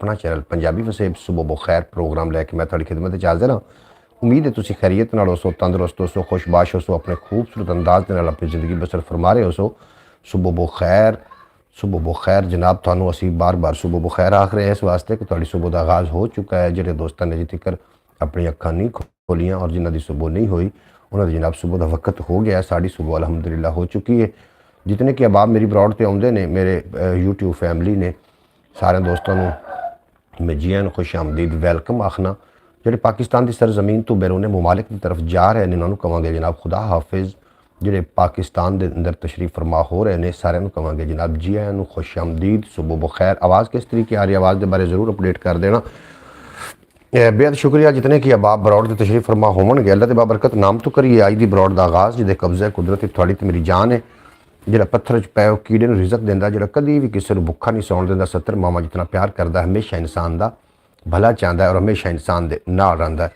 अपना चैनल पंजाबी वसेब सुबह बखैर प्रोग्राम लैके मैं थोड़ी खिदमत च हाज़िर हाँ। उम्मीद है तुसी खैरियत नाल होसो, तंदुरुस्त होसो, खुशबाश होसो, अपने खूबसूरत अंदाज दे नाल अपनी ज़िंदगी बसर फरमा रहे होसो। सुबह बखैर जनाब, थानू असी बार बार सुबह बखैर आख रहे हैं इस वास्ते कि तुहाडी सुबह का आगाज़ हो चुका है। जिहड़े दोस्तां ने अजे तिकर अपनी अक्खां नहीं खोलियां और जिन्हां दी सुबह नहीं हुई, उन्हां दी जनाब सुबह का वक्त हो गया है। साड़ी सुबह अलहमदुलिल्लाह हो चुकी है। जितने कि अहबाब मेरी ब्रॉड पर आउंदे ने, मेरे यूट्यूब फैमिली ने, सारे दोस्तों को मैं जी आन खुश आमदीद वेलकम आखना। जोड़े पाकिस्तान की सरजमीन तो बैरूने मुमालिक की तरफ जा रहे हैं, उन्होंने कहांगे जनाब खुदा हाफिज़। जोड़े पाकिस्तान के अंदर तशरीफ फरमा हो रहे हैं, सारे कहांगे जनाब जी आन खुश आमदीद सुबह बखैर। आवाज़ किस तरीके आ रही है, आवाज़ के बारे ज़रूर अपडेट कर देना। बेहद शुक्रिया जितने कि अहबाब ब्रॉड के तशरीफ फरमा होवणगे। अल्लाह ते बाबरकत नाम तो करिए अज की ब्रॉड का आगाज़ जिहदे कब्ज़े कुदरत थोड़ी तो मेरी जान है। जोड़ा पत्थर च पै कीड़े को रिजक देंदा, जोड़ा कभी भी किसी को भुखा नहीं सौण देंदा। 70 मामा जितना प्यार करता है, हमेशा इंसान का भला चाहता है और हमेशा इंसान के नाल रहिंदा है।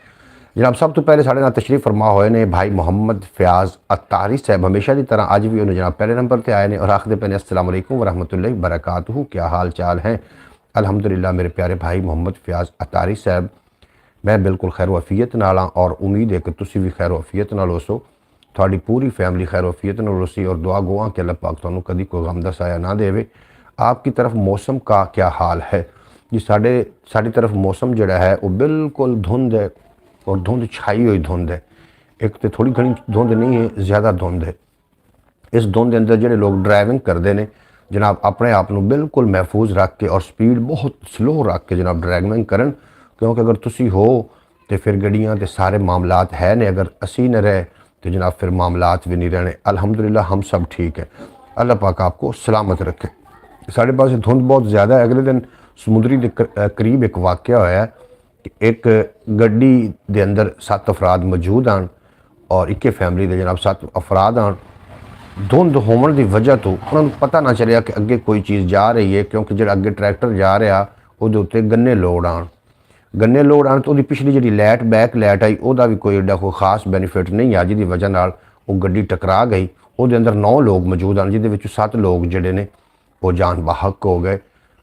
जनाब सब तो पहले साढ़े नाल तशरीफ फरमा होए ने भाई मुहम्मद फयाज अतारी साहब। हमेशा की तरह अज भी उन्होंने जनाब पहले नंबर पर आए हैं और आखते पे अस्सलाम वालेकुम वरहमतुल्लाहि बरकातहू। क्या हाल चाल है? अल्हम्दुलिल्लाह मेरे प्यारे भाई मुहम्मद फयाज अतारी साहब, मैं बिल्कुल खैर वफीयत नाल हाँ और उम्मीद है कि तुसी भी खैर वफीयत नाल होसो। थोड़ी पूरी फैमिली खैर वफीयत नाल होसी और दुआ गोआं कि अल्लाह पाक तुहानू कभी कोई गम दा साया ना देवे। आपकी तरफ मौसम का क्या हाल है जी? साड़ी तरफ मौसम जोड़ा है वो बिल्कुल धुंध है और धुंध छाई हुई धुंध है। एक तो थोड़ी घनी धुंध नहीं है, ज़्यादा धुंध है। इस धुंध के अंदर जोड़े लोग ड्राइविंग करते हैं जनाब अपने आप को बिल्कुल महफूज रख के और स्पीड बहुत स्लो रख के जनाब ड्राइविंग करन, क्योंकि अगर तुसी हो तो फिर गड्डियां के सारे मामलात है ने, अगर असी न रहे तो जनाब फिर मामलात भी नहीं रहने। अल्हम्दुलिल्लाह हम सब ठीक है, अल्लाह पाक आपको सलामत रखे। साढ़े पास धुंध बहुत ज़्यादा है। अगले दिन समुद्री के करीब एक वाक़या होया कि एक गड्डी के अंदर 7 अफराद मौजूद आन और एक फैमिली के जनाब 7 अफराद आन। धुंध होने की वजह तो उन्होंने पता ना चलिया कि अगे कोई चीज़ जा रही है, क्योंकि जो अगे ट्रैक्टर जा रहा वो उत्ते गन्ने लोड आन। गन्ने लोड आने तो पिछली जी लाइट बैक लाइट आई वह भी कोई एडा कोई खास बेनीफिट नहीं आ, जिसकी वजह नाल वो गड्डी टकरा गई। वो अंदर 9 लोग मौजूद हैं, जिसके 7 लोग जोड़े ने वो जान बाहक हो गए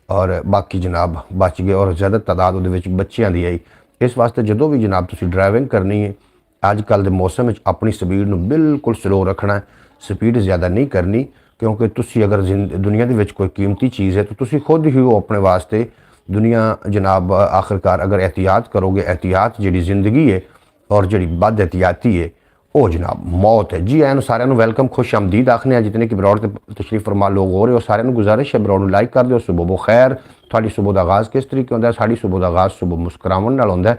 और बाकी जनाब बच गए और ज़्यादा तादाद वो बच्चों की आई। इस वास्ते जो भी जनाब तुसी ड्राइविंग करनी है अजकल के मौसम में अपनी स्पीड में बिल्कुल स्लो रखना है, स्पीड ज़्यादा नहीं करनी, क्योंकि तुसी अगर दुनिया के कोई कीमती चीज़ है तो तुसी खुद ही हो अपने वास्ते। दुनिया जनाब आखिरकार अगर एहतियात करोगे, एहतियात जी जिंदगी है और जी बद एहतियाती है वो जनाब मौत है। जी एन सारे वेलकम खुश आमदीद आखने जितने कि ब्रॉड तशरीफ फरमा लोग हो रहे हो, सारे गुजारिश है ब्रॉड लाइक कर दो। सुबह बखैर। थोड़ी सुबह का आगाज़ किस तरीके होंदा है? साड़ी सुबह का आगाज़ सुबह मुस्कुरावन नाल होंदा है।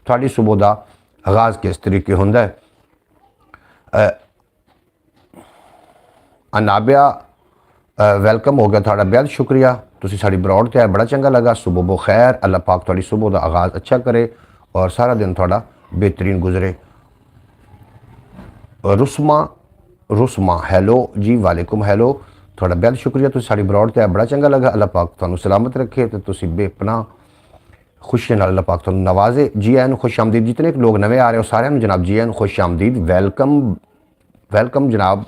थोड़ी सुबह का आगाज़ किस तरीके होंदा है? अनाबिया वेलकम हो गया थोड़ा, बेहद शुक्रिया। तुसी साड़ी ब्रॉड ते आए, बड़ा चंगा लगा। सुबह बखैर। अल्लाह पाक थोड़ी सुबह का आगाज़ अच्छा करे और सारा दिन थोड़ा बेहतरीन गुजरे। रुस्मा हैलो जी, वालेकुम हैलो। थोड़ा बेहद शुक्रिया, तुसी साड़ी ब्रॉड ते आए, बड़ा चंगा लगा। अल्लाह पाक तुहानू सलामत रखे तो तुसी बेपना खुशी नाल अल्लाह पाक तुहानू नवाजे। जी एन खुश आमदीद। जितने लोग नवे आ रहे हो सारे जनाब जी एन खुश आमदीद वेलकम जनाब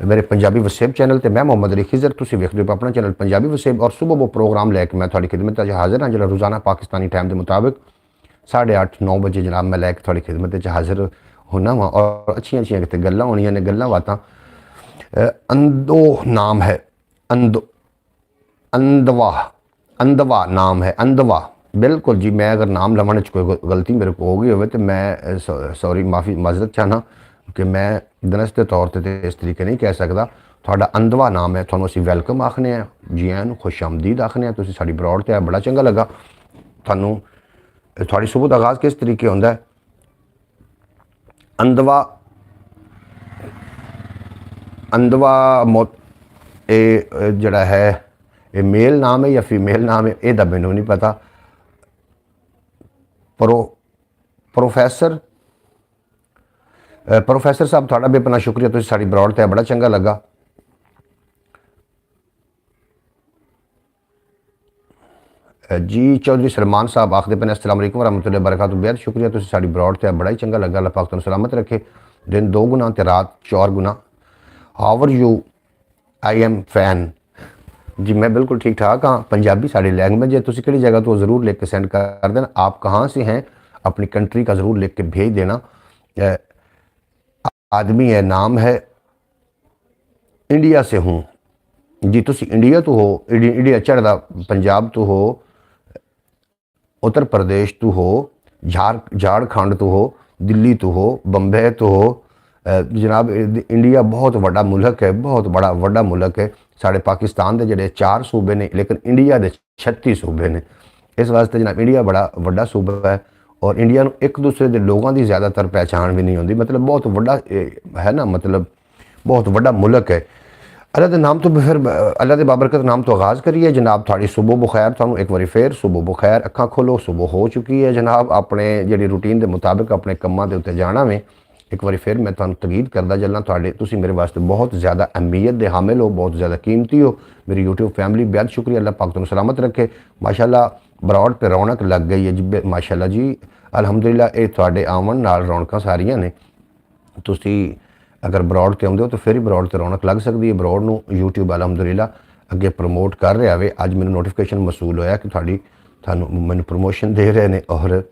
मेरे पंजाबी वसेब चैनल ते। मैं मोहम्मद अली खिजर, तुसी वेखदे हो अपना चैनल पंजाबी वसेब और सुबह वो प्रोग्राम लैके मैं थोड़ी खिदमत हाजिर हाँ। जो रोज़ाना पाकिस्तानी टाइम के मुताबिक 8:30-9 बजे जनाब मैं लैके थोड़ी खिदमत हाजिर होना वा और अच्छी कितने गल्लां होनियां ने, गल्लां बातां। अंदो नाम है, अंदवा नाम है, अंदवा बिल्कुल जी। मैं अगर नाम लवन कोई गलती मेरे को हो गई हो तो मैं सॉरी माफ़ी माजरत चाहना कि मैं दनस के तौर पर इस तरीके नहीं कह सकता। थोड़ा अंदवा नाम है, थोड़ा असी वेलकम आखने हैं, जी एन खुश आमदीद आखने हैं। तुसी साड़ी ब्रॉड ते आए, बड़ा चंगा लगा। थानू थोड़ी सुबह का आगाज़ किस तरीके होंदा है? अंदवा मौत जड़ा है ये मेल नाम है या फीमेल नाम है, यह मैनू नहीं पता। प्रोफैसर साहब थोड़ा बेपना शुक्रिया, तुसी साड़ी ब्रॉड ते बड़ा चंगा लगा। जी चौधरी सलमान साहब आखदे पे अस्सलाम वालेकुम वरहमतुल्लाहि वबरकातुहू। बेहद शुक्रिया, तुसी साड़ी ब्रॉड ते बड़ा ही चंगा लगा। अल्लाह पाक तुहानू सलामत रखे। दिन 2 गुना ते रात 4 गुना। How are you? I am fan जी मैं बिल्कुल ठीक ठाक हाँ। पंजाबी साड़ी लैंग्वेज है। तुसी किहड़ी जगह तो ज़रूर लिख के सेंड कर देना। आप कहाँ से हैं, अपनी कंट्री का ज़रूर लिख के भेज देना। आदमी है, नाम है, इंडिया से हूँ जी। तुसी इंडिया तो हो, इंडिया चढ़दा पंजाब तो हो, उत्तर प्रदेश तो हो, झारखंड तो हो, दिल्ली तो हो, बंबे तो हो। जनाब इंडिया बहुत बड़ा मुल्क है, बहुत बड़ा वड्डा मुल्क है। साढ़े पाकिस्तान के जोड़े 4 सूबे ने, लेकिन इंडिया के 36 सूबे ने। इस वास्ते जनाब इंडिया बड़ा वड्डा सूबा है और इंडिया नूं एक दूसरे के लोगों की ज़्यादातर पहचान भी नहीं होती। मतलब बहुत वड्डा है ना, मतलब बहुत वड्डा मुल्क है। अल्लाह के नाम तो फिर अल्लाह के बाबरकत नाम तो आगाज़ करिए जनाब। थोड़ी सुबह बखैर, थानू एक बार फिर सुबह बखैर। अखा खोलो, सुबह हो चुकी है जनाब। अपने जी रूटीन के मुताबिक अपने कम्मां के उत्ते जाना में एक बार फिर मैं तुहानू तकीद करदा चलना। तुसीं मेरे वास्ते बहुत ज़्यादा अहमियत के हामिल हो, बहुत ज़्यादा कीमती हो। मेरी यूट्यूब फैमिली बेहद शुक्रिया। अल्लाह पाक तुहानू सलामत रखे। माशाअल्लाह ब्रॉड पर रौनक लग गई है जी, माशाअल्लाह जी अलहमदुलिल्लाह। ये तुहाडे आवन नाल रौनकां सारियां ने। तुसी अगर ब्रॉड ते आउंदे हो तो फिर ही ब्रॉड ते रौनक लग सकती है। ब्रॉड नूं यूट्यूब अलहमदुलिल्लाह अगे प्रमोट कर रहा है। अज मैनूं नोटिफिकेशन मसूल होया कि थानू मैनूं प्रमोशन दे रहे हैं और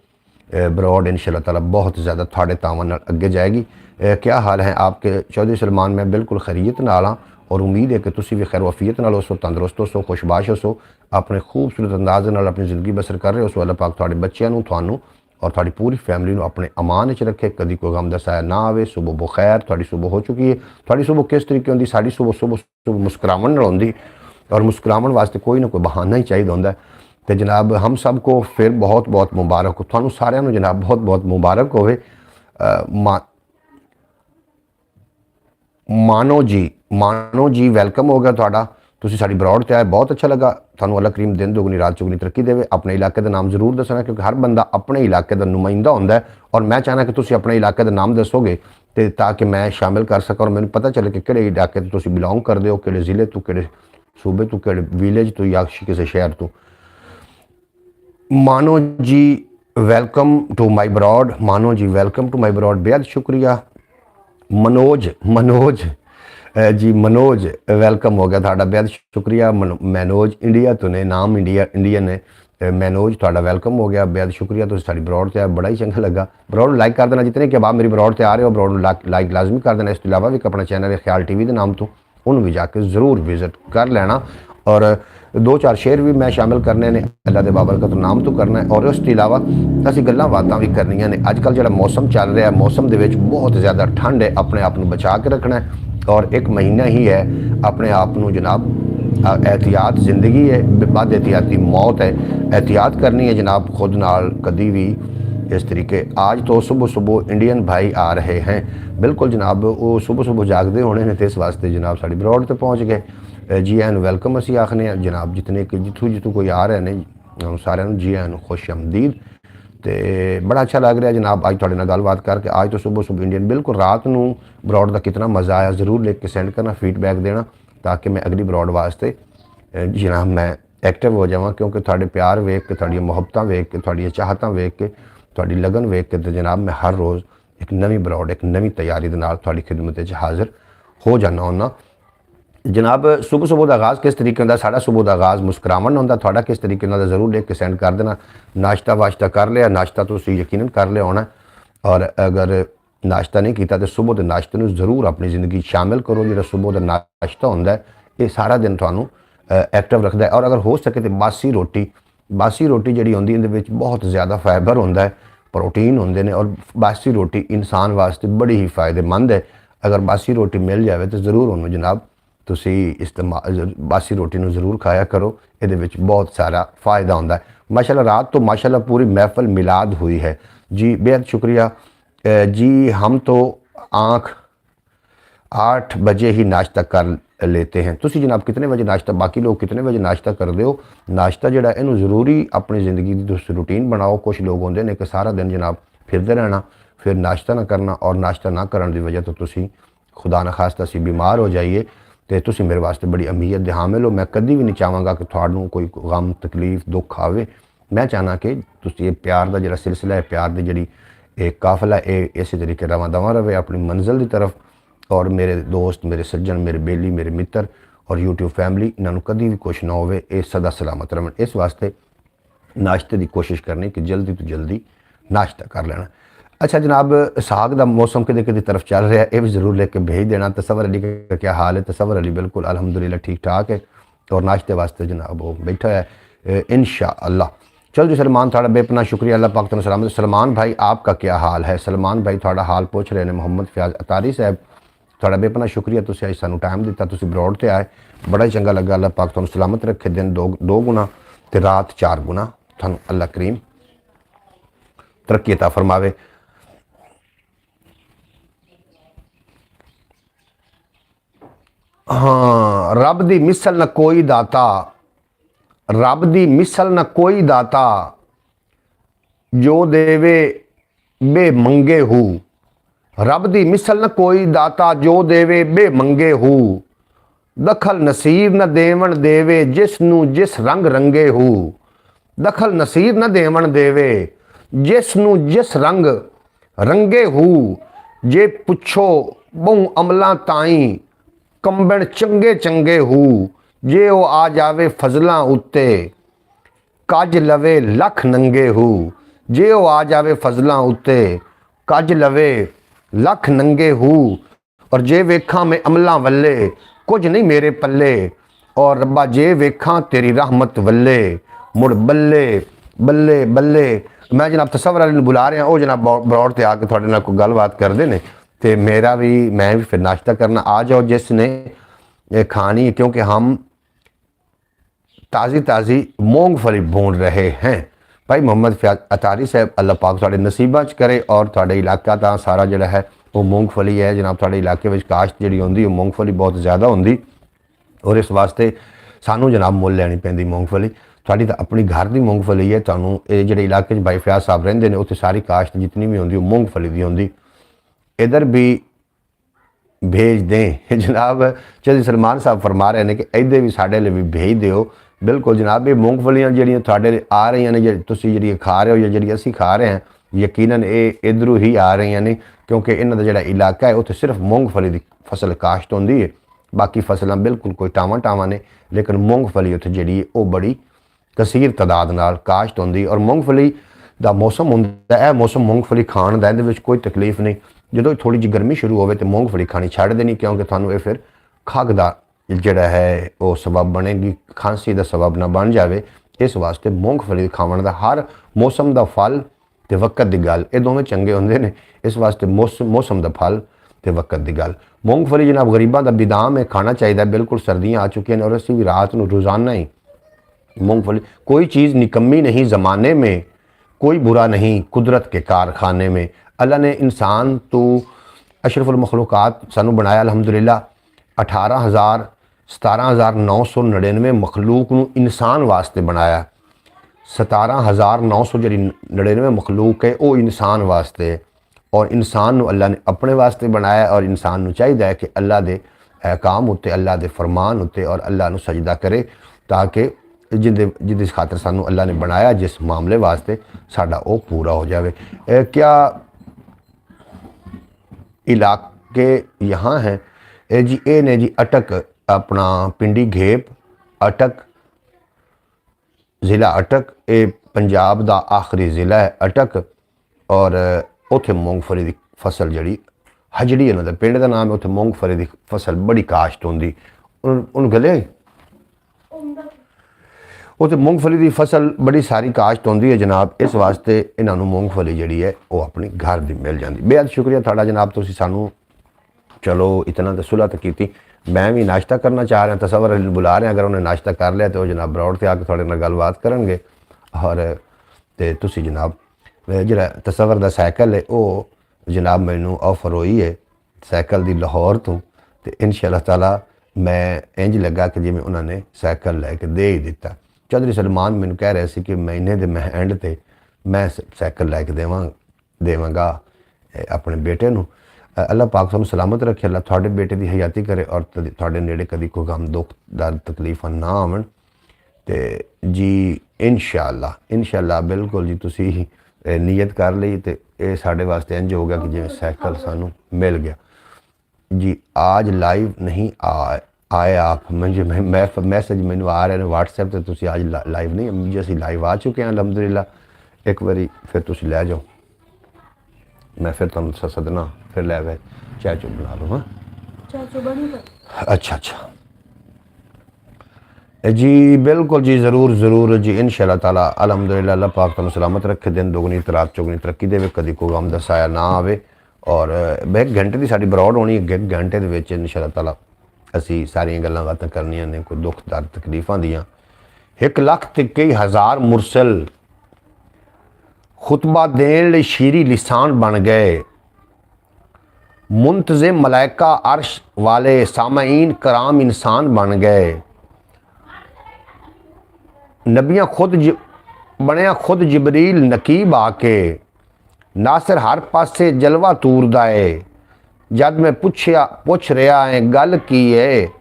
ब्रॉड इंशाअल्लाह ताला बहुत ज़्यादा थाड़े तावन नाल अगे जाएगी। क्या हाल है आपके चौधरी सलमान? मैं बिल्कुल खैरियत नाल हाँ और उम्मीद है कि तुसी भी खैर वफियत नाल हो, तंदुरुस्त हो, खुशबाश हो, अपने खूबसूरत अंदाज नाल अपनी ज़िंदगी बसर कर रहे हो। अल्लाह पाक तुहाडे बच्चों नूं, थानू और थोड़ी पूरी फैमिली को अपने अमान च रखे, कभी कोई गम दा साया ना आवे। सुबह बखैर। थोड़ी सुबह हो चुकी है। थोड़ी सुबह किस तरीके होंगी? साड़ी सुबह सुबह सुबह मुस्कुरावन नाल होंदी और मुस्कुरावन वास्ते कोई ना कोई बहाना ही चाहिए होंदा है। तो जनाब हम सबको फिर बहुत बहुत मुबारक हो, थानू सारियां नू जनाब बहुत बहुत मुबारक होवे। मानो जी वेलकम हो गया थोड़ा। तुसी साड़ी ब्रॉड ते आए, बहुत अच्छा लगा। थानू अल्लाह करीम दिन दुगनी रात चुगनी तरक्की देवे। अपने इलाके का नाम जरूर दसना क्योंकि हर बंदा अपने इलाके का नुमाइंदा होंदा है और मैं चाहना कि तुसी अपने इलाके का नाम दसोगे तो ताकि मैं शामिल कर सका और मैंने पता चले कि किहड़े इलाके तो तुसी बिलोंग करते हो, किहड़े ज़िले तो, किहड़े सूबे तो, किहड़े विलेज तो या किसी शहर तो। मानो जी वेलकम टू माई ब्रॉड। मानो जी वेलकम टू माई ब्रॉड, बेहद शुक्रिया। मनोज जी मनोज वेलकम हो गया थाड़ा, बेहद शुक्रिया। मनोज इंडिया तो ने, नाम इंडियन है। मनोज थोड़ा वेलकम हो गया, बेहद शुक्रिया। तो साड़ी ब्रॉड से बड़ा ही चंगा लगा। ब्रॉड लाइक कर देना जितने कि अब आप मेरी ब्रॉड से आ रहे हो, ब्रॉड लाइक लाजमी कर देना। इस तो इलावा भी अपना चैनल है ख्याल TV के नाम तो उन्होंने भी जाके ज़रूर विजिट कर लेना और 2-4 शेयर भी मैं शामिल करने ने। अल्लाह के बाबरकत तो नाम तो करना है और उस तो इलावा असीं गल्लां बातां भी करनियां ने। अजकल जो मौसम चल रहा है, मौसम के बहुत ज़्यादा ठंड है, अपने आप को बचा के रखना है और एक महीना ही है अपने आप को जनाब। एहतियात ज़िंदगी है, बद एहतियाती मौत है। एहतियात करनी है जनाब खुद नाल कभी भी इस तरीके। आज तो सुबह सुबह इंडियन भाई आ रहे हैं, बिल्कुल जनाब वो सुबह सुबह जागते होने ने तो इस वास्ते जनाब साड़ी ब्रॉड तो पहुँच गए। जी एन वेलकम असी आखने जनाब जितने कि जितों कोई आ रहे हैं सारे जी एन खुश आमदीद। तो बड़ा अच्छा लग रहा है जनाब अज थोड़े नाल गलबात करके। आज तो सुबह सुबह इंडियन बिल्कुल रात को ब्रॉड का कितना मज़ा आया ज़रूर लिख के सेंड करना, फीडबैक देना ताकि मैं अगली ब्रॉड वास्ते जनाब मैं एक्टिव हो जावां। क्योंकि थोड़े प्यार वेख के, थोड़ी मुहब्बत वेख के, थोड़ी चाहत वेख के, थोड़ी लगन वेख के तो जनाब मैं हर रोज़ एक नवी ब्रॉड, एक नवी तैयारी के नाल थोड़ी खिदमत हाजिर हो जाना होना। जनाब सुबह सुबह का आगाज़ किस तरीके होंदा? साड़ा सुबह का आगाज़ मुस्कुरावन होंदा। थोड़ा किस तरीके होंदा ज़रूर लिख के सेंड कर देना। नाश्ता वाश्ता कर लिया? नाश्ता तो यकीनन कर लिया होना और अगर नाश्ता नहीं किया तो सुबह के नाश्ते में ज़रूर अपनी ज़िंदगी शामिल करो। जो सुबह का नाश्ता होंदा है ये सारा दिन थानू एक्टिव रखता है और अगर हो सके तो बासी रोटी जी होंदी इहदे विच बहुत ज़्यादा फाइबर होंदा है, प्रोटीन होंदे ने और बासी रोटी इंसान वास्ते बड़ी ही फ़ायदेमंद है। अगर बासी रोटी मिल जाए तो ज़रूर उन्होंने जनाब तुसी इस्तेमाल बासी रोटी में ज़रूर खाया करो, ये बहुत सारा फ़ायदा होंदा है। माशाल्लाह रात तो माशाल्लाह पूरी महफिल मिलाद हुई है जी, बेहद शुक्रिया जी। हम तो 8 बजे ही नाश्ता कर लेते हैं। तुसी जनाब कितने बजे नाश्ता, बाकी लोग कितने बजे नाश्ता करते हो? नाश्ता जोड़ा इनू ज़रूरी अपनी ज़िंदगी की तुसी रूटीन बनाओ। कुछ लोग होंगे ने कि सारा दिन जनाब फिरते रहना, फिर नाश्ता ना करना और नाश्ता ना करने की वजह तो तुसी खुदा न खास्ता सी बीमार हो जाइए। तो तुसी मेरे वास्ते बड़ी अहमियत दे हामिल हो। मैं कभी भी नहीं चाहवागा कि थानू कोई गम तकलीफ दुख आवे। मैं चाहना कि तुसी ये प्यार का जो सिलसिला है, प्यार की जी एक काफिला है इस तरीके रवा दवा रहे अपनी मंजिल की तरफ। और मेरे दोस्त, मेरे सज्जन, मेरे बेली, मेरे मित्र और यूट्यूब फैमिली इन्हों कभी भी कुछ ना होवे, ये सदा सलामत रहन। इस वास्ते नाश्ते की कोशिश करनी कि जल्दी तो जल्दी नाश्ता कर लेना। अच्छा जनाब, साग का मौसम किते किते तरफ चल रहा है, ये भी ज़रूर लेके भेज देना। तसव्वुर अली का क्या हाल है? तसव्वुर अली बिल्कुल अल्हम्दुलिल्लाह ठीक ठाक है और नाश्ते वास्ते जनाब वो बैठा है इंशाअल्लाह। चल जी सलमान, थोड़ा बेपना शुक्रिया, अल्लाह पाक तुहानू सलामत। सलमान भाई आपका क्या हाल है? सलमान भाई थोड़ा हाल पूछ रहे हैं मोहम्मद फयाज अतारी साहब, थोड़ा बेपना शुक्रिया, तुसीं अज सानू टाइम दिता, तुसीं ब्रॉड ते आए, बड़ा ही चंगा लगा। अल्लाह पाक तुहानू सलामत रखे, दिन दो गुना ते रात 4 गुना, तुहानू अल्लाह करीम तरक्की अता फरमावे। हाँ, रब दी मिसल न कोई दाता, रब दी मिसल न कोई दाता, जो देवे बे मंगे हू। रब दी मिसल न कोई दाता, जो देवे बे मंगे हू। दखल नसीर न देवन देवे, जिसनू जिस रंग रंगे हू। दखल नसीर न देवन देवे, जिसनू जिस रंग रंगे हू। जे पुछो बहु अमलां ताई, कंबण चंगे चंगे हू। जे वो आ जावे फजलां उत्ते, कज लवे लख नंगे हू। जे वो आ जावे फजलां उत्ते, कज लवे लख नंगे हू। और जे वेखां मैं अमलां वल्ले, कुछ नहीं मेरे पल्ले। और रब्बा जे वेखां तेरी रहमत वल्ले, मुड़ बल्ले बल्ले बल्ले। मैं जनाब तसव्वुर अली नूं बुला रहा, वो जनाब ब्रॉड ते आके थोड़े नाल कोई गलबात करते हैं, तो मेरा भी मैं भी फिर नाश्ता करना। आ जाओ जिसने खानी, क्योंकि हम ताज़ी ताज़ी मूंगफली भून रहे हैं। भाई मोहम्मद फयाज अतारी साहब, अल्लाह पाक थोड़े नसीबा च करे और थोड़े इलाका तो सारा जोड़ा है वो मूंगफली है जनाब। थोड़े इलाके में काश्त जी होंगी मूंगफली बहुत ज़्यादा होंगी, और इस वास्ते सानू जनाब मुल लैनी पैंदी मूंगफली। थोड़ी तो अपनी घर की मूंगफली है, तू ये इलाके भाई फयाज साहब रहिंदे ने उत्थे सारी काश्त जितनी भी होंगी मूंगफली की होंगी। इधर भी भेज दें जनाब। चौधरी सलमान साहब फरमा रहे हैं कि इधर भी साढ़े लिए भी भेज दियो। बिल्कुल जनाब, ये मूंगफलियाँ जिहड़ियां तुहाडे आ रही ने, तुसीं जिहड़ी खा रहे हो या जिहड़ी असीं खा रहे हैं, यकीनन ये इधरों ही आ रही ने, क्योंकि इन्हां दा जिहड़ा इलाका है उत्थे सिर्फ मूंगफली की फसल काश्त होंदी है। बाकी फसलां बिल्कुल कोई टावां टावां ने, लेकिन मूंगफली उत्थे जिहड़ी है वो बड़ी कसीर तादाद नाल काश्त होंदी। और मूंगफली का मौसम हुंदा है, मौसम मूंगफली खाण दा, इहदे विच कोई तकलीफ नहीं। जो थोड़ी जी गर्मी शुरू हो तो मूंगफली खानी छड़ देनी, क्योंकि थानू ये फिर खग का जोड़ा है वो सबब बनेगी, खांसी का सबब ना बन जाए। इस वास्ते मूंगफली खावन का हर मौसम का फल तो वक़्त की गल, ये दोवें चंगे होंदे ने। इस वास्ते मौसम का फल तो वक़्त की गल। मूंगफली जनाब गरीबों का बिदाम है, खाना चाहिए। बिल्कुल सर्दियाँ आ चुकी हैं और असीं भी रात को रोज़ाना ही मूंगफली। कोई चीज़ निकम्मी नहीं ज़माने में, कोई बुरा नहीं कुदरत के कारखाने में। अल्लाह ने इंसान तो अशरफुल मखलूक़ात सानू बनाया अल्हम्दुलिल्लाह। 17,999 मखलूक नू इंसान वास्ते बनाया। 17,900 जी 99 मखलूक है वो इंसान वास्ते है, और इंसान नू अल्लाह ने अपने वास्ते बनाया। और इंसान नू चाहिए कि अल्लाह के अहकाम उत्ते, अल्लाह के फरमान उत्ते और अल्लाह नू सजदा करे, ताकि जिस खातर सानू अल्लाह ने बनाया, जिस मामले वास्ते साडा वो पूरा हो जाए। क्या इलाके यहाँ हैं जी? ए ने जी अटक, अपना पिंडी घेप अटक, ज़िला अटक, ये पंजाब का आखिरी ज़िला है अटक। और उत्थे मूंगफली की फसल जी हजड़ी उन्होंने पिंड का नाम है, उत्थे मूंगफली की फसल बड़ी काश्त होंगी। उन गले उत्थे मूंगफली की फसल बड़ी सारी काश्त होंदी है जनाब। इस वास्ते इन्हों मूंगफली जी है वो अपनी घर की मिल जाती। बेहद शुक्रिया थोड़ा जनाब, तुसीं सानू चलो इतना तो सुलह तो की। मैं भी नाश्ता करना चाह रहा, तसव्वुर अली बुला रहे हैं, अगर उन्हें नाश्ता कर लिया तो जनाब ब्रॉड से आके थोड़े नाल गलबात करेंगे। और तो तुसीं जनाब जिहड़ा तसव्वुर दा साइकिल है वो जनाब मैनू ऑफर हुई है साइकिल की लाहौर तो इंशाअल्लाह ताला मैं इंज लगा कि जिवें उन्होंने साइकिल लैके दे ही दिता। चौधरी सलमान मैनू कह रहे थे कि महीने के मैं एंड ते मैं साइकिल लैके देवांगा अपने बेटे नू। अल्लाह पाक सानू सलामत रखे, अल्लाह थोड़े बेटे की हयाती करे और थोड़े नेड़े कभी कोई गम दुख दर्द तकलीफां ना आवन। तो जी इंशाअल्लाह बिल्कुल जी तुसी नीयत कर ली तो ये साढ़े वास्ते इंज हो गया कि जिवें साइकिल सानू मिल गया जी। आज लाइव नहीं आए आप मुझे मैसेज मैनू आ रहे हैं व्हाट्सएप ते तुसी आज लाइव नहीं जी असी लाइव आ चुके हैं अलहमदुलिल्लाह। एक बारी फिर तुसी लै जाओ, मैं फिर तुम सदना फिर लै गए चाय चो बना लो। हाँ अच्छा अच्छा जी बिल्कुल जी, ज़रूर ज़रूर जी, इंशाअल्लाह ताला अलहमदुलिल्लाह। अल्लाह पाक तुहानू सलामत रखे, दिन दोगुनी रात चौगुनी तरक्की देवे, कभी कोई गम दसाया ना आवे। और 1 घंटे की साड़ी ब्रॉड होनी, 1 घंटे के इंशाअल्लाह ताला असी सारिया गल्लां बातां करनियां ने, कोई दुख दर्द तकलीफां दियां। 1 लाख ते कई हज़ार मुरसल खुतबा देने लई शीरी लिसान बन गए, मुंतज़िम मलाइका अर्श वाले सामईन कराम इंसान बन गए। नबियाँ खुद बनया खुद जबरील नकीब आके, नासिर हर पासे जलवा तूरदा है। जद मैं पुछ रहा है गल की है,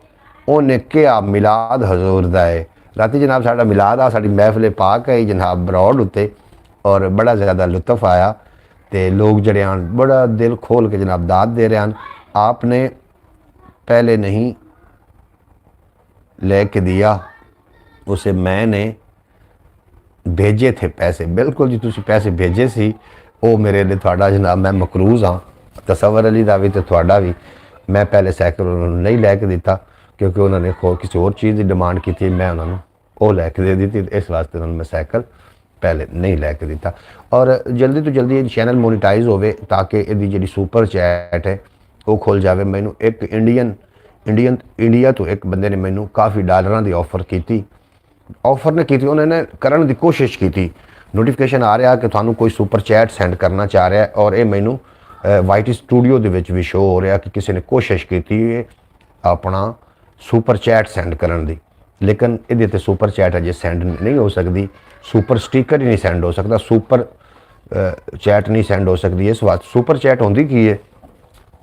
उन्हें क्या मिलाद हजूर दा है। राती जनाब साडा मिलाद आ, साडी महफिल पाक है जनाब ब्रॉड उत्ते, और बड़ा ज़्यादा लुत्फ आया। तो लोग जड़े आन बड़ा दिल खोल के जनाब दाद दे रहे हैं। आपने पहले नहीं लेके दिया, उसे मैंने भेजे थे पैसे। बिल्कुल जी, तुसी पैसे भेजे सी, वो मेरे लिए थोड़ा जनाब मैं मकरूज़ हाँ, तसवर अली का भी तो थोड़ा भी। मैं पहले सैकल उन्होंने नहीं लैके दिता क्योंकि उन्होंने किसी और चीज़ की डिमांड की थी, मैं उन्होंने वो लैके दे दी थी, इस वास्ते उन्होंने मैं सैकल पहले नहीं लैके दिता। और जल्दी तो जल्दी ये चैनल मोनीटाइज होवे ताकि ये जी सुपर चैट है वो खुल जाए। मैनू एक इंडिया तो एक बंदे ने मैनू काफ़ी डॉलर की ऑफर की, ऑफर ने की, उन्होंने करने की कोशिश की थी। नोटिफिकेशन आ रहा कि थानू कोई सुपर चैट सेंड करना चाह रहा है, और ये मैनू वाईटी स्टूडियो भी शो हो रहा कि किसी ने कोशिश की अपना सुपर चैट सेंड करने की, लेकिन ये सुपर चैट अजे सेंड नहीं हो सकती, सुपर स्टिकर ही नहीं सेंड हो सकता, सुपर चैट नहीं सेंड हो सकती। इस वास्ते सुपर चैट होंगी की है,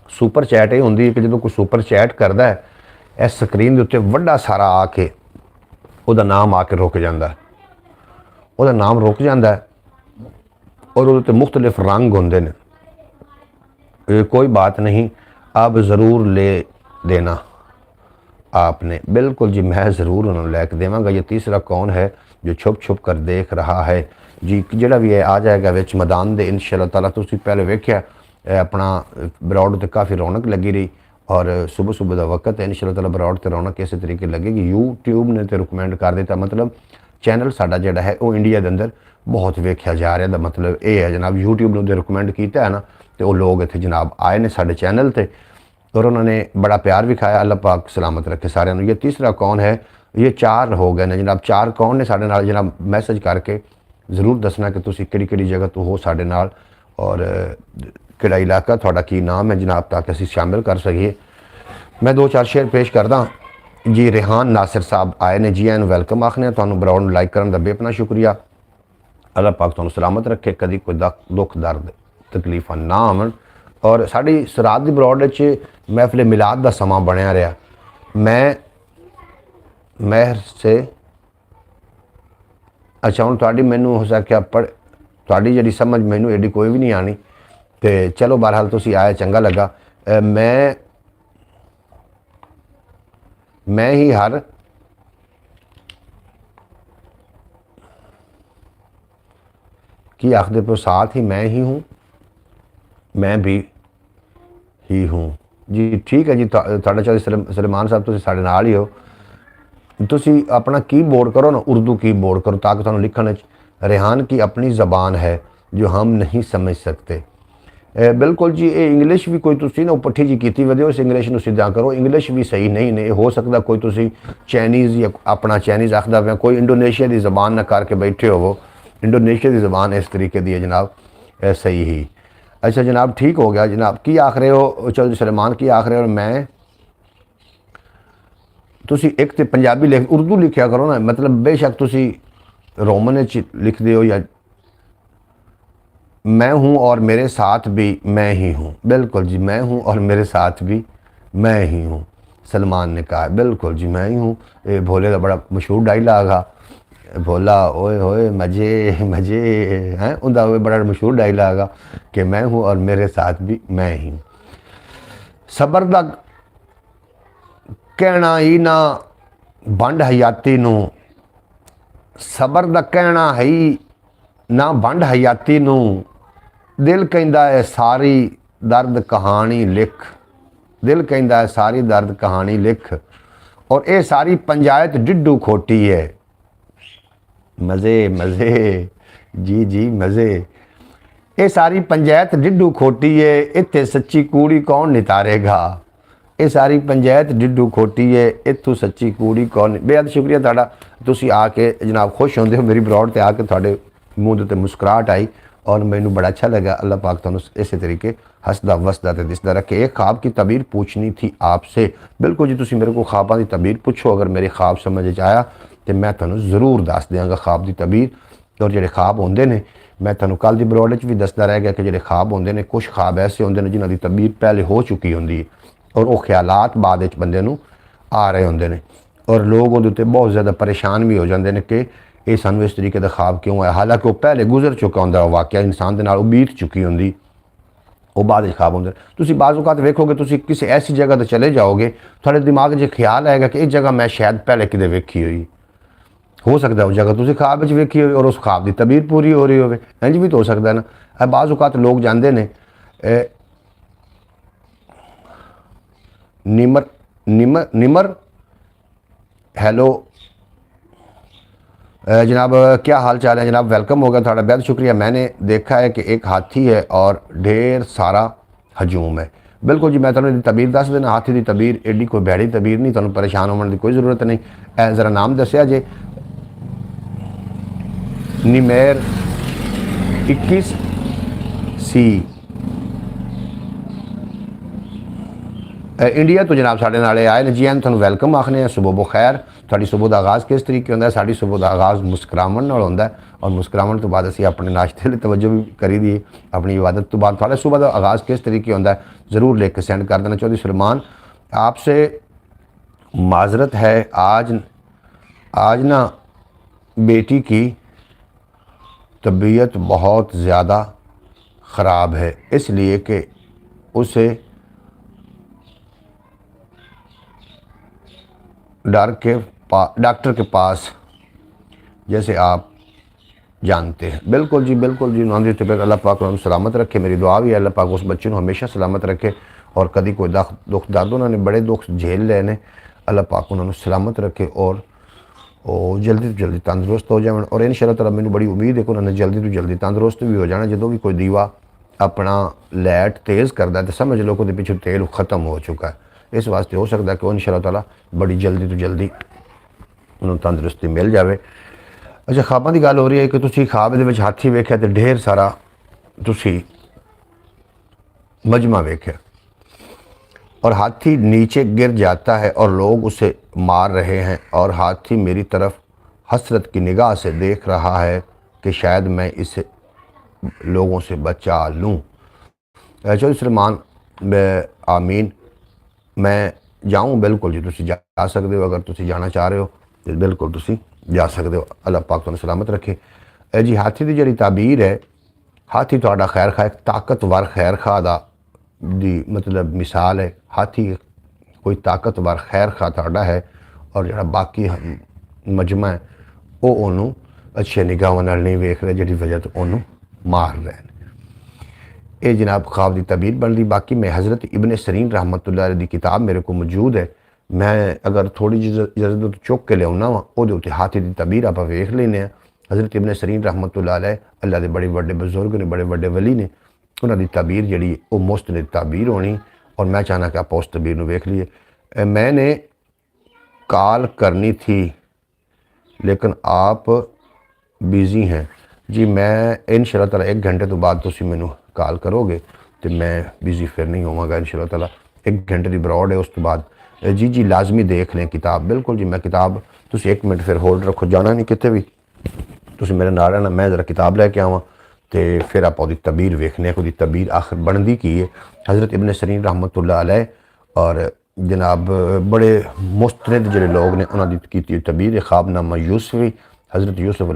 सुपर चैट ये होंगी कि जो कोई सुपर चैट करता है इस स्क्रीन के उत्ते वड्डा सारा आके ਉਹਦਾ नाम आके रुक जाता है, ਉਹਦਾ नाम रुक जाता है, और वो मुख्तलिफ रंग होंगे ने। ये कोई बात नहीं, अब ज़रूर ले देना आपने। बिल्कुल जी, मैं ज़रूर उन्होंने लैके देवांगा। ये तीसरा कौन है जो छुप छुप कर देख रहा है जी, जोड़ा भी है आ जाएगा विच मैदान दे इंशाअल्लाह ताला। तुसीं पहले वेख्या अपना ब्रॉड ते काफ़ी रौनक लगी रही, और सुबह सुबह का वक्त है इंशाअल्लाह ताला ब्रॉड ते रौनक इस तरीके लगेगी। यूट्यूब ने तो रिकमेंड कर दिता, मतलब चैनल साडा जिहड़ा है वो इंडिया के अंदर बहुत वेख्या जा रहा। मतलब ये है जनाब, यूट्यूब ने रिकमेंड किया है ना, तो वो लोग इत्थे जनाब आए ने साडे चैनल ते, और उन्होंने बड़ा प्यार विखाया। अल्लाह पाक सलामत रखे सारे। ये तीसरा कौन है, ये 4 हो गए ने जनाब। 4 कौन ने साडे नाल जनाब, मैसेज करके ज़रूर दसना कि तुसीं किहड़ी जगह तो हो साडे नाल, और किहड़ा इलाका तुहाडा की नाम है जनाब, ताकि असीं शामिल कर सकीए। मैं 2-4 शेयर पेश करदा जी। रेहान नासिर साहब आए ने, जी एन वेलकम आखने, तुहानू ब्रॉड लाइक करने का बेपना शुक्रिया। अल्लाह पाक तुहानू सलामत रखे, कभी कोई दुख दर्द तकलीफा ना आवन। और साड़ी रात की ब्रॉड महफिल मिलाद का समा बनया रहा। मैं महर से अच्छा हूँ थोड़ी मैनू हो सकिया थोड़ी जी समझ मैनू एडी कोई भी नहीं आनी, तो चलो बहरहाल तुसी आए चंगा लगा। मैं ही हर की आखदे पे साथ ही मैं ही हूँ, मैं भी ही हूँ जी। ठीक है जी, थोड़ा चौधरी सलेमान साहब तुसी साडे नाल ही हो। तुसी अपना कीबोर्ड करो ना, उर्दू कीबोर्ड करो, ताकि तुहानू लिखण रेहान की अपनी ज़बान है जो हम नहीं समझ सकते। बिल्कुल जी, ये इंग्लिश भी कोई तुसी ना पुट्ठी जी की वधियो, इस इंग्लिश नूं सीधा करो। इंग्लिश भी सही नहीं ने, हो सकता कोई तुसी चाइनीज़ या अपना चाइनीज़ आखदा पिया, कोई इंडोनेशिया की ज़बान ना करके बैठे हो। इंडोनेशिया की ज़बान इस तरीके की है जनाब, सही ही। अच्छा जनाब, ठीक हो गया जनाब। की आख रहे हो चौधरी सलेमान, की आख रहे हो? मैं तुसी एक तो पंजाबी लिख उर्दू लिखिया करो ना, मतलब बेशक तुसी रोमन लिख दो या मैं हूँ और मेरे साथ भी मैं ही हूँ। बिल्कुल जी, मैं हूँ और मेरे साथ भी मैं ही हूँ, सलमान ने कहा। बिल्कुल जी, मैं ही हूँ। ये भोले का बड़ा मशहूर डायलॉग है, भोला ओए होए मजे मजे हैं, उनका बड़ा मशहूर डायलॉग है कि मैं हूँ और मेरे साथ भी मैं ही हूँ। सबर दा कहना ही ना वंड हयाती नू, सबर दा कहना है ही ना वंड हयाती नू, दिल कहंदा है सारी दर्द कहानी लिख, दिल कहंदा है सारी दर्द कहानी लिख, और ये सारी पंचायत डिड्डू खोटी है। मज़े मज़े जी जी मज़े। ये सारी पंचायत डिड्डू खोटी है, इत्थे सच्ची कूड़ी कौन नितारेगा। ये सारी पंचायत डिड्डू खोटी है, इत्थों सच्ची कूड़ी कौन। बेहद शुक्रिया तुहाडा, तुसीं आके जनाब खुश होंदे हो मेरी ब्रॉड ते आके, तुहाडे मूँह दे उत्ते मुस्कुराहट आई और मैनू बड़ा अच्छा लगा। अल्लाह पाक तुहानूं इस तरीके हसदा वसदा ते दिसदा रखे। एक ख्वाब की तबीर पूछनी थी आपसे। बिल्कुल जी, तुसीं मेरे को ख्वाबां की तबीर पूछो, अगर मेरे ख्वाब समझ आया तो मैं तुहानूं ज़रूर दस देंगा ख्वाब की तबीर। और जिहड़े ख्वाब होंदे ने, मैं तुहानूं कल दी ब्रॉड च भी दसदा रह गया कि जिहड़े ख्वाब होंदे ने, कुछ ख्वाब ऐसे होंदे ने जिन्हां दी तबीर पहले हो चुकी होंदी है और वो ख्यालात बाद विच बंदे नूं आ रहे होंदे ने, और लोग उहदे उत्ते बहुत ज़्यादा परेशान भी हो जाते हैं कि ये सानूं इस तरीके का ख्वाब क्यों आया। हालांकि वो पहले गुजर चुका होंदा, वाकया इंसान दे नाल वो बीत चुकी होंदी, वो बाद में ख्वाब होंगे। तुसीं बाज़ औकात वेखोगे, तुसीं किसी ऐसी जगह ते चले जाओगे, थोड़े दिमाग च ख्याल आएगा कि इस जगह मैं शायद पहले किते वेखी हुई, हो सकता है उस जगह तुसीं ख्वाब में वेखी हो और उस ख्वाब की तबीर पूरी हो रही हो। इंज भी तो हो सकता है ना। बाज़ औकात लोग जाते हैं निमर निमर निमर हैलो जनाब, क्या हाल चाल है जनाब, वेलकम होगा थोड़ा, बेहद शुक्रिया। मैंने देखा है कि एक हाथी है और ढेर सारा हजूम है। बिल्कुल जी, मैं तुम्हें तबीर दस देना, हाथी की तबीर एडी कोई भैड़ी तबीर नहीं, तुम्हें परेशान होने की कोई ज़रूरत नहीं। ज़रा नाम दसिया जे। निमेर 21C इंडिया तो जनाब साढ़े नाले आए ने जी। एन तुहानूं वेलकम आखने, सुबह बखैर। तुहाडी सुबह का आगाज़ किस तरीके होंदा है? साडी सुबह का आगाज़ मुस्कुरावन नाल होंदा है, और मुस्कुरावन तो बाद असीं अपने नाश्ते लई तवज्जो भी करी दी, अपनी इबादत तो बाद। तुहाडा सुबह का आगाज़ किस तरीके होंदा है ज़रूर लिख के सेंड कर देना। चौधरी सलमान, आपसे माजरत है, आज ना बेटी की तबीयत बहुत ज़्यादा ख़राब है, इसलिए कि उसे डॉक्टर के पास, जैसे आप जानते हैं। बिल्कुल जी, बिल्कुल जी, उन्होंने तबीयत अल्लाह पाक उन्होंने सलामत रखे। मेरी दुआ भी है अल्लाह पाक उस बच्चे को हमेशा सलामत रखे, और कभी कोई दुख दर्द उन्होंने बड़े दुख झेल रहे हैं, अल्लाह पाक उन्होंने सलामत रखे और जल्दी तो जल्दी तंदुरुस्त हो जाए। और इंशाअल्लाह ताला मैंने बड़ी उम्मीद है कि उन्होंने जल्दी तो जल्दी तंदुरुस्त भी हो जाना। जो भी कोई दीवा अपना लाइट तेज़ करता है तो समझ लो कि पिछले तेल ख़त्म हो चुका है। इस वास्ते हो सकता है कि इंशाअल्लाह ताला बड़ी जल्दी तो जल्दी उन्होंने तंदुरुस्ती मिल जाए। अच्छा, ख्वाबां की गल हो रही है कि तुसीं ख्वाब दे विच हाथी वेख्या तो ढेर सारा तुसीं मजमा वेख्या, और हाथी नीचे गिर जाता है और लोग उसे मार रहे हैं, और हाथी मेरी तरफ हसरत की निगाह से देख रहा है कि शायद मैं इसे लोगों से बचा लूँ। चौधरी सलमान, आमीन। मैं जाऊँ? बिल्कुल जी, तुसीं जा सकते हो, अगर तुसीं जाना चाह रहे हो तो बिल्कुल तुसीं जा सकते हो। अल्लाह पाक तुहानूं सलामत रखे। जी, हाथी की जिहड़ी ताबीर है, हाथी तुहाडा खैर खा, एक ताकतवर खैर खा दी मतलब मिसाल है। हाथी कोई ताकतवर खैर खा तुहाडा है, और जिहड़ा बाकी मजमा है वो उन्होंने अच्छे निगाहों नाल नहीं वेख रहे, जिहदी वजह तो उन्होंने मार रहे हैं। ये जनाब ख्वाब की तबीर बन रही। बाकी मैं हज़रत इब्ने सीरीन रहमतुल्लाह अलैह की किताब मेरे को मौजूद है, मैं अगर थोड़ी जी इजाजत चुक के लिया वा, वो उत्ते हाथी की तबीर आप वेख लेने। हज़रत इब्ने सीरीन रहमतुल्लाह अलैह अल्लाह के बड़े बड़े बुजुर्ग ने, बड़े बड़े वली ने, उन्होंने तबीर जी वो मुस्तनिद तबीर होनी, और मैं चाहना कि आप उस तबीर में वेख लीए। मैंने कॉल करनी थी लेकिन आप बिज़ी हैं जी। मैं इंशाअल्लाह ताला 1 घंटे तो बाद तुसीं मैनू कॉल करोगे तो मैं बिज़ी फिर नहीं होवांगा इंशाअल्लाह ताला। 1 घंटे की ब्रॉड है, उस तो बाद जी जी लाजमी देख लें किताब। बिल्कुल जी, मैं किताब, तुसीं 1 मिनट फिर होल्ड रखो, जाना नहीं कितने भी, तुसीं मेरे नाल रहना, मैं ज़रा किताब लैके आवां तो फिर आप उसकी तबीर वेखने, उसकी तबीर आखिर बनती की है। हज़रत इब्ने सीरीन रहमतुल्लाह अलैह और जनाब बड़े मुस्तनिद जिहड़े लोग ने, उन्होंने की तबीर ख्वाबनामा यूसुफी, हज़रत यूसुफ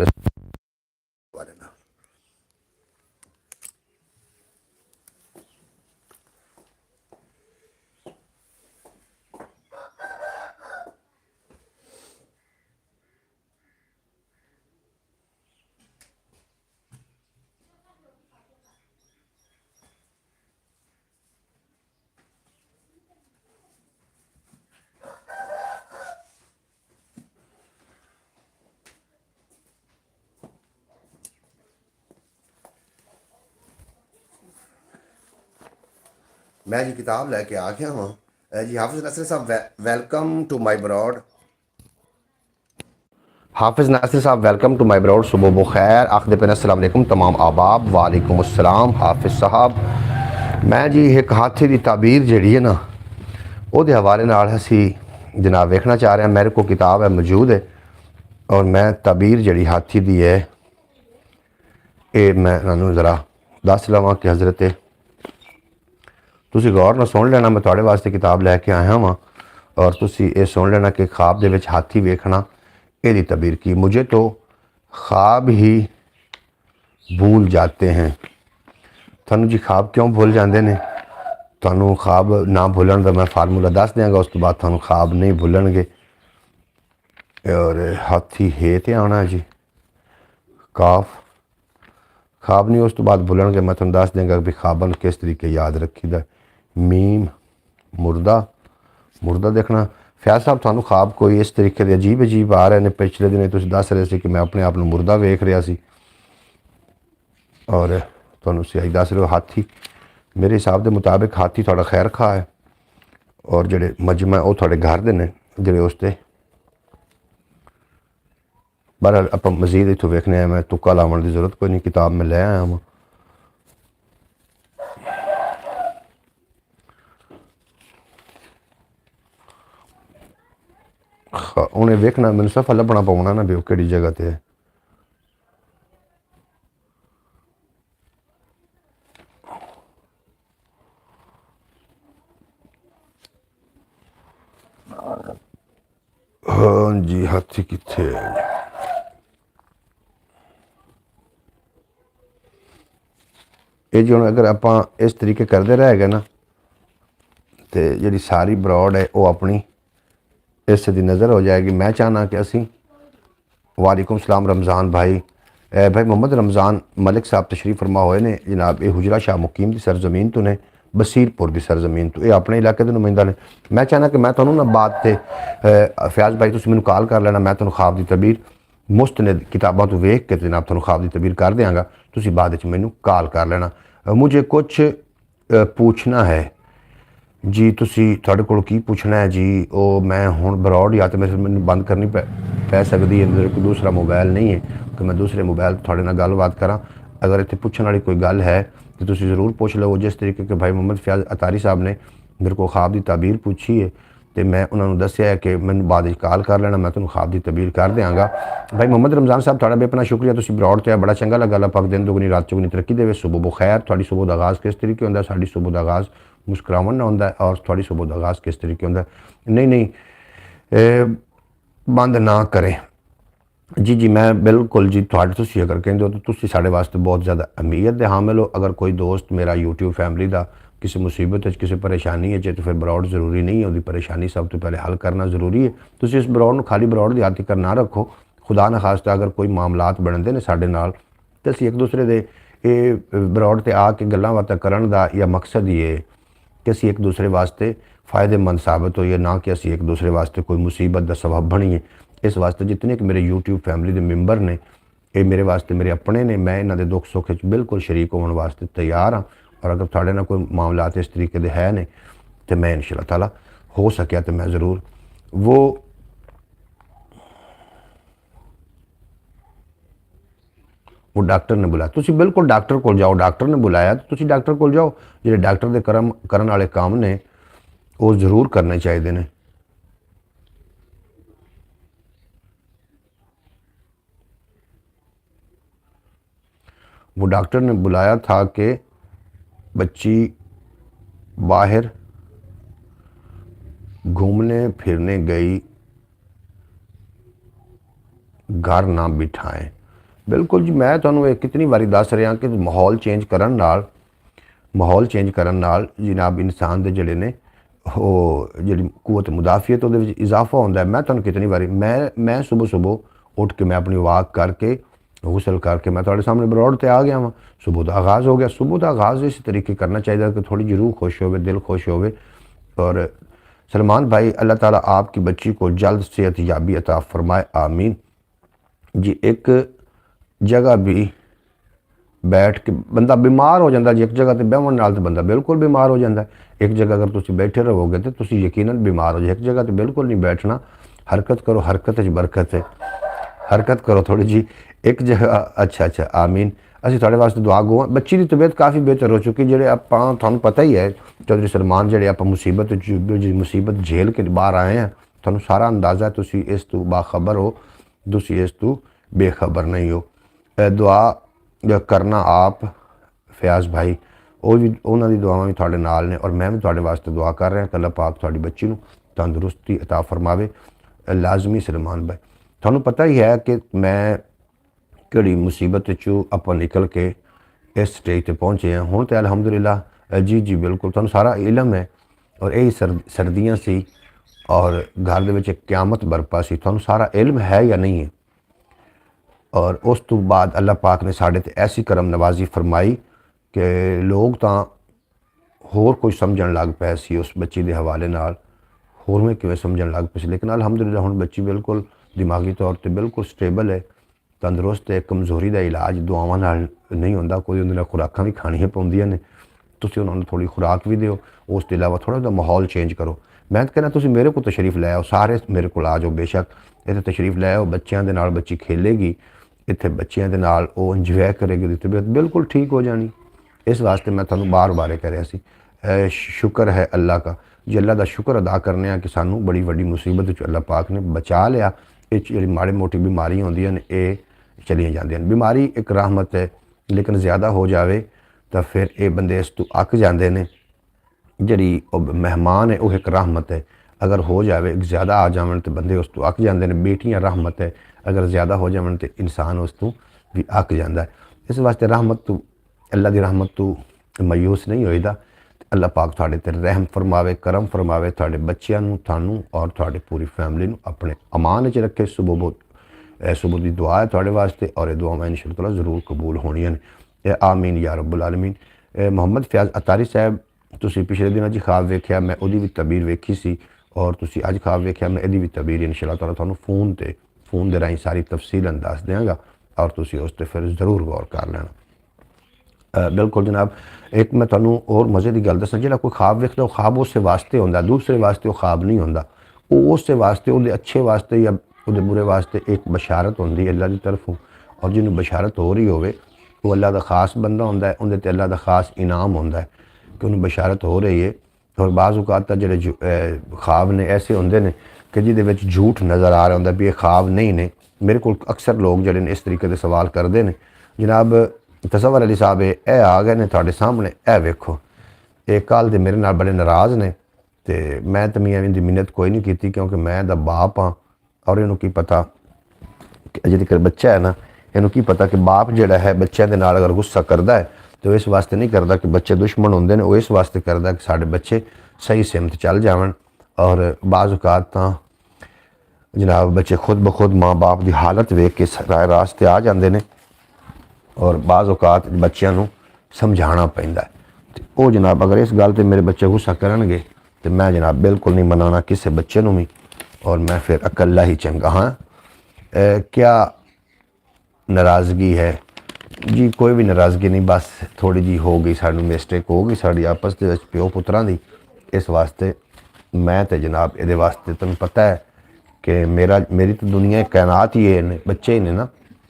मैं जी किताब लैके आ गया हाँ जी। हाफिज़ नासिर साहब वेलकम टू माई ब्रॉड। हाफिज़ नासिर साहब वेलकम टू माई ब्रॉड। सुबह बखैर आखिर पे अस्सलाम वालेकुम तमाम आबाब। वालेकुम अस्सलाम हाफिज़ साहब। मैं जी एक हाथी की ताबीर जी है ना वो हवाले नाल असी जनाब वेखना चाह रहे हैं। मेरे को किताब है मौजूद है और मैं ताबीर जी हाथी की है ये मैं तुहानू ज़रा दस लवां कि हज़रत तुसी गौर नाल सुन लेना। मैं थोड़े वास्ते किताब लैके आया वहाँ और तुसी ये सुन लेना कि ख्वाब दे विच हाथी वेखना यदी तबीर की। मुझे तो ख्वाब ही भूल जाते हैं। थानू जी ख्वाब क्यों भूल जाते हैं? थानू ख्वाब ना भूलन का मैं फार्मूला दस देंगा, उस तो बाद थानू ख्वाब नहीं भूलणगे। और हाथी है तो आना जी काफ ख्वाब नहीं, उस तो बाद भूलणगे। मैं तुम दस देंगा भी ख्वाबा किस तरीके याद रखीदा। मीम मुर्दा मुर्दा देखना। फैज साहब थानू ख्वाब कोई इस तरीके के अजीब अजीब आ रहे हैं? पिछले दिन तुम दस रहे थे कि मैं अपने आप को मुर्दा वेख रहा सी और तुहानू सियाई दस रहे हो हाथी। मेरे हिसाब के मुताबिक हाथी थोड़ा खैर खा है और जोड़े मजमा वो थोड़े घर दे ने जोड़े उसते बहरहाल आप मजीद इतों वेखने। मैं तुक्का लावन की जरूरत कोई नहीं, किताब में लै आया वहाँ। उन्हें वेखना मैंने सफा लभना पौना ना भी कि जगह ते है। हाँ जी हाथी कितने है? ये जी हम अगर आप इस तरीके करते रह गए ना तो जी सारी ब्रॉड है वो अपनी इस दी नज़र हो जाएगी। मैं चाहना कि असी वालेकुम सलाम रमज़ान भाई भाई मोहम्मद रमज़ान मलिक साहब तशरीफ फरमा होए ने जनाब। ये हुजरा शाह मुकीम की सरजमीन तो ने बसीरपुर की सरजमीन तो ये अपने इलाके के नुमाइंदा ने। मैं चाहना कि मैं थोनू ना बात से फयाज भाई तुम मैनू कॉल कर लेना। मैं थोनू ख्वाब की तबीर मुफ्त ने किताबों तो वेख के जनाब थोनू ख्वाब की तबीर कर देंगा। तुम बाद मैनू कॉल कर लेना। मुझे कुछ पूछना है जी। तुसी थोड़े को की पूछना है जी? वो मैं हुण ब्रॉड या तो मेरे मैंने बंद करनी पै सकती है। मेरे को दूसरा मोबाइल नहीं है कि मैं दूसरे मोबाइल थोड़े नाल गलबात करा। अगर इतने पूछने वाली कोई गल है तो तुसी ज़रूर पूछ लो। जिस तरीके के भाई मोहम्मद फयाज अतारी साहब ने मेरे को ख्वाब की ताबीर पूछी है तो मैं उन्होंने दसिया है कि मैंने बाद कॉल कर लेना। मैं तुम्हें ख्वाब की तबीर कर देंगा। भाई मोहम्मद रमज़ान साहब थोड़ा बेपना शुक्रिया। तुसी ब्रॉड तो बड़ा चंगा लगा। अल्लाह पाक दिन दुगनी रात चौगनी तरक्की देवे। सुबह बखैर। थोड़ी सुबह का आगाज़ किस तरीके होंदा? साडी सुबह का आगाज़ मुस्कुरावन ना होंदा और थोड़ी सुबह का आगाज़ किस तरीके होंदा? नहीं नहीं बंद ना करें जी। जी मैं बिल्कुल जी थोड़े तुसी अगर कहेंगे हो तो तुसी साढ़े वास्ते बहुत ज़्यादा अहमियत दे हामिल हो। अगर कोई दोस्त मेरा यूट्यूब फैमिली का किसी मुसीबत किसी परेशानी है तो फिर ब्रॉड जरूरी नहीं है। उसकी परेशानी सब तो पहले हल करना जरूरी है। तुसी इस ब्रॉड को खाली ब्रॉड की याद कर ना रखो। खुदा न खास्ता अगर कोई मामलात बनते हैं साढ़े नाल तो असीं एक दूसरे के ये ब्रॉड ते आके गल्लां बातां करन दा या मकसद ही है कि असीं एक दूसरे वास्ते फ़ायदेमंद साबित होइए, ना कि असीं एक दूसरे वास्ते कोई मुसीबत का सबब बनीए। इस वास्ते जितने कि मेरे यूट्यूब फैमिली के मैंबर ने ये मेरे वास्ते मेरे अपने ने। मैं इन्हों के दुख सुख बिल्कुल शरीक होने वास्ते तैयार हाँ। और अगर थोड़े ना कोई मामलात इस तरीके के है ने तो मैं इंशाअल्लाह ताला हो सकिया तो मैं ज़रूर वो डॉक्टर ने बुलाया। तुसी बिल्कुल डॉक्टर को जाओ। डॉक्टर ने बुलाया तो तुसी डॉक्टर को जाओ। जो डॉक्टर के करम करन वाले काम ने वो जरूर करने चाहिए ने। वो डॉक्टर ने बुलाया था कि बच्ची बाहर घूमने फिरने गई, घर ना बिठाएं। बिल्कुल जी मैं तुहानू कितनी बारी दस रहा कि माहौल चेंज करन नाल जनाब इंसान के जोड़े ने वो जी कुवत मुदाफियत वो इजाफा होता है। मैं तुहानू कितनी बारी मैं सुबह सुबह उठ के मैं अपनी वाक करके गुसल करके मैं थोड़े सामने ब्रॉड ते आ गया वहाँ। सुबह का आगाज़ हो गया। सुबह का आगाज़ इस तरीके करना चाहिए कि थोड़ी जी रूह खुश हो, दिल खुश हो। और सलमान भाई अल्लाह ताला आपकी बच्ची को जल्द सेहत याबी अता फरमाए, आमीन जी। एक जगह भी बैठ के बंदा बीमार हो जाता जी। एक जगह तो बहन नाल तो बंदा बिल्कुल बीमार हो जाता है। एक जगह अगर तुम बैठे रहोगे तो तुम यकीनन बीमार हो जाए। एक जगह तो बिल्कुल नहीं बैठना, हरकत करो, हरकत च बरकत है, हरकत करो थोड़ी जी एक जगह। अच्छा अच्छा आमीन। ਅਸੀਂ ਤੁਹਾਡੇ ਵਾਸਤੇ ਦੁਆ ਗੋ। ਬੱਚੀ ਦੀ ਤਬੀਅਤ ਕਾਫੀ ਬਿਹਤਰ ਹੋ ਚੁੱਕੀ। ਜਿਹੜੇ ਆਪਾਂ ਤੁਹਾਨੂੰ ਪਤਾ ਹੀ ਹੈ ਚੌਧਰੀ ਸਲਮਾਨ, ਜਿਹੜੇ ਆਪਾਂ ਮੁਸੀਬਤ ਝੇਲ ਕੇ ਬਾਹਰ ਆਏ ਹਾਂ, ਤੁਹਾਨੂੰ ਸਾਰਾ ਅੰਦਾਜ਼ਾ, ਤੁਸੀਂ ਇਸ ਤੋਂ ਬਾਖਬਰ ਹੋ, ਤੁਸੀਂ ਇਸ ਤੋਂ ਬੇਖਬਰ ਨਹੀਂ ਹੋ। ਦੁਆ ਕਰਨਾ ਆਪ ਫਿਆਜ਼ ਭਾਈ, ਉਹ ਵੀ, ਉਹਨਾਂ ਦੀ ਦੁਆਵਾਂ ਵੀ ਤੁਹਾਡੇ ਨਾਲ ਨੇ, ਔਰ ਮੈਂ ਵੀ ਤੁਹਾਡੇ ਵਾਸਤੇ ਦੁਆ ਕਰ ਰਿਹਾ ਕਿ ਅੱਲਾਹ ਪਾਕ ਤੁਹਾਡੀ ਬੱਚੀ ਨੂੰ ਤੰਦਰੁਸਤੀ ਅਤਾ ਫਰਮਾਵੇ। ਲਾਜ਼ਮੀ ਸਲਮਾਨ ਭਾਈ, ਤੁਹਾਨੂੰ ਪਤਾ ਹੀ ਹੈ ਕਿ ਮੈਂ ਕਿਹੜੀ ਮੁਸੀਬਤ 'ਚੋਂ ਆਪਾਂ ਨਿਕਲ ਕੇ ਇਸ ਸਟੇਜ 'ਤੇ ਪਹੁੰਚੇ ਹਾਂ। ਹੁਣ ਤਾਂ ਅਲਹਮਦੁਲਿਲਾ ਜੀ ਜੀ ਬਿਲਕੁਲ ਤੁਹਾਨੂੰ ਸਾਰਾ ਇਲਮ ਹੈ। ਔਰ ਇਹ ਸਰਦੀਆਂ ਸੀ ਔਰ ਘਰ ਦੇ ਵਿੱਚ ਕਿਆਮਤ ਬਰਪਾ ਸੀ। ਤੁਹਾਨੂੰ ਸਾਰਾ ਇਲਮ ਹੈ ਜਾਂ ਨਹੀਂ ਹੈ? ਔਰ ਉਸ ਤੋਂ ਬਾਅਦ ਅੱਲਾਹ ਪਾਕ ਨੇ ਸਾਡੇ 'ਤੇ ਐਸੀ ਕਰਮ ਨਵਾਜ਼ੀ ਫਰਮਾਈ ਕਿ ਲੋਕ ਤਾਂ ਹੋਰ ਕੁਝ ਸਮਝਣ ਲੱਗ ਪਏ ਸੀ ਉਸ ਬੱਚੀ ਦੇ ਹਵਾਲੇ ਨਾਲ, ਹੋਰ ਮੈਂ ਕਿਵੇਂ ਸਮਝਣ ਲੱਗ ਪਏ ਸੀ। ਲੇਕਿਨ ਅਲਹਮਦੁਲਿਲਾ ਹੁਣ ਬੱਚੀ ਬਿਲਕੁਲ ਦਿਮਾਗੀ ਤੌਰ 'ਤੇ ਬਿਲਕੁਲ ਸਟੇਬਲ ਹੈ, ਤੰਦਰੁਸਤ ਹੈ। ਕਮਜ਼ੋਰੀ ਦਾ ਇਲਾਜ ਦੁਆਵਾਂ ਨਾਲ ਨਹੀਂ ਹੁੰਦਾ, ਕੋਈ ਉਹਦੇ ਨਾਲ ਖੁਰਾਕਾਂ ਵੀ ਖਾਣੀਆਂ ਪਾਉਂਦੀਆਂ ਨੇ। ਤੁਸੀਂ ਉਹਨਾਂ ਨੂੰ ਥੋੜ੍ਹੀ ਖੁਰਾਕ ਵੀ ਦਿਓ, ਉਸ ਤੋਂ ਇਲਾਵਾ ਥੋੜ੍ਹਾ ਜਿਹਾ ਮਾਹੌਲ ਚੇਂਜ ਕਰੋ। ਮੈਂ ਤਾਂ ਕਹਿੰਦਾ ਤੁਸੀਂ ਮੇਰੇ ਕੋਲ ਤਸ਼ਰੀਫ ਲੈ ਆਓ, ਸਾਰੇ ਮੇਰੇ ਕੋਲ ਆ ਜਾਓ, ਬੇਸ਼ੱਕ ਇੱਥੇ ਤਸ਼ਰੀਫ ਲੈ ਆਓ। ਬੱਚਿਆਂ ਦੇ ਨਾਲ ਬੱਚੀ ਖੇਲੇਗੀ ਇੱਥੇ, ਬੱਚਿਆਂ ਦੇ ਨਾਲ ਉਹ ਇੰਜੋਏ ਕਰੇਗੀ, ਉਹਦੀ ਤਬੀਅਤ ਬਿਲਕੁਲ ਠੀਕ ਹੋ ਜਾਣੀ। ਇਸ ਵਾਸਤੇ ਮੈਂ ਤੁਹਾਨੂੰ ਬਾਰ-ਬਾਰ ਕਹਿ ਰਿਹਾ ਸੀ, ਸ਼ੁਕਰ ਹੈ ਅੱਲਾਹ का ਜੀ। ਅੱਲਾਹ ਦਾ ਸ਼ੁਕਰ ਅਦਾ ਕਰਨੇ ਆ ਕਿ ਸਾਨੂੰ ਬੜੀ ਵੱਡੀ ਮੁਸੀਬਤ ਵਿੱਚ ਅੱਲਾਹ ਪਾਕ ਨੇ ਬਚਾ ਲਿਆ। ਇਹ ਜਿਹੜੀ ਮਾੜੀ ਮੋਟੀ ਬਿਮਾਰੀਆਂ ਹੁੰਦੀਆਂ ਨੇ ਇਹ ਚਲੀਆਂ ਜਾਂਦੀਆਂ ਨੇ। ਬਿਮਾਰੀ ਇੱਕ ਰਹਿਮਤ ਹੈ, ਲੇਕਿਨ ਜ਼ਿਆਦਾ ਹੋ ਜਾਵੇ ਤਾਂ ਫਿਰ ਇਹ ਬੰਦੇ ਇਸ ਤੋਂ ਅੱਕ ਜਾਂਦੇ ਨੇ। ਜਿਹੜੀ ਉਹ ਮਹਿਮਾਨ ਹੈ ਉਹ ਇੱਕ ਰਹਿਮਤ ਹੈ, ਅਗਰ ਹੋ ਜਾਵੇ ਜ਼ਿਆਦਾ ਆ ਜਾਵਣ ਤਾਂ ਬੰਦੇ ਉਸ ਤੋਂ ਅੱਕ ਜਾਂਦੇ ਨੇ। ਬੇਟੀਆਂ ਰਹਿਮਤ ਹੈ, ਅਗਰ ਜ਼ਿਆਦਾ ਹੋ ਜਾਵਣ ਤਾਂ ਇਨਸਾਨ ਉਸ ਤੋਂ ਵੀ ਅੱਕ ਜਾਂਦਾ ਹੈ। ਇਸ ਵਾਸਤੇ ਰਹਿਮਤ ਤੋਂ, ਅੱਲਾ ਦੀ ਰਹਿਮਤ ਤੋਂ ਮਾਯੂਸ ਨਹੀਂ ਹੋਈਦਾ। ਅੱਲਾਹ ਪਾਕ ਤੁਹਾਡੇ 'ਤੇ ਰਹਿਮ ਫਰਮਾਵੇ, ਕਰਮ ਫਰਮਾਵੇ, ਤੁਹਾਡੇ ਬੱਚਿਆਂ ਨੂੰ, ਤੁਹਾਨੂੰ ਔਰ ਤੁਹਾਡੀ ਪੂਰੀ ਫੈਮਿਲੀ ਨੂੰ ਆਪਣੇ ਅਮਾਨ 'ਚ ਰੱਖੇ। ਸੁਬਹ ਦੀ ਦੁਆ ਹੈ ਤੁਹਾਡੇ ਵਾਸਤੇ, ਔਰ ਇਹ ਦੁਆਵਾਂ ਇਨਸ਼ਾ ਅੱਲਾਹ ਜ਼ਰੂਰ ਕਬੂਲ ਹੋਣੀਆਂ ਨੇ। ਆਮੀਨ ਯਾ ਰੱਬੁਲ ਆਲਮੀਨ। ਮੁਹੰਮਦ ਫਿਆਜ਼ ਅਤਾਰੀ ਸਾਹਿਬ, ਤੁਸੀਂ ਪਿਛਲੇ ਦਿਨਾਂ 'ਚ ਖਾਬ ਵੇਖਿਆ, ਮੈਂ ਉਹਦੀ ਵੀ ਤਬੀਰ ਵੇਖੀ ਸੀ, ਔਰ ਤੁਸੀਂ ਅੱਜ ਖਾਬ ਵੇਖਿਆ, ਮੈਂ ਇਹਦੀ ਵੀ ਤਬੀਰ ਇਨਸ਼ਾ ਅੱਲਾਹ ਤਾਲਾ ਤੁਹਾਨੂੰ ਫੋਨ ਦੇ ਰਾਹੀਂ ਸਾਰੀ ਤਫਸੀਲਨ ਦੱਸ ਦਿਆਂਗਾ, ਔਰ ਤੁਸੀਂ ਉਸ 'ਤੇ ਫਿਰ ਜ਼ਰੂਰ ਗੌਰ ਕਰ ਲੈਣਾ। ਬਿਲਕੁਲ ਜਨਾਬ। ਇੱਕ ਮੈਂ ਤੁਹਾਨੂੰ ਹੋਰ ਮਜ਼ੇ ਦੀ ਗੱਲ ਦੱਸਾਂ, ਜਿਹੜਾ ਕੋਈ ਖਾਬ ਵੇਖਦਾ ਉਹ ਖਾਬ ਉਸੇ ਵਾਸਤੇ ਹੁੰਦਾ, ਦੂਸਰੇ ਵਾਸਤੇ ਉਹ ਖਾਬ ਨਹੀਂ ਹੁੰਦਾ। ਉਹ ਉਸੇ ਵਾਸਤੇ, ਉਹਦੇ ਅੱਛੇ ਵਾਸਤੇ ਜਾਂ ਉਹਦੇ ਬੁਰੇ ਵਾਸਤੇ ਇੱਕ ਬਸ਼ਾਰਤ ਹੁੰਦੀ ਹੈ ਅੱਲਾ ਦੀ ਤਰਫੋਂ। ਔਰ ਜਿਹਨੂੰ ਬਸ਼ਾਰਤ ਹੋ ਰਹੀ ਹੋਵੇ ਉਹ ਅੱਲਾ ਦਾ ਖਾਸ ਬੰਦਾ ਹੁੰਦਾ ਹੈ, ਉਹਦੇ 'ਤੇ ਅੱਲਾ ਦਾ ਖਾਸ ਇਨਾਮ ਹੁੰਦਾ ਹੈ ਕਿ ਉਹਨੂੰ ਬਸ਼ਾਰਤ ਹੋ ਰਹੀ ਹੈ। ਔਰ ਬਾਜ਼ ਔਕਾਤ ਤਾਂ ਜਿਹੜੇ ਖਾਬ ਨੇ ਐਸੇ ਹੁੰਦੇ ਨੇ ਕਿ ਜਿਹਦੇ ਵਿੱਚ ਝੂਠ ਨਜ਼ਰ ਆ ਰਿਹਾ ਹੁੰਦਾ ਵੀ ਇਹ ਖਾਬ ਨਹੀਂ ਨੇ। ਮੇਰੇ ਕੋਲ ਅਕਸਰ ਲੋਕ ਜਿਹੜੇ ਨੇ ਇਸ ਤਰੀਕੇ ਦੇ ਸਵਾਲ ਕਰਦੇ ਨੇ, ਜਨਾਬ ਤਸੱਵਰ ਅਲੀ ਸਾਹਿਬ ਇਹ ਆ ਗਏ ਨੇ ਤੁਹਾਡੇ ਸਾਹਮਣੇ, ਇਹ ਵੇਖੋ, ਇਹ ਕੱਲ੍ਹ ਦੇ ਮੇਰੇ ਨਾਲ ਬੜੇ ਨਾਰਾਜ਼ ਨੇ। ਅਤੇ ਮੈਂ ਤਾਂ ਮੀਆਂ ਦੀ ਮਿੰਨਤ ਕੋਈ ਨਹੀਂ ਕੀਤੀ, ਕਿਉਂਕਿ ਮੈਂ ਇਹਦਾ ਬਾਪ ਹਾਂ। ਔਰ ਇਹਨੂੰ ਕੀ ਪਤਾ ਕਿ ਜਿਹੜੀ ਬੱਚਾ ਹੈ ਨਾ, ਇਹਨੂੰ ਕੀ ਪਤਾ ਕਿ ਬਾਪ ਜਿਹੜਾ ਹੈ ਬੱਚਿਆਂ ਦੇ ਨਾਲ ਅਗਰ ਗੁੱਸਾ ਕਰਦਾ ਹੈ ਤਾਂ ਉਹ ਇਸ ਵਾਸਤੇ ਨਹੀਂ ਕਰਦਾ ਕਿ ਬੱਚੇ ਦੁਸ਼ਮਣ ਹੁੰਦੇ ਨੇ, ਉਹ ਇਸ ਵਾਸਤੇ ਕਰਦਾ ਕਿ ਸਾਡੇ ਬੱਚੇ ਸਹੀ ਸਿਮਤ ਚੱਲ ਜਾਵਣ। ਔਰ ਬਾਜ਼ ਔਕਾਤ ਤਾਂ ਜਨਾਬ ਬੱਚੇ ਖੁਦ ਬ ਖੁਦ ਮਾਂ ਬਾਪ ਦੀ ਹਾਲਤ ਵੇਖ ਕੇ ਰਾਸਤੇ ਆ ਜਾਂਦੇ ਨੇ, ਔਰ ਬਾਜ਼ ਔਕਾਤ ਬੱਚਿਆਂ ਨੂੰ ਸਮਝਾਉਣਾ ਪੈਂਦਾ ਹੈ। ਅਤੇ ਉਹ ਜਨਾਬ ਅਗਰ ਇਸ ਗੱਲ 'ਤੇ ਮੇਰੇ ਬੱਚੇ ਗੁੱਸਾ ਕਰਨਗੇ ਤਾਂ ਮੈਂ ਜਨਾਬ ਬਿਲਕੁਲ ਨਹੀਂ ਮਨਾਉਣਾ ਕਿਸੇ ਬੱਚੇ ਨੂੰ ਵੀ, ਔਰ ਮੈਂ ਫਿਰ ਇਕੱਲਾ ਹੀ ਚੰਗਾ ਹਾਂ। क्या नाराज़गी है जी? कोई भी नाराज़गी नहीं, बस थोड़ी जी हो गई, सानू मिस्टेक हो गई साड़ी आपस के प्यो पुत्रां दी। इस वास्ते मैं तो जनाब ये वास्ते तुहानू पता है कि मेरी तो दुनिया कायनात ही है, बच्चे ही ने ना,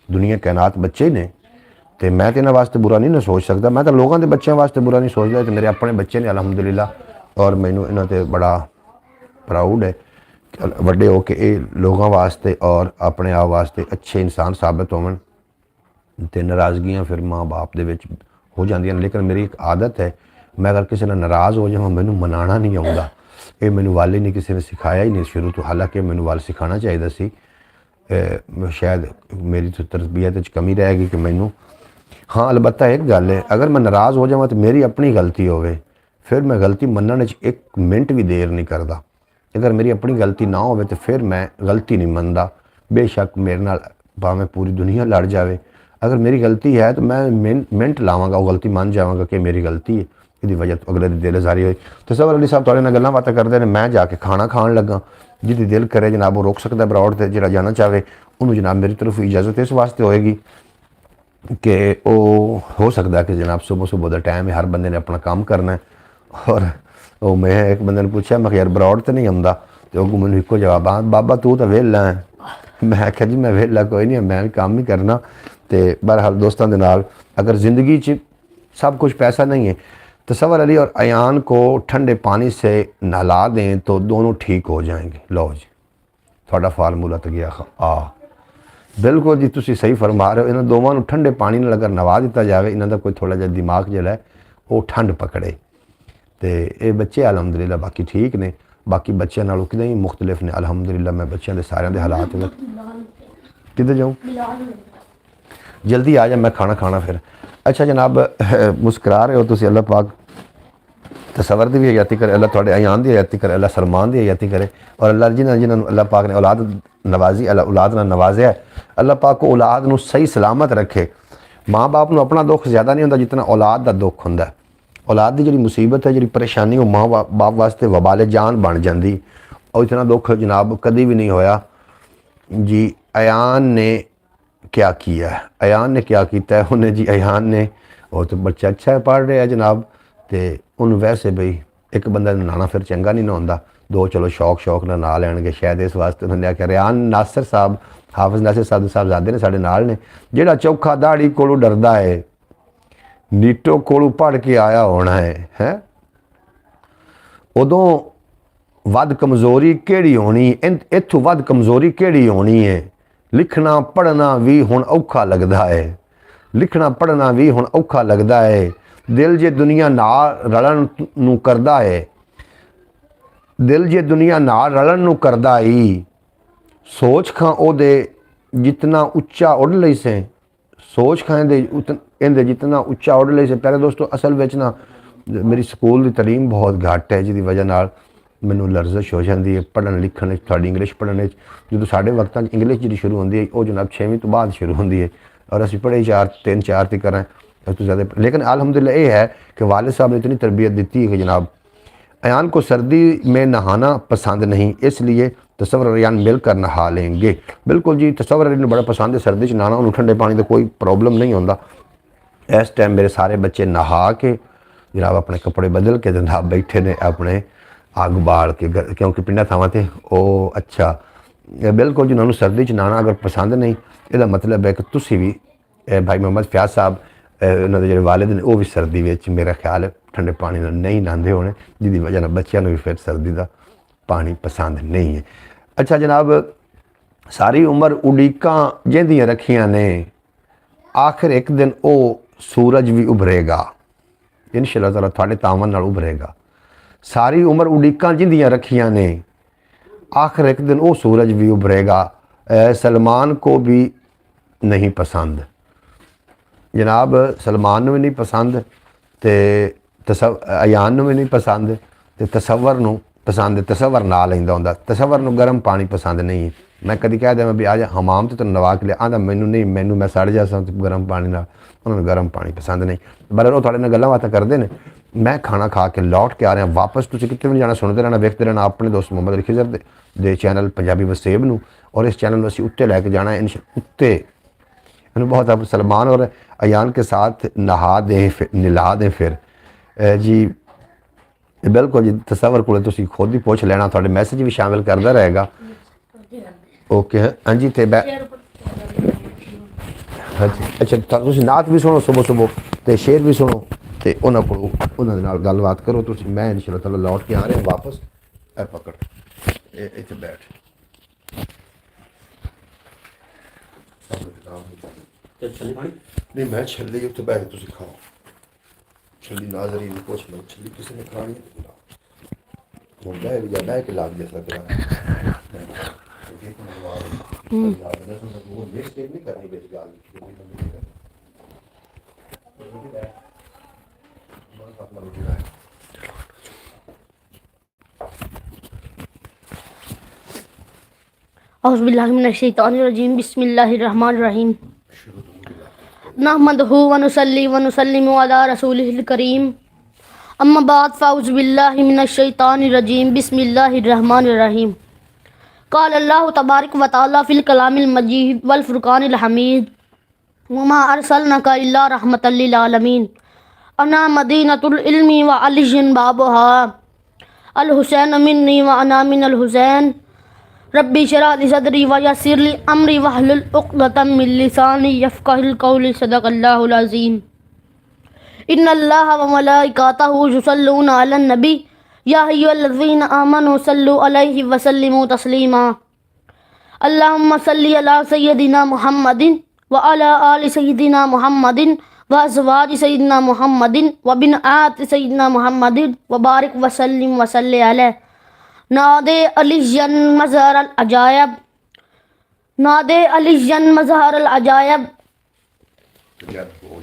दुनिया कायनात बच्चे ही ने। तो मैं तो इन्हां वास्ते बुरा नहीं ना सोच सकता, मैं तो लोगों के बच्चों वास्ते बुरा नहीं सोचता। तो मेरे अपने बच्चे ने अल्हम्दुलिल्लाह, और मैनू इन्हां ते बड़ा प्राउड है ਵੱਡੇ ਹੋ ਕੇ ਇਹ ਲੋਕਾਂ ਵਾਸਤੇ ਔਰ ਆਪਣੇ ਆਪ ਵਾਸਤੇ ਅੱਛੇ ਇਨਸਾਨ ਸਾਬਤ ਹੋਵਣ। ਅਤੇ ਨਾਰਾਜ਼ਗੀਆਂ ਫਿਰ ਮਾਂ ਬਾਪ ਦੇ ਵਿੱਚ ਹੋ ਜਾਂਦੀਆਂ ਨੇ। ਲੇਕਿਨ ਮੇਰੀ ਇੱਕ ਆਦਤ ਹੈ, ਮੈਂ ਅਗਰ ਕਿਸੇ ਨਾਲ ਨਾਰਾਜ਼ ਹੋ ਜਾਵਾਂ ਮੈਨੂੰ ਮਨਾਉਣਾ ਨਹੀਂ ਆਉਂਦਾ। ਇਹ ਮੈਨੂੰ ਵੱਲ ਹੀ ਨਹੀਂ ਕਿਸੇ ਨੇ ਸਿਖਾਇਆ ਹੀ ਨਹੀਂ ਸ਼ੁਰੂ ਤੋਂ, ਹਾਲਾਂਕਿ ਮੈਨੂੰ ਵੱਲ ਸਿਖਾਉਣਾ ਚਾਹੀਦਾ ਸੀ। ਸ਼ਾਇਦ ਮੇਰੀ ਤਰਬੀਅਤ ਵਿੱਚ ਕਮੀ ਰਹਿ ਗਈ ਕਿ ਮੈਨੂੰ, ਹਾਂ ਅਲਬੱਤਾ ਇੱਕ ਗੱਲ ਹੈ, ਅਗਰ ਮੈਂ ਨਾਰਾਜ਼ ਹੋ ਜਾਵਾਂ ਤਾਂ ਮੇਰੀ ਆਪਣੀ ਗਲਤੀ ਹੋਵੇ, ਫਿਰ ਮੈਂ ਗਲਤੀ ਮੰਨਣ ਵਿੱਚ ਇੱਕ ਮਿੰਟ ਵੀ ਦੇਰ ਨਹੀਂ ਕਰਦਾ। अगर मेरी अपनी गलती ना हो तो फिर मैं गलती नहीं मनता। बेशक मेरे नाल भावें पूरी दुनिया लड़ जाए, अगर मेरी गलती है तो मैं मिनट लावांगा, वो गलती मान जावांगा कि मेरी गलती है, इसकी वजह तो अगले दी दिलजारी हुई। तो सबर अली साहब थोड़े नाल गल्लां बातां करते हैं, मैं जाके खाना खान लगा, जिहदी दिल करे जनाब वो रोक सकता ब्रॉड से, जिहड़ा जाना चाहे उन्होंने जनाब मेरी तरफ इजाज़त इस वास्ते होएगी कि वो हो सकता है कि जनाब सुबह सुबह का टाइम है, हर बंदे ने अपना काम करना है। और वो मैं एक बंदे ने पूछा, मैं यार बरौड़ तो नहीं आंदा, तो वो मैंने एको जवाब आ बाबा तू तो वेला है। मैं आख्या जी मैं वेला कोई नहीं, मैं भी काम ही करना। तो बहरहाल दोस्तों के नाल अगर ज़िंदगी च सब कुछ पैसा नहीं है, तसव्वुर अली और अयान को ठंडे पानी से नहला दें तो दोनों ठीक हो जाएंगे। लो जी थोड़ा फार्मूला तो गया आ बिल्कुल जी, तुसी सही फरमा रहे हो। इन्होंने दोवां नूं ठंडे पानी नाल अगर नवा दिता जाए, इन्हों का कोई थोड़ा जिहा दिमाग जिहड़ा है वो ठंड पकड़े। तो ये बच्चे अलहमदुलिल्लाह बाकी ठीक ने, बाकी बच्चों नालों कितें ही मुख्तलिफ ने अलहमदुलिल्लाह। मैं बच्चों के सारे के हालात किधर जाऊँ, जल्दी आ जा, मैं खाना खाना फिर। अच्छा जनाब मुस्करा रहे हो तुसी, अल्लाह पाक तसव्वुर की भी हयाती करे, अल्लाह थोड़े अयान की हयाती करे, अल्लाह सलमान की हयाती करे। और अल्लाह जिन्होंने अल्लाह पाक ने औलाद नवाजी, अल्लाह औलाद नाल नवाजिया है, अल्लाह पाक को औलाद नूं सही सलामत रखे। माँ बाप नूं अपना दुख ज़्यादा नहीं होंदा जितना औलाद का दुख होंदा। औलाद की जी मुसीबत है, जी परेशानी, वो माँ बाप वास्ते वबाले जान बन जाती। और इतना दुख जनाब कभी भी नहीं होया जी। अयान ने क्या किया है, अयान ने क्या किया है उन्हें जी, अयान ने वो तो बच्चा अच्छा है, पढ़ रहा है जनाब। तो उन्होंने वैसे बई एक बंदा नहाना फिर चंगा नहीं नहाता, दो चलो शौक ना नहा लैणगे शायद, इस वास्ते उन्होंने आख्या रियान नासिर साहब, हाफिज नासिर साहबजादे ने साढ़े नाल ने, जिहड़ा चौखा दाड़ी कोलों डरदा है नीटो कोलों पढ़ के आया होना है उदों वध कमज़ोरी केड़ी होनी, इत्थों वध कमज़ोरी केड़ी होनी है। लिखना पढ़ना भी हुण औखा लगदा है, लिखना पढ़ना भी हुण औखा लगदा है। दिल जे दुनिया नाल रलण नूं करदा है, दिल जे दुनिया नाल रलण नूं करदा ही। सोच खां ओदे जितना उच्चा उड़ लई से, सोच खां इहदे जितना उच्चा उड़ लई से। पहले दोस्तों असल विच ना मेरी स्कूल की तलीम बहुत घट है, जिसकी वजह नाल मैनू लर्जिश हो जाती है पढ़न लिखण, थोड़ी इंग्लिश पढ़ने। जो साढ़े वक्त इंग्लिश जी शुरू होती है वो जनाब 6वीं तो बाद शुरू होती है, और असी पढ़े 3-4 तक करें तो ज़्यादा। लेकिन अल्हम्दुलिल्लाह ये है कि वालिद साहब ने इतनी तरबियत दी है कि जनाब अयान को सर्दी में नहाना पसंद नहीं, इसलिए तसव्वुर अयान मिल कर नहा लेंगे। बिल्कुल जी, तसव्वुर ने बड़ा पसंद है सर्दी च नहाना, उन्होंने ठंडे पानी का कोई प्रॉब्लम नहीं होता। इस टाइम मेरे सारे बच्चे नहा के जनाब अपने कपड़े बदल के जनाब बैठे ने अपने अग बाल के, क्योंकि पिंडा थावां ते ओ अच्छा बिल्कुल जिन्होंने सर्दी च नहाना अगर पसंद नहीं, इसका मतलब है कि तुसी भी भाई मोहम्मद फयाज साहब उन्होंने जो वालिद ने वो भी सर्दी में मेरा ख्याल है ठंडे पानी नहीं नहाते होने, जिसकी वजह बच्चों भी फिर सर्दी का पानी पसंद नहीं है। अच्छा जनाब सारी उम्र उड़ीकां जिहदियां रखियां ने, आखिर एक दिन वो सूरज भी उभरेगा इंशाअल्लाह ताला, थोड़े तावन नाल उभरेगा। सारी उम्र उड़ीकां जिहदियां रखियां ने, आखिर एक दिन वो सूरज भी उभरेगा। सलमान को भी नहीं पसंद जनाब, सलमान भी नहीं पसंद, तो अयान भी नहीं पसंद, तो तसव्वुर नूं पसंद, तसव्वुर ना लैंदा हुंदा। तसव्वुर नूं गर्म पानी पसंद नहीं है। मैं कभी कह दें भी आ जा हमाम तो नवा के लिया, आंदा मैनू नहीं, मैनू मैं सड़ जा गर्म पानी नाल, उन्होंने गर्म पानी पसंद नहीं। पर वो थोड़े नाल गल्लां बातां करते हैं। मैं खाना खा के लौट के आ रहा वापस, तुसीं कित्थे भी नहीं जाना, सुनते रहना, वेखते रहना अपने दोस्त मोहम्मद अली खिज़र दे चैनल पंजाबी वसेब नूं, और इस चैनल में असीं उत्ते लैके जाना है उत्ते। मैंने बहुत आप सलमान और अयान के साथ नहा दें फिर निला दें फिर जी। बिल्कुल जी, तसव्वुर को तुसीं खुद ही पूछ लेना, थोड़े मैसेज भी शामिल करता रहेगा। ओके हाँ जी। तो अच्छा तुसीं नात भी सुनो सुबह सुबह, तो शेर भी सुनो, तो उन्होंने नाल गलबात करो तुसीं। मैं इंशाअल्लाह ताला लौट के आ रहे हैं वापस। ए पकड़ इत्थे बैठ, नहीं मैं छली उत्थे बैठ तुसीं खाओ। छली नाजरीन पूछ लो, छली किसी ने खानी है बह के लाग जैसा औज़ुबिल्लाहि मिनश्शैतानिर्रजीम, बिस्मिल्लाहिर्रहमानिर्रहीम। नहमदुहु व नुसल्लिमु अला रसूलिहिल करीम, अम्मा बाद फ़अऊज़ुबिल्लाहि मिनश्शैतानिर्रजीम, बिस्मिल्लाहिर्रहमानिर्रहीम। क़ाल अल्लाहु तबारक व तआला फ़िल कलामिल मजीद वल फ़ुरक़ानिल हमीद, वमा अरसलनाका इल्ला रहमतल लिल आलमीन अना मदीनतुल इल्मी व अलियन बाबुहा अल हुसैन मिन्नी व अना मिनल हुसैन रब्बी शरह ली सदरी व यस्सिर ली अमरी वहलुल उक़दतम मिन लिसानी यफ़क़हुल क़ौली सदक़ल्लाहुल अज़ीम। इन्नल्लाह व मलाइकातहु युसल्लूना अलन नबी या अय्युहल्लज़ीना आमनू सल्लु अलैहि व सल्लिमू तस्लीमा। अल्लाहुम्मा सल्लि अला सय्यदिना मुहम्मदिन व अला आलि सय्यदिना मुहम्मदिन व अज़वाजि सय्यदिना मुहम्मदिन व बिनआति सय्यदिना मुहम्मदिन व बारिक व सल्लिम व सल्लि अलैहि। नादे अलियन मज़हर अल अजायब नादे अलियन मज़हर अल अजायब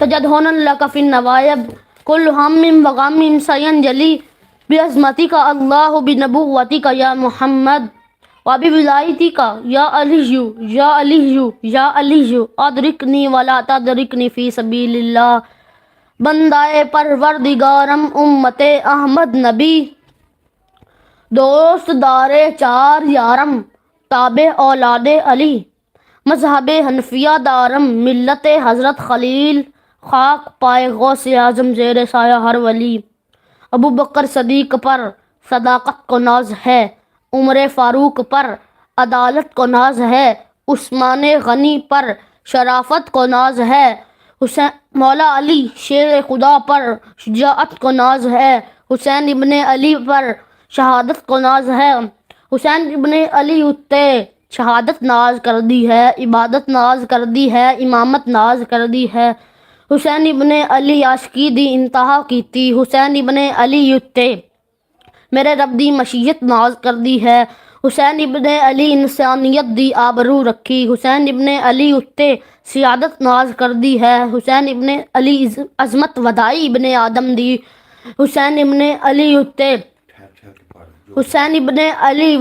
तजदहुन लक फिन नवायब कुल हम्मिम व गम्मिम सयंजली बिअज़मतिका अल्लाहु बिनबुव्वतिका या मुहम्मद व बिविलायतिका या अलिय्यु या अलिय्यु या अलिय्यु अदरिकनी वला तदरिकनी फ़ी सबीलिल्लाह। बंदाए परवरदिगारम उम्मते अहमद नबी दोस्त दारे चार यारम ताबे औलादे अली मजहब हनफिया दारम मिल्लत हज़रत खलील खाक पाए गौसे आज़म ज़ेर साया हर वली। अबू बकर सदीक पर सदाकत को नाज है, उमर फ़ारूक पर अदालत को नाज है, उस्मान गनी पर शराफत को नाज है, हुसैन मौला अली शेर खुदा पर शुजाअत को नाज है, हुसैन इब्ने अली पर शहादत को नाज है, हुसैन इब्ने अली उत्ते शहादत नाज कर दी है, इबादत नाज कर दी है, इमामत नाज कर दी है। हुसैन इब्ने अली आशिकी दी इंतहा की थी, हुसैन इब्ने अली उत्ते मेरे रब दी मशीयत नाज कर दी है, हुसैन इब्ने अली इंसानियत दी आबरू रखी, हुसैन इब्ने अली उत्ते सियादत नाज कर दी है, हुसैन इब्ने अली अज़मत वदाई इब्ने आदम दी, हुसैन इब्ने अली उत्ते हुसैन इब्ने अली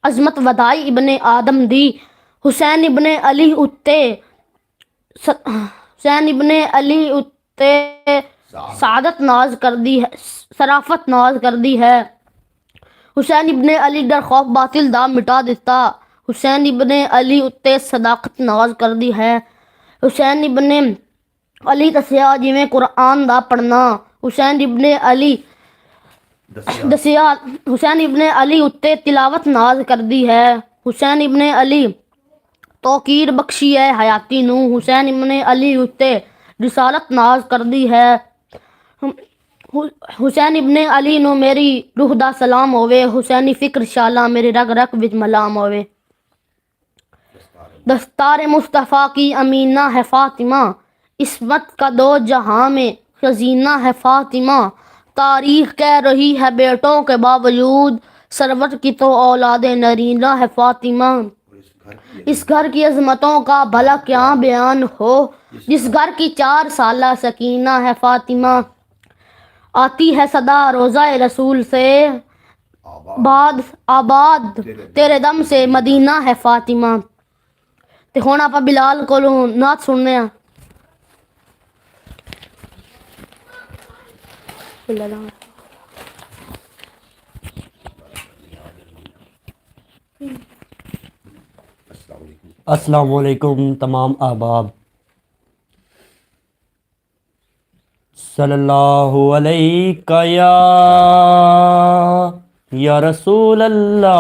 अज़मत वदाई इब्ने आदम दी, हुसैन इब्ने अली उत्ते हुसैन इब्ने अली उत्ते सादत नाज कर दी है, शराफत नाज कर दी है। हुसैन इब्ने अली डर खौफ बातिल दा मिटा देता, हुसैन इब्ने अली उत्ते सदाकत नाज कर दी है। हुसैन इब्ने अली दसिया जिवें कुरान दा पढ़ना, हुसैन इब्ने अली दसिया हुसैन इब्ने अली उत्ते तिलावत नाज कर दी है, हुसैन इब्ने अली तौकीर बख्शी है हयाती नू, हुसैन इब्ने अली उत्ते रिसालत नाज कर दी है। हुसैन इब्ने अली नू मेरी रूह दा सलाम होवे, हुसैनी फिक्र शाला मेरे रग रग विच मलाम होवे। दस्तार मुस्तफ़ा की अमीना है फातिमा, इस्मत का दो जहां में खजीना है फातिमा, तारीख कह रही है बेटों के बावजूद सरवर की तो औलादे नरीना है फातिमा। इस घर की अजमतों का भला क्या बयान हो, जिस घर की 4 साला सकीना है फातिमा। आती है सदा रोज़ा रसूल से बाद आबाद तेरे दम से मदीना है फातिमा। ते हुण आपां बिलाल कोलों नात सुनने आ। अस्सलाम वालेकुम तमाम अहबाब। सल्लल्लाहु अलैका या रसूल अल्लाह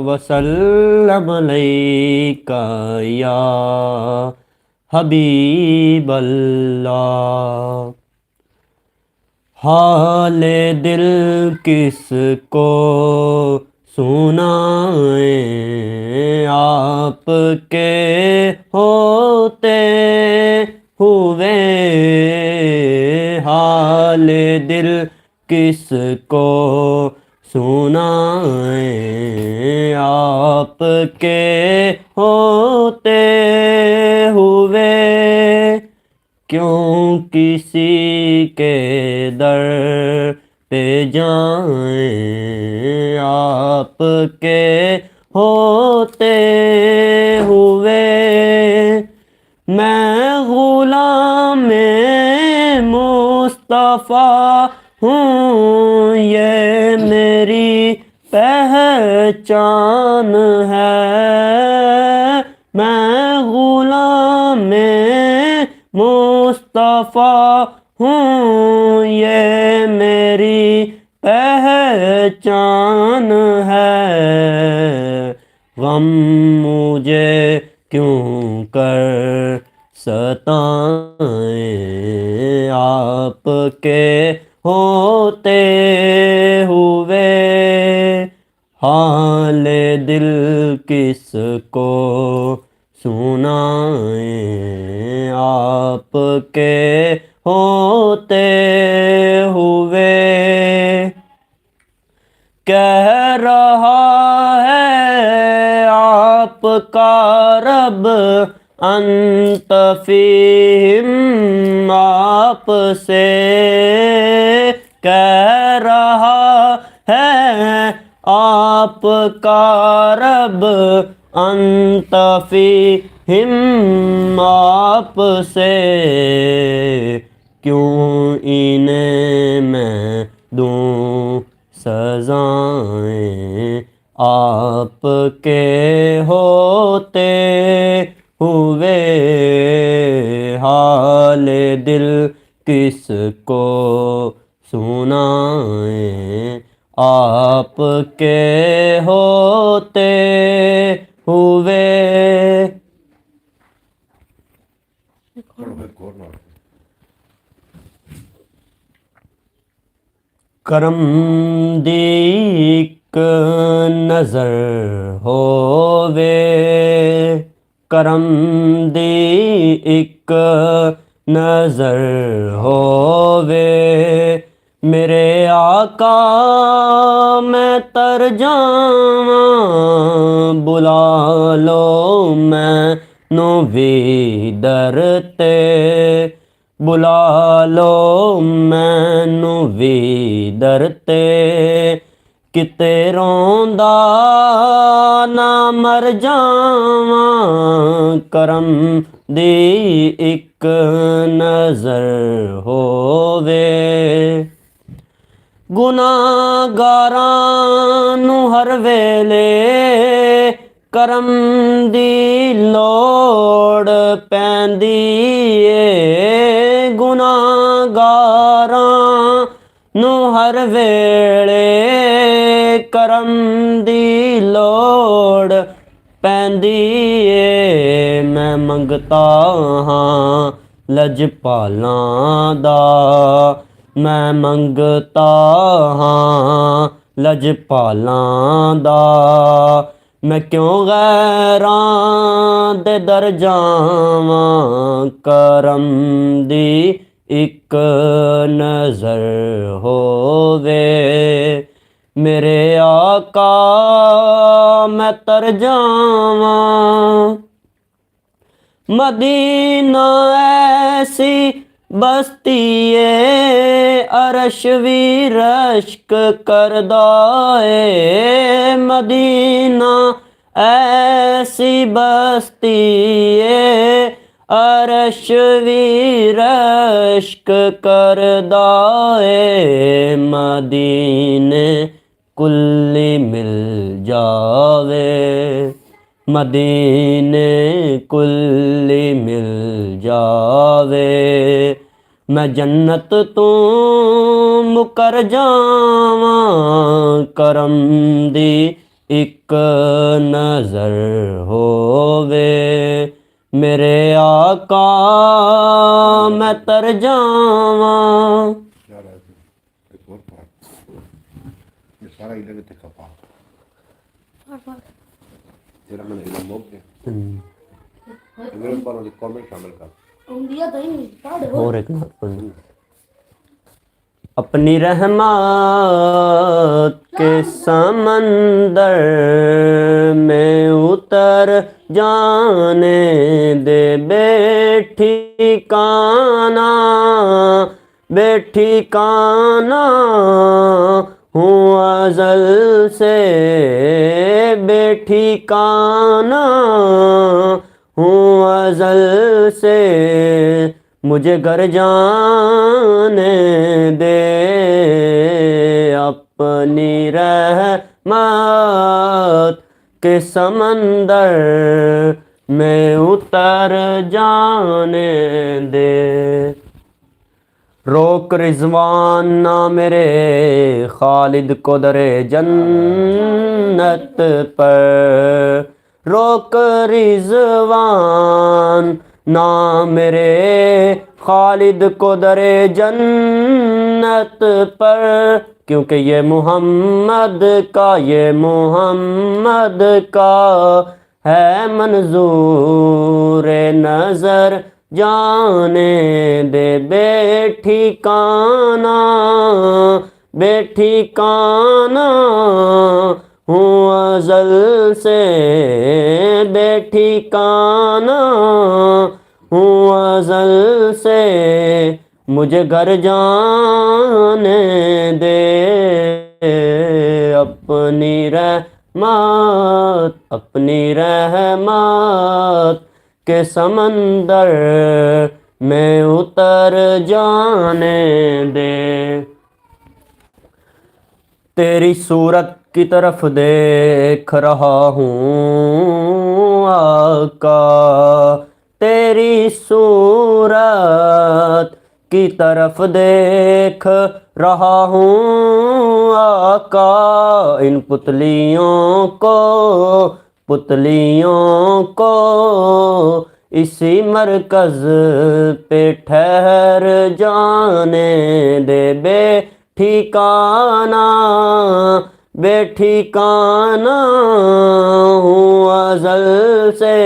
वसल्लम अलैका या हबीब अल्लाह। हाले दिल किसको सुनाए आपके होते हुए, हाले दिल किसको सुनाए आपके होते हुए, क्यों किसी के दर पे जाएं आपके होते हुए। मैं गुलाम मुस्तफ़ा हूँ, ये मेरी पहचान है। मैं गुलाम मुस्तफ़ा हूँ, ये मेरी पहचान है। गम मुझे क्यों कर सताएं, आपके होते हुए हाल दिल किसको सुनाएं, आपके होते हुए। कह रहा है आपका रब अंत फीहिम, आपसे कह रहा है आपका रब अंत फीहिम, आपसे क्यों इन्हें मैं दूं सजाएं, आपके होते हुए हाल दिल किसको सुनाएं, आपके होते हुए। करम दी एक नजर होवे, करम दी एक नजर होवे, मेरे आका मैं तर जावां, बुला लो मैनू भी दरते, बुला लो मैनू भी दरते, किते रोंदा ना मर जावां, करम दी एक नजर होवे। गुनाहगारां नू हर वेले करम दी लोड़ पैंदी ए, गुनाहगारां नू हर वेले करम दी लोड़ पैंदी ए। मैं मंगता हाँ लजपालां दा, मैं मंगता हाँ लजपालां दा, मैं क्यों गैरां दे दर जावां, करम दी एक नजर होवे, मेरे आका मैं तर जावां। मदीना ऐसी बस्ती ए अरश भी रश्क करदा ए, मदीना ऐसी बस्ती ए अरश भी रश्क करदा ए, मदीने कुल्ली मिल जावे, मदीने कुल्ली मिल जावे, मैं जन्नत तू मुकर जावां, करम दी एक नजर होवे, मेरे आका मैं तर जावां। सारा इधर ते खपा तेरा मन इधर मोक दे मेरे ऊपर वाली कमेंट शामिल कर और एक बात पढ़नी। अपनी रहमत के समंदर में उतर जाने दे बेठी काना, बेठी काना हूँ अज़ल से, बेठी काना हूँ अज़ल से, मुझे घर जाने दे, अपनी रहमत के समंदर में उतर जाने दे। रोक रिजवान ना मेरे खालिद को दरे जन्नत पर। रोक रिजवान ना मेरे खालिद को दरे जन्नत पर। क्योंकि ये मोहम्मद का है मंजूर नज़र जाने दे। बेठिकाना हूँ अज़ल से, बेठिकाना हूँ अज़ल से, मुझे घर जाने दे। अपनी रहमत के समंदर में उतर जाने दे। तेरी सूरत की तरफ देख रहा हूँ आका, तेरी सूरत की तरफ देख रहा हूँ आका। इन पुतलियों को इसी मरकज पे ठहर जाने दे। बेठिकाना हूँ अज़ल से,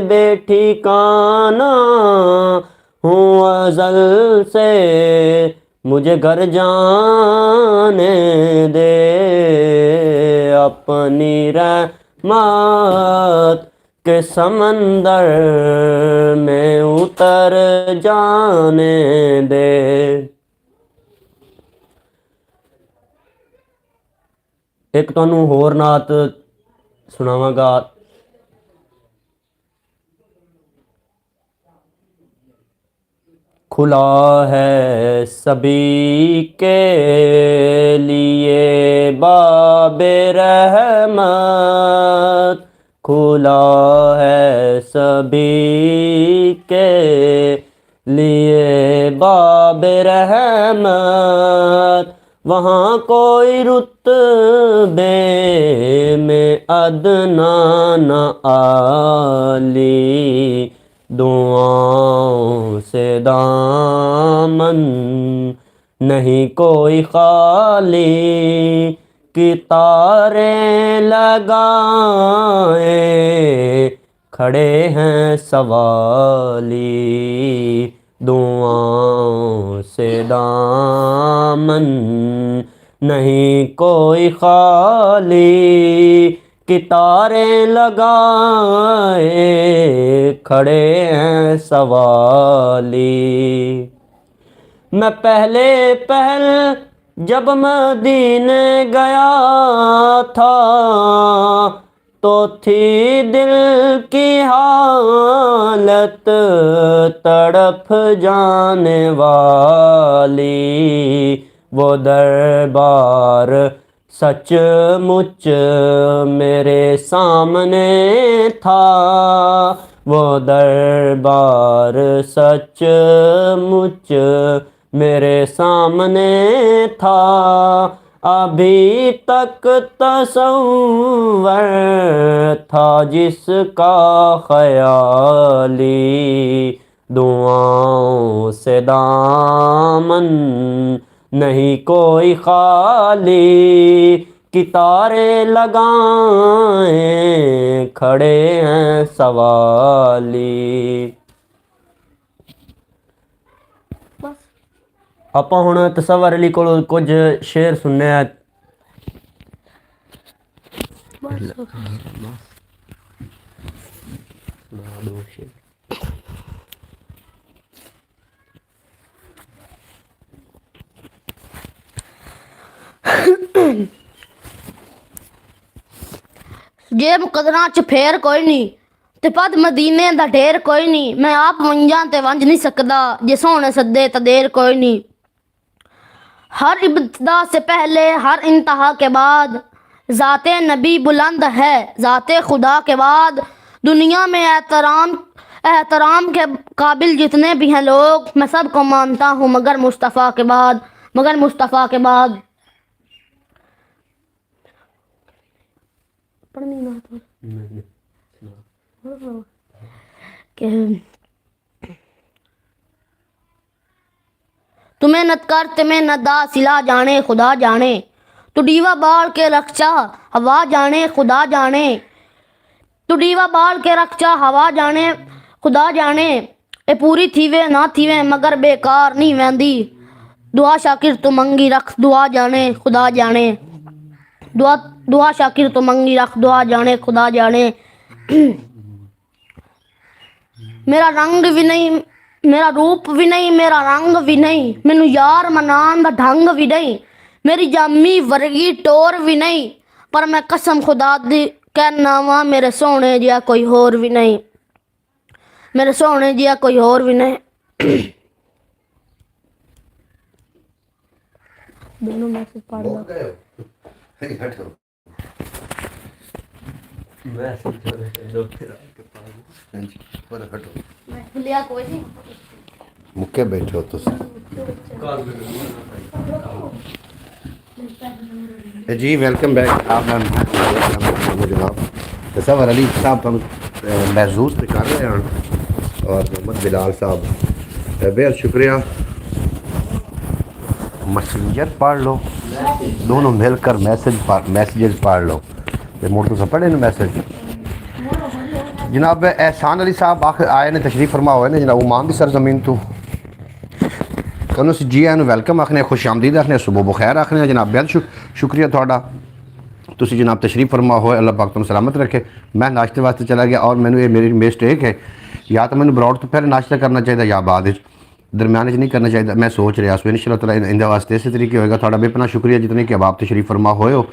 बेठिकाना हूँ अज़ल से, मुझे घर जाने दे। अपनी रहमत के समंदर में उतर जाने दे। एक तुहानू होर नात सुनावांगा। खुला है सभी के लिए बाबे रहमत, खुला है सभी के लिए बाबे रहमत। वहाँ कोई रुतबे में अदना न आली, दुआओं से दामन नहीं कोई खाली। कि तारे लगाए खड़े हैं सवाली, दुआओं से दामन नहीं कोई खाली। कि तारे लगाए खड़े हैं सवाली। मैं पहले जब मदीने गया था तो थी दिल की हालत तड़प जाने वाली। वो दरबार सचमुच मेरे सामने था, वो दरबार सचमुच मेरे सामने था। अभी तक तसव्वुर था जिसका ख्याली, दुआओं से दामन नहीं कोई खाली। कि तारे लगाए खड़े हैं सवाली। ਆਪਾਂ ਹੁਣ ਤਸਵਰ ਅਲੀ ਕੋਲੋਂ ਕੁਝ ਸ਼ੇਰ ਸੁਣਨੇ ਆ। ਜੇ ਮੁਕਦਰਾਂ ਚ ਫੇਰ ਕੋਈ ਨਹੀਂ ਤੇ ਪਦ ਮਦੀਨੇ ਦਾ ਢੇਰ ਕੋਈ ਨਹੀਂ। ਮੈਂ ਆਪ ਵੰਜਾਂ ਤੇ ਵੰਜ ਨਹੀਂ ਸਕਦਾ, ਜੇ ਸੋਹਣੇ सद्दे तो देर कोई नहीं। हर इब्तिदा से पहले हर इंतहा के बाद ज़ाते नबी बुलंद है, ज़ाते खुदा के बाद दुनिया में एहतराम के काबिल जितने भी हैं लोग, मैं सबको मानता हूँ मगर मुस्तफ़ा के बाद। पढ़नी ना तो कि तुम्हें न कर तुम्हें न दा सिला जाने खुदा जाने, तू डीवा बाल के रक्षा हवा जाने खुदा जाने, तू डीवा बाल के रक्षा हवा जाने खुदा जाने, ए पूरी थीवे ना थीवे मगर बेकार नहीं वैंदी, दुआ शाकिर तू मंगी रख दुआ जाने खुदा जाने, दुआ शाकिर तू मंगी रख दुआ जाने खुदा जाने। मेरा रंग भी नहीं, मेरा रूप भी नहीं, मेरा रंग भी नहीं, मैनू यार मनान दा ढंग भी नहीं, मेरी जामी वर्गी टोर भी नहीं, पर मैं कसम खुदा दी कहना वा मेरे सोने जिहा कोई होर भी नहीं, मेरे सोने जिहा कोई होर भी नहीं। दोनों मैसेज पढ़ लो। लिया कोई नहीं मुक्के बैठे हो तुम जी। वेलकम बैक आप जनाब तसव्वुर अली साहब तुम महसूस तो कर रहे हैं और मोहम्मद बिलाल साहब बेहद शुक्रिया। मैसेंजर पढ़ लो, दोनों मिलकर मैसेजेस पढ़ लो। मुड़ तो पढ़े ना मैसेज जनाब। एहसान अली साहब आखिर आए ने तशरीफ फरमा हुए ने जनाब उमान की सरजमीन तो उन्होंने जी आए वेलकम आखने, खुश आमदीद आखने, सुबह बखैर आखने जनाब। बेहद शुक्रिया थोड़ा तुसी जनाब तशरीफ फरमा होए, अल्लाह पाक तुम सलामत रखे। मैं नाश्ते वास्ते चला गया और मैंने मेरी मिस्टेक है, या तो मैंने ब्रॉड तो पहले नाश्ता करना चाहिए या बाद दरम्यान नहीं करना चाहिए। मैं सोच रहा सो इंशाअल्लाह ताला इंदे वास्ते इस तरीके होएगा। थोड़ा बेपना शुक्रिया जितने कि अब आप तशरीफ फरमा होए हो।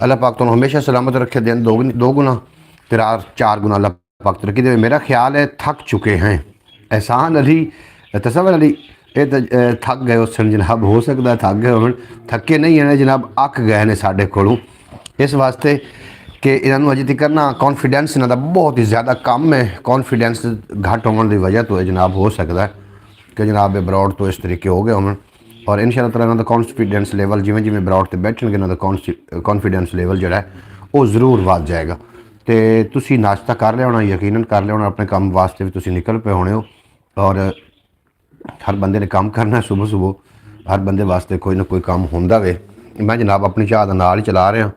अल्लाह पाक तुम हमेशा सलामत रखे, दिन दो गुना तेरा 4 गुना अल्लाह पाक तरक्की दे। मेरा ख्याल है थक चुके हैं एहसान अली तसव्वुर अली, ये तो थक गए उस जनाब, हो सकता है थक गए हो, थके नहीं है जनाब, अक गए ने साढ़े कोलों इस वास्ते कि इन्होंने अजे तक ना कॉन्फिडेंस इन्हों बहुत ही ज़्यादा कम है। कॉन्फिडेंस घट होने की वजह तो जनाब हो सकता है कि जनाब ब्रॉड तो इस तरीके हो गए होने, और इंशाअल्लाह ताला इन्हों कॉन्फिडेंस लेवल जिमें जिमें ब्रॉड से बैठेंगे इन्हों कॉन्फिडेंस लेवल जोड़ा है वो ज़रूर वध जाएगा। तो तुसी नाश्ता कर लिया होना, यकीनन कर लिया होना, अपने काम वास्ते भी तुसी निकल पे होने हो। और हर बंदे ने काम करना है, सुबह सुबह हर बंदे वास्ते कोई ना कोई काम होंदा वे। मैं जनाब अपनी चाह दा नाल ही चला रहा।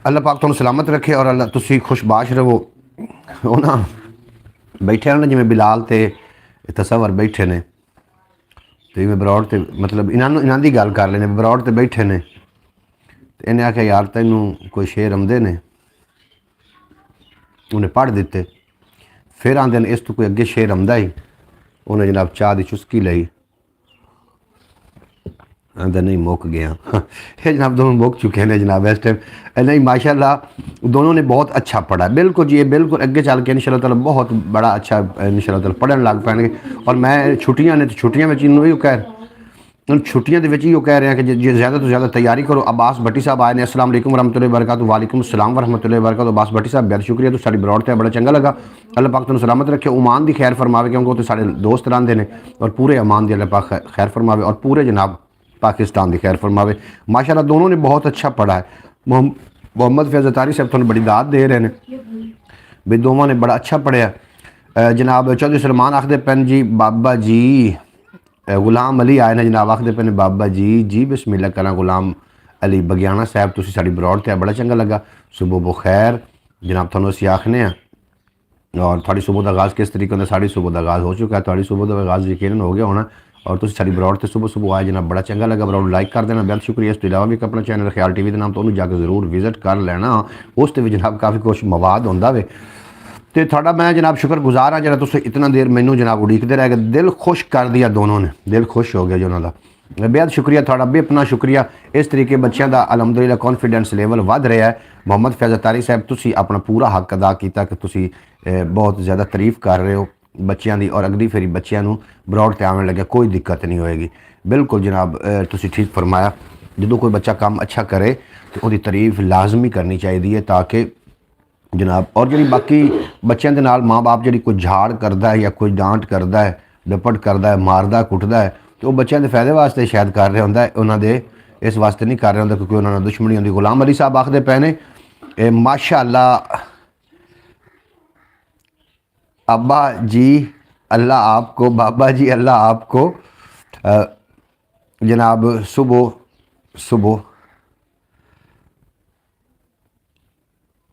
अल्लाह पाक तुहानू सलामत रखे और अल्लाह तुसी खुशबाश रहो। वो ना बैठे ना जिमें बिलाल ते तसव्वुर बैठे ने, तो इवें ब्रॉड ते मतलब इन्हां दी गल कर लेने, ब्रॉड ते बैठे ने, इन्हें आख्या यार तैनू कोई शेर आंदे ने, उन्हें पढ़ दिते। फिर आंदे ने इस तो कोई अगे शेर आंदा ही, उन्हें जनाब चाह की चुस्की लई, आंदा नहीं मुक गया। ये जनाब दोनों मुक चुके हैं जनाब इस टाइम। नहीं माशाल्लाह दोनों ने बहुत अच्छा पढ़ा, बिल्कुल जी, ये बिल्कुल अगे चल के इंशाअल्लाह ताला बहुत बड़ा अच्छा इंशाअल्लाह ताला पढ़न लग पैणगे। और मैं छुट्टियां ने तो छुट्टियां में इन्हों छुट्टियां के कह रहे हैं कि जो ज़्यादा तो ज़्यादा तैयारी करो। अब्बास भट्टी साहब आए ने, अस्सलाम वालेकुम वरहमतुल्लाहि वबरकातुहू। वालेकुम अस्सलाम वरहमतुल्लाहि वबरकातुहू। अब्बास भट्टी साहब बहुत शुक्रिया, तो साड़ी ब्रॉड ते बड़ा चंगा लगा। अल्लाह पाक तुहानू सलामत रखे, उमान दी खैर फरमावे, क्योंकि वो तो साढ़े दोस्त रहंदे ने, और पूरे अमान दी अल्लाह पाक खैर फरमावे और पूरे जनाब पाकिस्तान की खैर फरमावे। माशाल्लाह दोनों ने बहुत अच्छा पढ़ा है। मोहम्मद फैज़ अतारी साहब तुहानू बड़ी दाद दे रहे हैं भी दोनों ने बड़ा अच्छा पढ़िया। जनाब चौधरी सलमान आखदे पैन जी बाबा जी, गुलाम अली आए ने जनाब आखदे पैन बाबा जी जी बिस्मिल्लाह करा गुलाम अली बगियाना साहब, तुसी साड़ी ब्रॉड ते बड़ा चंगा लगा। सुबह बखैर जनाब तुहानू असीं आखने हैं। और थोड़ी सुबह का आगाज़ किस तरीके होंगे, साड़ी सुबह का आगाज़ हो चुका है, थोड़ी सुबह का आगाज़ यकीनन हो गया होना। और तुम साड़ी ब्रॉड से सुबह सुबह आए जनाब, बड़ा चंगा लगा। ब्रॉड लाइक कर देना, बहुत शुक्रिया। इस अलावा भी अपना चैनल ख्याल टीवी के नाम तो उन्होंने जाकर जरूर विजिट कर लेना, उस भी जनाब काफ़ी कुछ मवाद होंदा वे। तो थोड़ा मैं जनाब शुक्रगुजार हाँ जरा तुम इतना देर मैनू जनाब उड़ीकते रह गए, दिल खुश कर दिया दोनों ने, दिल खुश हो गया जो उन्होंने। बेहद शुक्रिया थोड़ा बेपना शुक्रिया। इस तरीके बच्चों का अलहमदुलिल्लाह कॉन्फिडेंस लेवल वध रहा है। मोहम्मद फैज़ अतारी साहब तुसी अपना पूरा हक अदा किया कि तुसी बहुत ज़्यादा तारीफ कर रहे हो बच्चों की, और अगली फेरी बच्चों ब्रॉड ते आने लगे कोई दिक्कत नहीं होएगी। बिल्कुल जनाब तुसी ठीक फरमाया, जो कोई बच्चा काम अच्छा करे ਤੇ ਉਹਦੀ ਤਾਰੀਫ ਲਾਜ਼ਮੀ ਕਰਨੀ ਚਾਹੀਦੀ ਹੈ ਤਾਂ ਕਿ ਜਨਾਬ। ਔਰ ਜਿਹੜੀ ਬਾਕੀ ਬੱਚਿਆਂ ਦੇ ਨਾਲ ਮਾਂ-ਬਾਪ ਜਿਹੜੀ ਕੋਈ ਝਾੜ ਕਰਦਾ ਹੈ ਜਾਂ ਕੋਈ ਡਾਂਟ ਕਰਦਾ ਹੈ, ਡਪਟ ਕਰਦਾ ਹੈ, ਮਾਰਦਾ ਕੁੱਟਦਾ ਹੈ, ਤੇ ਉਹ ਬੱਚਿਆਂ ਦੇ ਫਾਇਦੇ ਵਾਸਤੇ ਸ਼ਾਇਦ ਕਰ ਰਿਹਾ ਹੁੰਦਾ ਹੈ, ਉਹਨਾਂ ਦੇ ਇਸ ਵਾਸਤੇ ਨਹੀਂ ਕਰ ਰਿਹਾ ਹੁੰਦਾ ਕਿਉਂਕਿ ਉਹਨਾਂ ਨਾਲ ਦੁਸ਼ਮਣੀ ਹੁੰਦੀ। ਗੁਲਾਮ ਅਲੀ ਸਾਹਿਬ ਆਖਦੇ ਪਏ ਨੇ माशाअल्लाह अब्बा जी अल्लाह आपको, बाबा जी अल्लाह आपको जनाब सुबह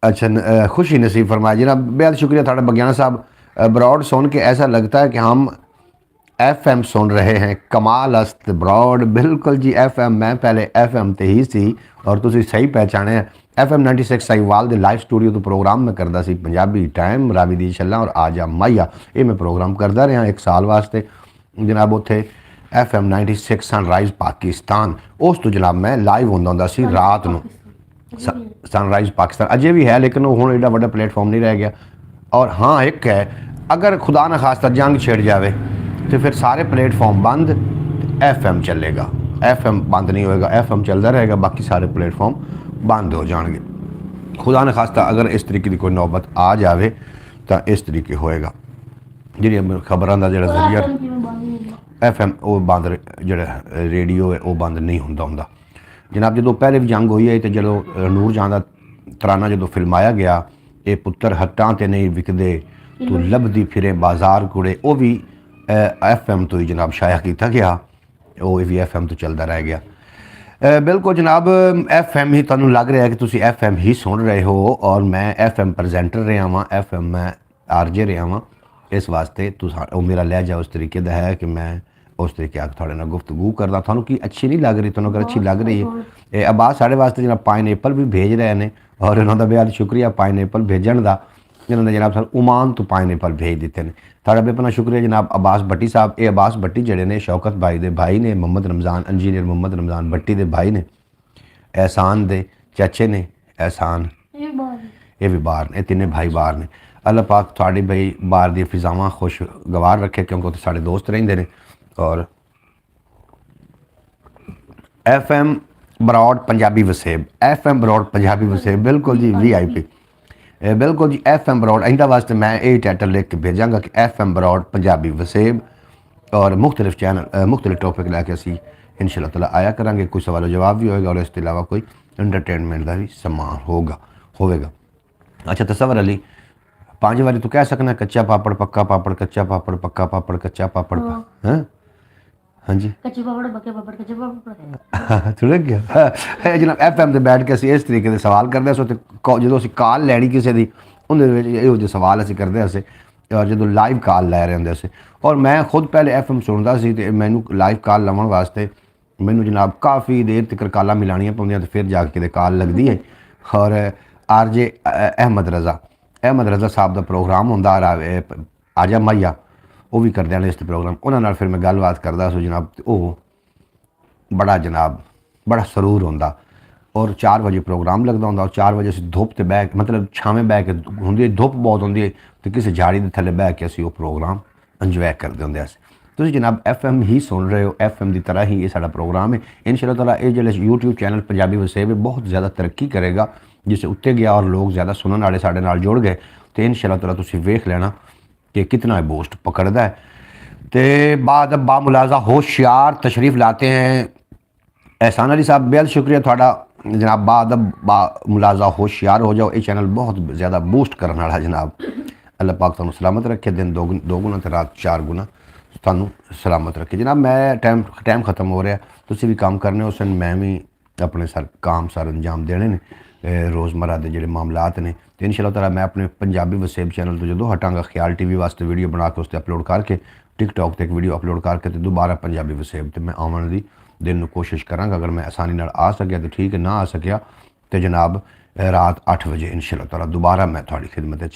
अच्छा खुशी नसीब फरमाए जनाब। बेहद शुक्रिया थाड़ा बगियाना साहब। ब्रॉड सुन के ऐसा लगता है कि हम FM सुन रहे हैं। कमाल अस्त ब्रॉड, बिल्कुल जी FM, मैं पहले FM ते ही सी और तुसी सही पहचाने FM 96 साहिवाल दे लाइव स्टूडियो तो प्रोग्राम मैं करता सी पंजाबी टाइम, रावी दी छल्ला और आजा माइया, ये मैं प्रोग्राम करता रहा 1 साल वास्ते जनाब। उत्थे FM 96 सनराइज पाकिस्तान, उस तो जनाब मैं लाइव होंदा सी रात नूं। सनराइज पाकिस्तान अजे भी है लेकिन वो हुण एडा वड्डा प्लेटफॉर्म नहीं रह गया। और हाँ एक है, अगर खुदा न खास्ता जंग छिड़ जाए तो फिर सारे प्लेटफॉर्म बंद, FM चलेगा। FM बंद नहीं होएगा, FM चलता रहेगा, बाकी सारे प्लेटफॉर्म बंद हो जाएंगे। खुदा न खास्ता अगर इस तरीके की कोई नौबत आ जाए तो इस तरीके होएगा। जी खबरों का जो जरिया FM वो बंद, जो रेडियो है वो बंद नहीं होंदा जनाब। जो पहले भी जंग हुई है तो जो नूर जहां दा तराना जो फिल्माया गया, ये पुत्तर हट्टां ते नहीं विकदे तू लभदी फिरे बाजार कुड़े, वो भी FM तो ही जनाब शाया किया गया, वो भी FM तो चलता रह गया। बिल्कुल जनाब, FM ही तुहानूं लग रहा है कि तुसी FM ही सुन रहे हो और मैं FM प्रजेंटर रहा वहाँ, FM मैं RJ रहा वहाँ। इस वास्ते तुम मेरा लहजा उस तरीके का है कि मैं उस तरीके आके थोड़े ना गुफ्तगू करदा। तुहानूं की अच्छी नहीं लग रही, तुहानूं अगर अच्छी लग रही है अब्बास साढ़े वास्ते जनाब पाइनएप्पल भी भेज रहे हैं और उन्होंने बेहद शुक्रिया पाइनएप्पल भेजण का, जिन्होंने जनाब सर ओमान तो पाइनएप्पल भेज दिते हैं। थोड़ा बेपना शुक्रिया जनाब अब्बास भट्टी साहब। ये अब्बास भट्टी जड़े ने शौकत भाई दे भाई ने, मोहम्मद रमज़ान इंजीनियर मोहम्मद रमज़ान भट्टी दे भाई ने, एहसान दे चाचे ने, एहसान ये भी बाहर ने, तिने भाई बाहर ने। अल्लाह पाक थोड़ी भाई बाहर दी फिजावां खुशगवार रखे क्योंकि वो साढ़े दोस्त रहेंदे ने। और FM broad Punjabi Wasaib, FM broad Punjabi Wasaib, बिल्कुल जी VIP, बिल्कुल जी FM ब्रॉड। इंदा वास्ते मैं ये टाइटल लिख के भेजांगा कि FM ब्रॉड पंजाबी वसेब और मुख्तलिफ चैनल मुख्तलिफ टॉपिक लैके असी इंशाअल्लाह ताला आया करांगे। कोई सवाल जवाब भी होएगा और इसके अलावा कोई एंटरटेनमेंट का भी समान होगा। अच्छा तसव्वुर अली 5 बारी तो कह सकना कच्चा पापड़ पक्का पापड़, कच्चा पापड़ पक्का पापड़, कच्चा पापड़ हैं। हाँ जी कच्चे पापड़ पक्के पापड़, कच्चे पापड़ थोड़ा गया जनाब। FM ਤੇ बैठ के ਅਸੀਂ ਇਸ ਤਰੀਕੇ ਦੇ ਸਵਾਲ ਕਰਦੇ ਸੋ ਤੇ ਜਦੋਂ ਅਸੀਂ ਕਾਲ ਲੈਣੀ ਕਿਸੇ ਦੀ ਉਹਦੇ ਵਿੱਚ ਇਹੋ ਜਿਹੇ ਸਵਾਲ ਅਸੀਂ ਕਰਦੇ ਸੀ ਔਰ ਜਦੋਂ ਲਾਈਵ ਕਾਲ ਲੈ ਰਹੇ ਹੁੰਦੇ ਸੀ। ਔਰ ਮੈਂ ਖੁਦ ਪਹਿਲੇ FM ਸੁਣਦਾ ਸੀ ਤੇ ਮੈਨੂੰ ਲਾਈਵ ਕਾਲ ਲਾਉਣ ਵਾਸਤੇ ਮੈਨੂੰ ਜਨਾਬ ਕਾਫੀ ਦੇਰ ਤੱਕ ਕਾਲਾਂ ਮਿਲਾਣੀਆਂ ਪੈਂਦੀਆਂ ਤੇ ਫਿਰ ਜਾ ਕੇ ਕਿਤੇ ਕਾਲ ਲੱਗਦੀ ਹੈ। ਔਰ RJ ਅਹਿਮਦ रज़ा साहब का प्रोग्राम ਹੁੰਦਾ आजा माइया, वो भी करते हैं इस प्रोग्राम, उन्होंने फिर मैं गलबात करता सो जनाब। वो बड़ा सरूर होंदा और 4 बजे प्रोग्राम लगता होंदा और 4 बजे असीं धुप ते बह मतलब छावें बह के होंदी, धुप बहुत होंदी है तो किसी झाड़ी के थले बह के असीं वो प्रोग्राम इंजॉय करते होंदे। तुसीं जनाब FM ही सुन रहे हो, FM की तरह ही ये साडा प्रोग्राम है। इंशाअल्लाह ताला ये जो YouTube चैनल पंजाबी वसेब बहुत ज़्यादा तरक्की करेगा, जिससे उत्ते गया और लोग ज़्यादा सुनने वाले साढ़े नाल जुड़ गए तो इंशाअल्लाह ताला तुसीं वेख लेना कि कितना बूस्ट पकड़ता है। तो बाद बामुलाजा होशियार तशरीफ़ लाते हैं एहसान अली साहब, बेहद शुक्रिया थोड़ा जनाब। बाद बामुलाजा होशियार हो जाओ, ये चैनल बहुत ज़्यादा बूस्ट करने वाला जनाब। अल्लाह पाक तुहानूं सलामत रखे, दिन 2 गुना तो रात 4 गुना तुहानूं सलामत रखे जनाब। मैं टाइम ख़त्म हो रहा, तुसीं भी काम करने उस दिन, मैं भी अपने काम अंजाम देने ने रोज़मर्रा के जोड़े मामलात ने। तो इंशाअल्लाह ताला मैं अपने पंजाबी वसेब चैनल तो जो हटांगा ख्याल TV वास्ते वीडियो बना के उससे अपलोड करके TikTok पर एक वीडियो अपलोड करके तो दोबारा पंजाबी वसेब तो मैं आने की दिन कोशिश करांगा। अगर मैं आसानी नाल आ सकिया तो ठीक है, ना आ सकिया तो जनाब रात 8 बजे इंशाअल्लाह ताला दोबारा मैं थोड़ी खिदमत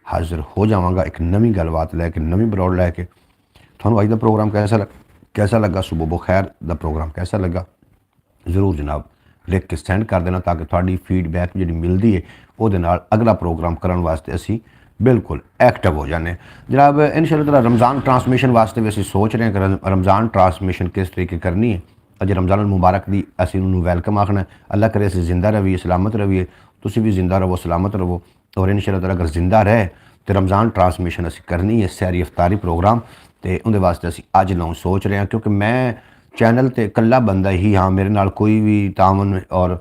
हाजिर हो जावांगा एक नवी गलबात लैके, नवी ब्रॉड लैके। तुहानूं अज दा प्रोग्राम कैसा लगा, सुबह बखैर दा प्रोग्राम कैसा लगा, ज़रूर जनाब लिख के सेंड कर देना ताकि थोड़ी फीडबैक जी मिलती है वो अगला प्रोग्राम करने वास्ते असी बिल्कुल एक्टिव हो जाने जनाब। इंशाअल्लाह ताला रमज़ान ट्रांसमिशन वास्ते भी असी सोच रहे हैं कि रमज़ान ट्रांसमिशन किस तरीके करनी है ਅੱਜ ਰਮਜ਼ਾਨ ਮੁਬਾਰਕ ਦੀ ਅਸੀਂ ਉਹਨੂੰ ਵੈਲਕਮ ਆਖਣਾ। ਅੱਲਾ ਕਰੇ ਅਸੀਂ ਜ਼ਿੰਦਾ ਰਹੀਏ, ਸਲਾਮਤ ਰਹੀਏ, ਤੁਸੀਂ ਵੀ ਜ਼ਿੰਦਾ ਰਹੋ, ਸਲਾਮਤ ਰਹੋ। ਔਰ ਇਨਸ਼ਾਅੱਲਾ ਤਾਲਾ ਅਗਰ ਜ਼ਿੰਦਾ ਰਹੇ ਤੇ ਰਮਜ਼ਾਨ ਟਰਾਂਸਮਿਸ਼ਨ ਅਸੀਂ ਕਰਨੀ ਹੈ, ਸਹਿਰੀ ਇਫਤਾਰੀ ਪ੍ਰੋਗਰਾਮ, ਤੇ ਉਹਦੇ ਵਾਸਤੇ ਅਸੀਂ ਅੱਜ ਲਾਉਣ ਸੋਚ ਰਹੇ ਹਾਂ। ਕਿਉਂਕਿ ਮੈਂ ਚੈਨਲ ਤੇ ਇਕੱਲਾ ਬੰਦਾ ਹੀ ਹਾਂ, ਮੇਰੇ ਨਾਲ ਕੋਈ ਵੀ ਤਾਮਨ ਔਰ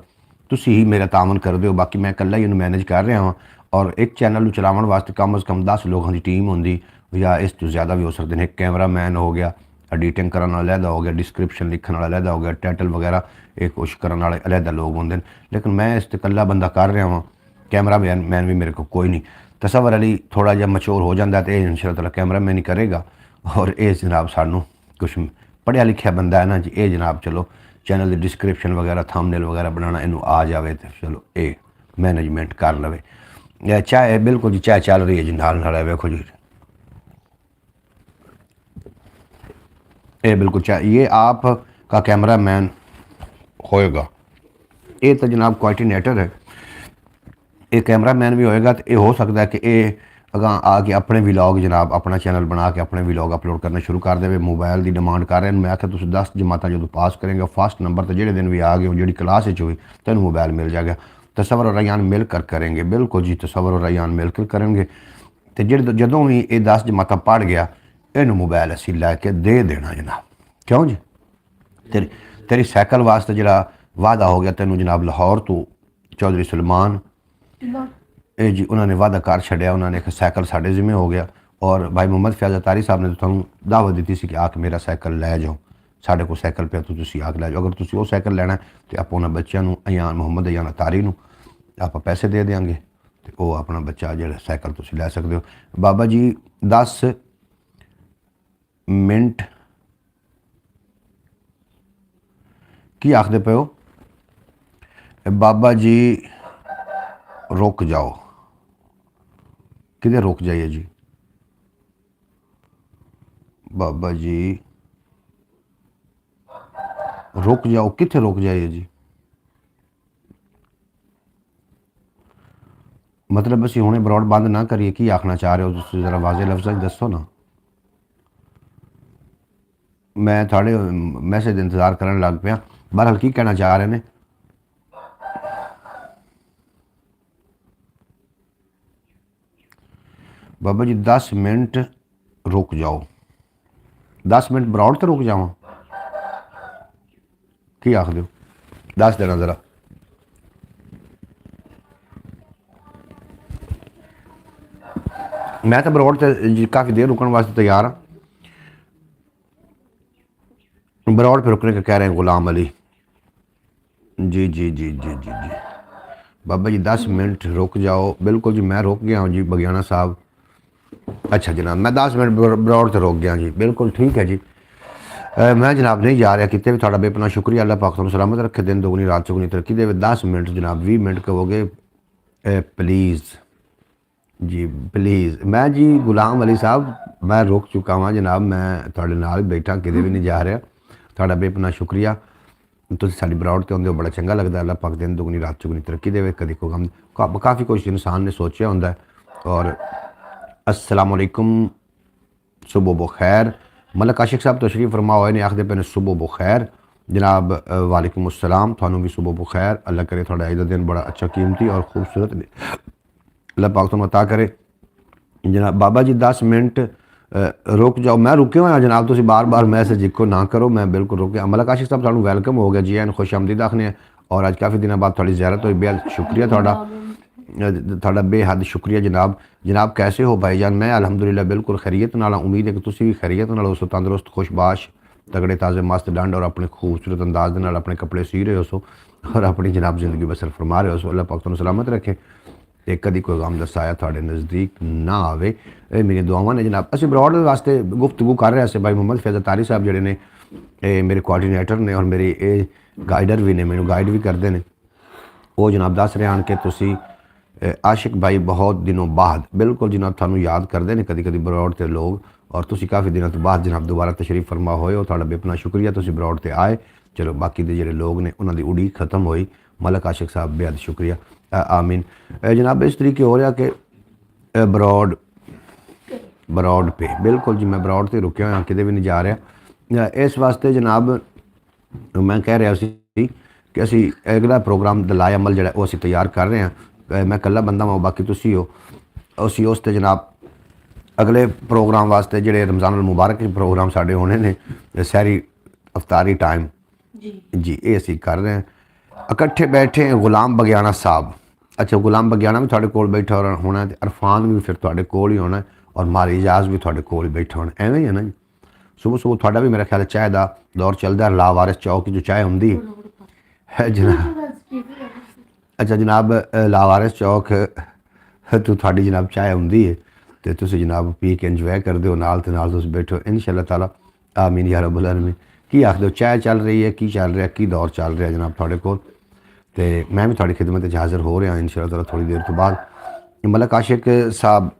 ਤੁਸੀਂ ਹੀ ਮੇਰਾ ਤਾਮਨ ਕਰਦੇ ਹੋ, ਬਾਕੀ ਮੈਂ ਇਕੱਲਾ ਹੀ ਇਹਨੂੰ ਮੈਨੇਜ ਕਰ ਰਿਹਾ ਹਾਂ। ਔਰ ਇੱਕ ਚੈਨਲ ਨੂੰ ਚਲਾਉਣ ਵਾਸਤੇ ਕਮ ਅਜ਼ ਕਮ 10 ਲੋਕਾਂ ਦੀ ਟੀਮ ਹੁੰਦੀ, ਜਾਂ ਇਸ ਤੋਂ ਜ਼ਿਆਦਾ ਵੀ ਹੋ ਸਕਦੇ ਨੇ। ਇੱਕ ਕੈਮਰਾਮੈਨ ਹੋ ਗਿਆ, ਐਡੀਟਿੰਗ ਕਰਨ ਵਾਲਾ ਅਲੱਗਾ ਹੋ ਗਿਆ, ਡਿਸਕ੍ਰਿਪਸ਼ਨ ਲਿਖਣ ਵਾਲਾ ਅਲੱਗਾ ਹੋ ਗਿਆ, ਟਾਈਟਲ ਵਗੈਰਾ ਇਹ ਕੁਛ ਕਰਨ ਵਾਲੇ ਅਲੱਗਾ ਲੋਕ ਹੁੰਦੇ ਨੇ। ਲੇਕਿਨ ਮੈਂ ਇਸ 'ਤੇ ਇਕੱਲਾ ਬੰਦਾ ਕਰ ਰਿਹਾ ਹਾਂ। ਕੈਮਰਾਮੈਨ ਵੀ ਮੇਰੇ ਕੋਲ ਕੋਈ ਨਹੀਂ। ਤਸਵਰ ਅਲੀ ਥੋੜ੍ਹਾ ਜਿਹਾ ਮੈਚੁਰ ਹੋ ਜਾਂਦਾ ਤੇ ਇਨਸ਼ਾਅੱਲਾ ਤਾਲਾ ਕੈਮਰਾਮੈਨ ਹੀ ਕਰੇਗਾ। ਔਰ ਇਹ ਜਨਾਬ ਸਾਨੂੰ ਕੁਛ ਪੜ੍ਹਿਆ ਲਿਖਿਆ ਬੰਦਾ ਹੈ ਨਾ ਜੀ, ਇਹ ਜਨਾਬ ਚਲੋ ਚੈਨਲ ਦੀ ਡਿਸਕ੍ਰਿਪਸ਼ਨ ਵਗੈਰਾ, ਥੰਬਨੇਲ ਵਗੈਰਾ ਬਣਾਉਣਾ ਇਹਨੂੰ ਆ ਜਾਵੇ ਤੇ ਚਲੋ ਇਹ ਮੈਨੇਜਮੈਂਟ ਕਰ ਲਵੇ। ਇਹ ਚਾਹ ਬਿਲਕੁਲ ਜੀ ਚਾਹ ਚੱਲ ਰਹੀ ਹੈ ਜੀ ਨਾਲ ਨਾਲ। ਵੇਖੋ ਜੀ ये बिल्कुल ये आपका कैमरा मैन होएगा। ये तो जनाब कोऑर्डिनेटर है, ये कैमरा मैन भी होएगा। तो ये हो सकता है कि ये अगां आके अपने व्लॉग जनाब अपना चैनल बना के अपने व्लॉग अपलोड करना शुरू कर दे। मोबाइल की डिमांड कर रहे हैं। मैं आख्या तुम 10 जमात जो पास करेंगे फर्स्ट नंबर तो जेड़े दिन भी आ गए जी क्लास हुई तेन मोबाइल मिल जाएगा। तसव्वुर और रयान मिलकर करेंगे, बिल्कुल जी तसव्वुर और रयान मिलकर करेंगे। तो जदों भी ये 10 जमात पढ़ गया इनू मोबाइल असी लैके दे देना जनाब। क्यों जी तेरी साइकिल वास्ते जरा वादा हो गया तेनों जनाब लाहौर तो चौधरी सलमान ये जी उन्होंने वादा कर छड़िया। उन्होंने एक साइकिल साढ़े जिम्मे हो गया। और भाई मोहम्मद फयाज अतारी साहब ने तो तुहानू दावत दी सी कि आके मेरा साइकिल लै जाओ, साढ़े को साइकिल पे तो तुसी आके लै जाओ। अगर तुसी वो साइकिल लैना तो आप उन्होंने बच्चों अयान मोहम्मद अयान अतारी नू आप पैसे दे देंगे तो वो अपना बच्चा जो साइकिल तुसी लै सकते हो। बाबा जी 10 मिनट की आखदे पे हो? बाबा जी रुक जाओ, किधर रुक जाइए जी? बाबा जी रुक जाओ, किथे रुक जाइए जी? मतलब असीं हुणे ब्रॉड बंद ना करिए, की आखना चाह रहे हो तुसीं जरा वाज़े लफ्ज़ दसो ना। मैं थोड़े मैसेज इंतज़ार करन लग पिया। बहरहाल की कहना चाह रहे हैं? बाबा जी 10 मिनट रुक जाओ, 10 मिनट ब्रॉड तो रुक जाओ, की आख दो 10 देना जरा। मैं तो ब्रॉड से काफ़ी देर रुकने वास्ते तैयार हाँ। ब्रॉड पे रुकने का कह रहे हैं गुलाम अली जी जी जी जी जी जी। बाबा जी 10 मिनट रुक जाओ, बिल्कुल जी मैं रुक गया हूँ जी बगियाना साहब। अच्छा जनाब मैं 10 मिनट ब्रॉड से रुक गया जी, बिल्कुल ठीक है जी। मैं जनाब नहीं जा रहा कितने भी। थोड़ा बेपना शुक्रिया, अल्लाह पाक तुहानू सलामत रखे, दिन दोगुनी रात चौगुनी तरक्की दे। 10 मिनट जनाब 20 मिनट कहोगे प्लीज़ जी प्लीज़। मैं जी गुलाम अली साहब मैं रुक चुका हूँ जनाब, मैं थोड़े नाल बैठा किते भी नहीं जा रहा। थोड़ा बेपना शुक्रिया, तुसीं साडी ब्रॉड ते होंदे हो बड़ा चंगा लगता। अल्लाह पाक दिन दुगनी रात चौगुनी तरक्की देवे। कभी कोई गम काफ़ी कुछ इंसान ने सोचा होंदा है। और अस्सलाम वालेकुम, सुबह बखैर। मलक आशिक साहब तशरीफ फरमा होए ने आखदे पे सुबह बखैर जनाब। वालेकुम अस्सलाम, थानू भी सुबह बखैर। अल्लाह करे थोड़ा अज दा दिन बड़ा अच्छा कीमती और खूबसूरत अल्लाह पाक तुहानू अता करे जनाब। बाबा जी 10 मिनट रुक जाओ, मैं रुके हुआ जनाब, तुम बार बार मैसेज इको ना करो, मैं बिल्कुल रुक गया। मलक आशिक साहब तुहानू वेलकम हो गया जी, एन खुश आमदीद आखने। और अज काफ़ी दिनों बाद थोड़ी ज़ियारत हुई, बेहद शुक्रिया थोड़ा बेहद शुक्रिया जनाब। जनाब कैसे हो भाईजान? मैं अल्हम्दुलिल्लाह बिल्कुल खैरियत नाल। उम्मीद है कि तुसी भी खैरियत नाल हो, तंदुरुस्त खुशबाश तगड़े ताज़े मस्त डंड और अपने खूबसूरत अंदाज के नाल अपने कपड़े सी रहे हो और अपनी जनाब जिंदगी बसर फरमा रहे हो। अल्लाह पाक तुहानू सलामत रखे ते कदी कोई गम दसाया थोड़े नज़दीक ना आवे। ये मेरी दुआवां ने जनाब। असीं ब्रॉड वास्ते गुफ्तगू कर रहे से भाई मोहम्मद फैज़ अतारी साहब जिहड़े ने मेरे कोआर्डीनेटर ने और मेरे गाइडर भी ने, मैनू गाइड भी करते हैं। वो जनाब दस रहे हैं कि तुसी आशिक भाई बहुत दिनों बाद बिल्कुल जनाब थानू याद करते हैं कदी कदी ब्रॉड ते लोग। और तुसी काफ़ी दिनों तो बाद जनाब दोबारा तशरीफ फरमा होए हो, थोड़ा बेपना शुक्रिया तुसी ब्रॉड ते आए। चलो बाकी दे जिहड़े लोग ने उन्हां दी उड़ीक खत्म हुई। मलक आशिक साहब बेहद शुक्रिया, आमीन। जनाब इस तरीके हो रहा कि ब्रॉड पे बिल्कुल जी मैं ब्रॉड से रुकिया हुआ किते भी नहीं जा रहा। इस वास्ते जनाब ਮੈਂ ਕਹਿ ਰਿਹਾ ਸੀ ਕਿ ਅਸੀਂ ਅਗਲਾ ਪ੍ਰੋਗਰਾਮ ਦਲਾਏ ਅਮਲ ਜਿਹੜਾ ਉਹ ਅਸੀਂ ਤਿਆਰ ਕਰ ਰਹੇ ਹਾਂ। ਮੈਂ ਇਕੱਲਾ ਬੰਦਾ ਹਾਂ, ਬਾਕੀ ਤੁਸੀਂ ਹੋ। ਅਸੀਂ ਉਸ 'ਤੇ ਜਨਾਬ ਅਗਲੇ ਪ੍ਰੋਗਰਾਮ ਵਾਸਤੇ ਜਿਹੜੇ ਰਮਜ਼ਾਨ ਅਲ ਮੁਬਾਰਕ ਦੇ ਪ੍ਰੋਗਰਾਮ ਸਾਡੇ ਹੋਣੇ ਨੇ, ਸਹਿਰੀ ਅਫਤਾਰੀ ਟਾਈਮ ਜੀ ਇਹ ਅਸੀਂ ਕਰ ਰਹੇ ਹਾਂ। ਇਕੱਠੇ ਬੈਠੇ ਗੁਲਾਮ ਬਗਿਆਣਾ ਸਾਹਿਬ, ਅੱਛਾ ਗੁਲਾਮ ਬਗਿਆਣਾ ਵੀ ਤੁਹਾਡੇ ਕੋਲ ਬੈਠਾ ਹੋਣਾ, ਤੇ ਅਰਫਾਨ ਵੀ ਫਿਰ ਤੁਹਾਡੇ ਕੋਲ ਹੀ ਹੋਣਾ, ਔਰ ਮਾਰੀ ਇਜਾਜ਼ ਵੀ ਤੁਹਾਡੇ ਕੋਲ ਹੀ ਬੈਠਾ ਹੋਣਾ, ਐਵੇਂ ਹੀ ਹੈ ਨਾ ਜੀ। ਸੁਬਹ ਸੁਬਹ ਤੁਹਾਡਾ ਵੀ ਮੇਰਾ ਖਿਆਲ ਚਾਹ ਦਾ ਦੌਰ ਚੱਲਦਾ, ਲਾਵਾਰਿਸ ਚੌਕ ਦੀ ਜੋ ਚਾਹ ਹੁੰਦੀ ਹੈ ਜਨਾਬ। ਅੱਛਾ ਜਨਾਬ, ਲਾਵਾਰਿਸ ਚੌਕ ਤੋਂ ਤੁਹਾਡੀ ਜਨਾਬ ਚਾਹ ਹੁੰਦੀ ਹੈ, ਤੇ ਤੁਸੀਂ ਜਨਾਬ ਪੀ ਕੇ ਇੰਜੋਏ ਕਰਦੇ ਹੋ, ਨਾਲ ਤੇ ਨਾਲ ਤੁਸੀਂ ਬੈਠੋ ਇਨਸ਼ਾ ਤਾਲਾ। ਆਮੀਨ ਯਾ ਰੱਬਲ ਆਲਮੀਨ। ਕੀ ਆਖਦੇ ਹੋ, ਚਾਹ ਚੱਲ ਰਹੀ ਹੈ, ਕੀ ਚੱਲ ਰਿਹਾ, ਕੀ ਦੌਰ ਚੱਲ ਰਿਹਾ ਜਨਾਬ ਤੁਹਾਡੇ ਕੋਲ? ਤੇ ਮੈਂ ਵੀ ਤੁਹਾਡੀ ਖਿਦਮਤ 'ਚ ਹਾਜ਼ਰ ਹੋ ਰਿਹਾ ਇਨਸ਼ਾ ਤਾਲਾ ਥੋੜ੍ਹੀ ਦੇਰ ਤੋਂ ਬਾਅਦ। ਮਲਕ ਆਸ਼ਿਕ ਸਾਹਿਬ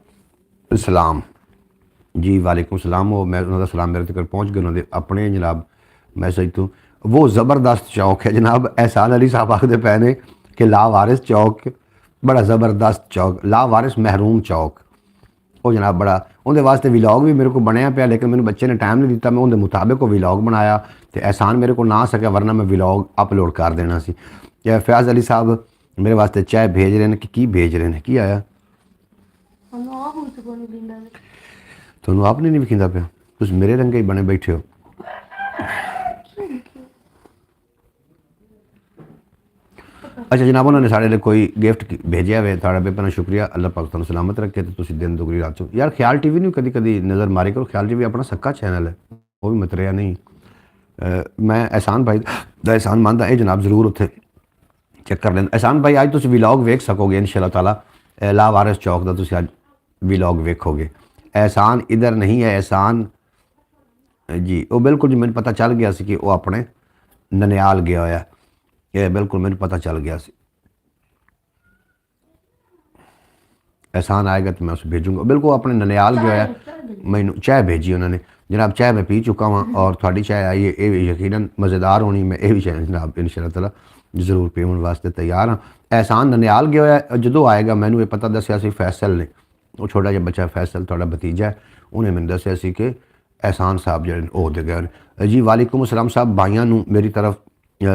ਸਲਾਮ ਜੀ, ਵਾਲੇकुम सलाम। ਉਹ ਮੈਂ ਉਹਨਾਂ ਦਾ ਸਲਾਮ ਮੇਰੇ ਤੱਕ ਪਹੁੰਚ ਗਿਆ, ਉਹਨਾਂ ਦੇ ਆਪਣੇ ਜਨਾਬ ਮੈਸੇਜ ਤੋਂ। ਉਹ ਜ਼ਬਰਦਸਤ ਚੌਕ ਹੈ ਜਨਾਬ, एहसान अली साहब आखते पे ने कि लावारिस चौक बड़ा ज़बरदस्त चौक, लावारिस महरूम चौक। ਉਹ ਜਨਾਬ ਬੜਾ ਉਹਦੇ ਵਾਸਤੇ ਵਲੌਗ ਵੀ ਮੇਰੇ ਕੋਲ ਬਣਿਆ ਪਿਆ, ਲੇਕਿਨ ਮੈਨੂੰ ਬੱਚੇ ਨੇ ਟਾਈਮ ਨਹੀਂ ਦਿੱਤਾ। ਮੈਂ ਉਹਦੇ ਮੁਤਾਬਿਕ ਉਹ ਵਲੌਗ ਬਣਾਇਆ, ਤੇ एहसान ਮੇਰੇ ਕੋਲ ਨਾ ਆ ਸਕਿਆ, ਵਰਨਾ ਮੈਂ ਵਲੌਗ ਅਪਲੋਡ ਕਰ ਦੇਣਾ ਸੀ। ਫयाज़ अली साहब ਮੇਰੇ ਵਾਸਤੇ ਚਾਹ ਭੇਜ ਰਹੇ ਨੇ, ਕਿ ਕੀ ਭੇਜ ਰਹੇ ਨੇ, ਕੀ ਆਇਆ ਤੁਹਾਨੂੰ ਆਪ ਨਹੀਂ ਵਿਖਿੰਦਾ ਪਿਆ? ਤੁਸੀਂ ਮੇਰੇ ਰੰਗੇ ਹੀ ਬਣੇ ਬੈਠੇ ਹੋ। ਅੱਛਾ ਜਨਾਬ, ਉਹਨਾਂ ਨੇ ਸਾਡੇ ਲਈ ਕੋਈ ਗਿਫਟ ਭੇਜਿਆ ਹੋਇਆ, ਤੁਹਾਡਾ ਬੇਪਨਾ ਸ਼ੁਕਰੀਆ। ਅੱਲਾਹ ਪਾਕ ਤੁਹਾਨੂੰ ਸਲਾਮਤ ਰੱਖੇ, ਤੇ ਤੁਸੀਂ ਦਿਨ ਦੁਗਰੀ ਰਾਤ ਚੋ ਯਾਰ ਖਿਆਲ ਟੀਵੀ ਨੂੰ ਕਦੀ ਕਦੀ ਨਜ਼ਰ ਮਾਰੀ ਕਰੋ। ਖਿਆਲ ਟੀਵੀ ਆਪਣਾ ਸੱਕਾ ਚੈਨਲ ਹੈ, ਉਹ ਵੀ ਮਤਰਿਆ ਨਹੀਂ। ਮੈਂ एहसान भाई ਦਾ एहसान ਮੰਨਦਾ, ਇਹ ਜਨਾਬ ਜ਼ਰੂਰ ਉੱਥੇ ਚੈੱਕ ਕਰ ਲੈਂਦਾ। एहसान भाई ਅੱਜ ਤੁਸੀਂ ਵਲੌਗ ਵੇਖ ਸਕੋਗੇ ਇਨਸ਼ਾ ਤਾਲਾ, ਲਾਵਾਰਿਸ ਚੌਕ ਦਾ ਤੁਸੀਂ ਅੱਜ ਵਲੌਗ ਵੇਖੋਗੇ। एहसान इधर नहीं है, एहसान जी वो बिल्कुल जी मैंने पता चल गया सी कि वो अपने ननियाल गया होया, ये बिल्कुल मैंने पता चल गया सी। एहसान आएगा तो मैं उसे भेजूंगा, बिल्कुल अपने ननियाल गया होया। मैनू चाय भेजी उन्होंने जनाब, चाय मैं पी चुका वहाँ, और थोड़ी चाय आई है, ये यकीनन मज़ेदार होनी। मैं ये भी चाय जनाब इंशाअल्लाह ताला जरूर पीवन वास्ते तैयार हाँ। एहसान ननियाल गया होया, जो आएगा मैनू ये पता दसिया सी फैसल ने, ਉਹ ਛੋਟਾ ਜਿਹਾ ਬੱਚਾ ਫੈਸਲ ਤੁਹਾਡਾ ਭਤੀਜਾ, ਉਹਨੇ ਮੈਨੂੰ ਦੱਸਿਆ ਸੀ ਕਿ एहसान ਸਾਹਿਬ ਜਿਹੜੇ ਉਹ ਦੇ ਗਏ ਜੀ। ਵਾਲੇकुम अस्सलाम ਸਾਹਿਬ, ਭਾਈਆਂ ਨੂੰ ਮੇਰੀ ਤਰਫ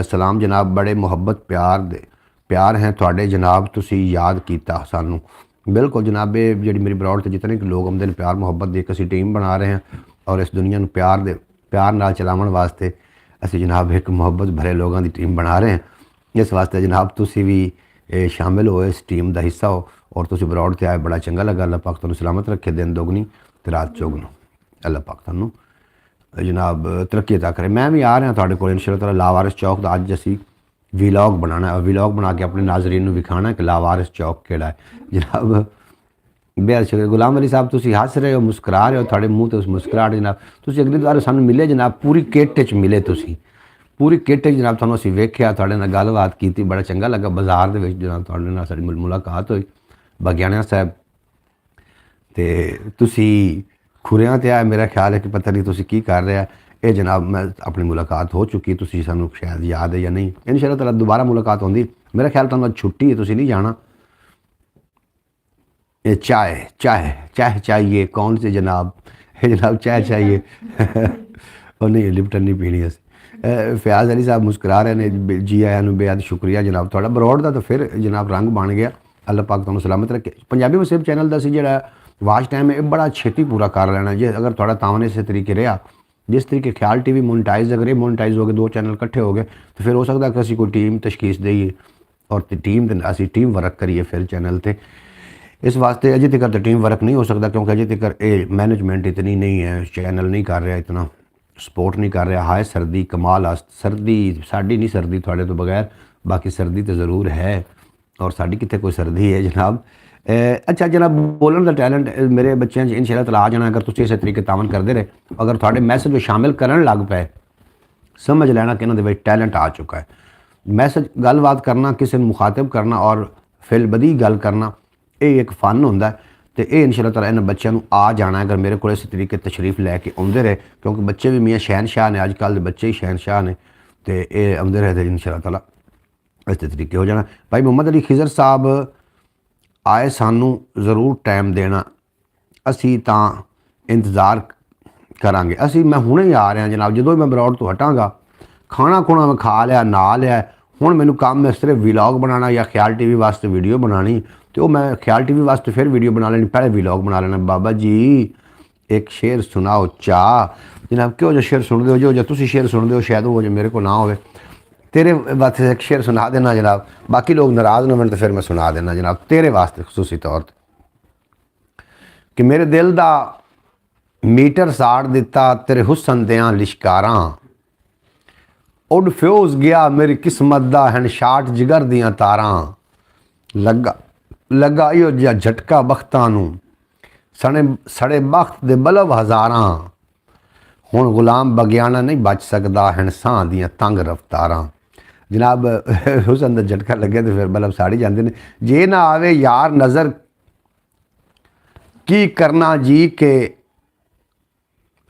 ਸਲਾਮ ਜਨਾਬ। ਬੜੇ ਮੁਹੱਬਤ ਪਿਆਰ ਹੈ ਤੁਹਾਡੇ ਜਨਾਬ, ਤੁਸੀਂ ਯਾਦ ਕੀਤਾ ਸਾਨੂੰ। ਬਿਲਕੁਲ ਜਨਾਬ, ਇਹ ਜਿਹੜੀ ਮੇਰੀ ਬਰੌਡ 'ਤੇ ਜਿਤਨੇ ਕਿ ਲੋਕ ਆਉਂਦੇ ਨੇ ਪਿਆਰ ਮੁਹੱਬਤ ਦੇ, ਇੱਕ ਅਸੀਂ ਟੀਮ ਬਣਾ ਰਹੇ ਹਾਂ, ਔਰ ਇਸ ਦੁਨੀਆ ਨੂੰ ਪਿਆਰ ਨਾਲ ਚਲਾਉਣ ਵਾਸਤੇ ਅਸੀਂ ਜਨਾਬ ਇੱਕ ਮੁਹੱਬਤ ਭਰੇ ਲੋਕਾਂ ਦੀ ਟੀਮ ਬਣਾ ਰਹੇ ਹਾਂ। ਇਸ ਵਾਸਤੇ ਜਨਾਬ ਤੁਸੀਂ ਵੀ ਸ਼ਾਮਿਲ ਹੋ, ਇਸ ਟੀਮ ਦਾ ਹਿੱਸਾ ਹੋ, और तुसी बरौड़ ते आए, बड़ा चंगा लगा। अल्लाह पाक तुहानू सलामत रखे, दिन दोगनी ते रात चौगनी। अल्लाह पाक तुहानू जनाब तरक्की अता करे। मैं भी आ रहा तुहाडे कोल इंशाअल्लाह ताला लावारिस चौक दा अज असी वलॉग बनाना है, वलॉग बना के अपने नाजरीन नू विखाना कि लावारिस चौक केड़ा है जनाब। बेहद शुक्रिया गुलाम अली साहब, तुसी हस रहे हो, मुस्कुरा रहे हो, तुहाडे मूँह ते उस मुस्कुराहट जनाब। तुसी अगली बार सानू मिले जनाब, पूरी किट च मिले, तुसी पूरी किट च जनाब। तुहानू असीं वेख्या, तुहाडे नाल गलबात कीती, बड़ा चंगा लगा। बाजार दे विच जनाब तुहाडे नाल साडी मुलाकात हुई बगियाना साहब, तो तुसी खुरियां ते आए। मेरा ख्याल है कि पता नहीं तुसी की कर रहे हैं। ये जनाब मैं अपनी मुलाकात हो चुकी, तुसी सानू शायद याद है या नहीं। इंशाअल्लाह ताला दोबारा मुलाकात होंदी। मेरा ख्याल तुहानू छुट्टी है, तुसी नहीं जाना। ये चाय चाहिए कौन से जनाब? ये जनाब चाय चाहिए और नहीं लिप्टन नहीं पीनी अस। फयाज़ अली साहब मुस्कुरा रहे ने, जी आया नू बेहद शुक्रिया जनाब थोड़ा। बरौड़ का तो फिर जनाब रंग बन गया। अल्लाह पाक तुहानू सलामत रखे। पंजाबी मुसीब चैनल का जोड़ा वाच टाइम है, बड़ा छेती पूरा कर लेना जे अगर थोड़ा तावन इस तरीके रहा। जिस तरीके ख्याल टीवी मोनेटाइज, अगर ये मोनेटाइज हो गए, दो चैनल इकट्ठे हो गए, तो फिर हो सकता है कि असी कोई टीम तशखीस दईए और असी टीम वर्क करिए फिर चैनल पर। इस वास्ते अजे तक तो टीम वर्क नहीं हो सकता, क्योंकि अजे तक ये मैनेजमेंट इतनी नहीं है, चैनल नहीं कर रहा, इतना सपोर्ट नहीं कर रहा। हाय सर्दी कमाल, सर्दी साड़ी नहीं सर्दी थोड़े तो बगैर, बाकी सर्दी तो ज़रूर है, और साड़ी कितने कोई सर्दी है जनाब। अच्छा जनाब, बोलने का टैलेंट मेरे बच्चों इंशाअल्लाह ताला आ जाना अगर तुम इस तरीके तावन करते रहे। अगर थोड़े मैसेज शामिल करन लग पे, समझ लेना कि इन्होंने टैलेंट आ चुका है। मैसेज गलबात करना, किसी ने मुखातिब करना और फिल बदी गल करना, ये एक फन होंदा है। तो ये इंशाअल्लाह ताला इन्होंने बच्चों आ जाना अगर मेरे को इस तरीके तशरीफ लैके आते रहे, क्योंकि बच्चे भी मियाँ शहनशाह ने, अजकल के बच्चे ही शहनशाह ने, तो ये आते रहे तो इंशाअल्लाह ताला इस तरीके हो जाना। भाई मोहम्मद अली खिजर साहब आए, सानू ज़रूर टाइम देना, असी तो इंतज़ार करांगे। असी मैं हुणे ही आ रहा जनाब, जो मैं बरौड़ तो हटांगा ਖਾਣਾ ਖੁਣਾ ਮੈਂ ਖਾ ਲਿਆ, ਨਹਾ ਲਿਆ। ਹੁਣ ਮੈਨੂੰ ਕੰਮ ਹੈ ਸਿਰਫ ਵਲੌਗ ਬਣਾਉਣਾ ਜਾਂ ਖਿਆਲ ਟੀਵੀ ਵਾਸਤੇ ਵੀਡੀਓ ਬਣਾਉਣੀ, ਤੇ ਉਹ ਮੈਂ ਖਿਆਲ ਟੀਵੀ ਵਾਸਤੇ ਫਿਰ ਵੀਡੀਓ ਬਣਾ ਲੈਣੀ, ਪਹਿਲੇ ਵਲੌਗ ਬਣਾ ਲੈਣਾ। ਬਾਬਾ ਜੀ ਇੱਕ ਸ਼ੇਰ ਸੁਣਾਓ ਚਾਹ। ਜਨਾਬ ਕਿਹੋ ਜਿਹਾ ਸ਼ੇਰ ਸੁਣਦੇ ਹੋ? ਜੋ ਤੁਸੀਂ ਸ਼ੇਰ ਸੁਣਦੇ ਹੋ ਸ਼ਾਇਦ ਉਹ ਮੇਰੇ ਕੋਲ ਨਾ ਹੋਵੇ। तेरे वास्ते एक शेर सुना देना जनाब, बाकी लोग नाराज़ ना होने तो फिर मैं सुना देना जनाब तेरे वास्ते खसूसी तौर पर कि मेरे दिल दा मीटर साड़ दिता तेरे हुसन दियां लिशकारां, उड फ्यूज गया मेरी किस्मत दा हैन शाट जिगर दियां तारां, लगा इहो जिहा झटका बख्तां नूं सड़े बख्त दे बलब हज़ारां, हुण गुलाम बगियाना नहीं बच सकदा हैन सां दियां तंग रफ्तारां। जनाब हुसन दा झटका लगे तो फिर बल्ब साड़ी जाते हैं। जे ना आवे यार नज़र की करना जी के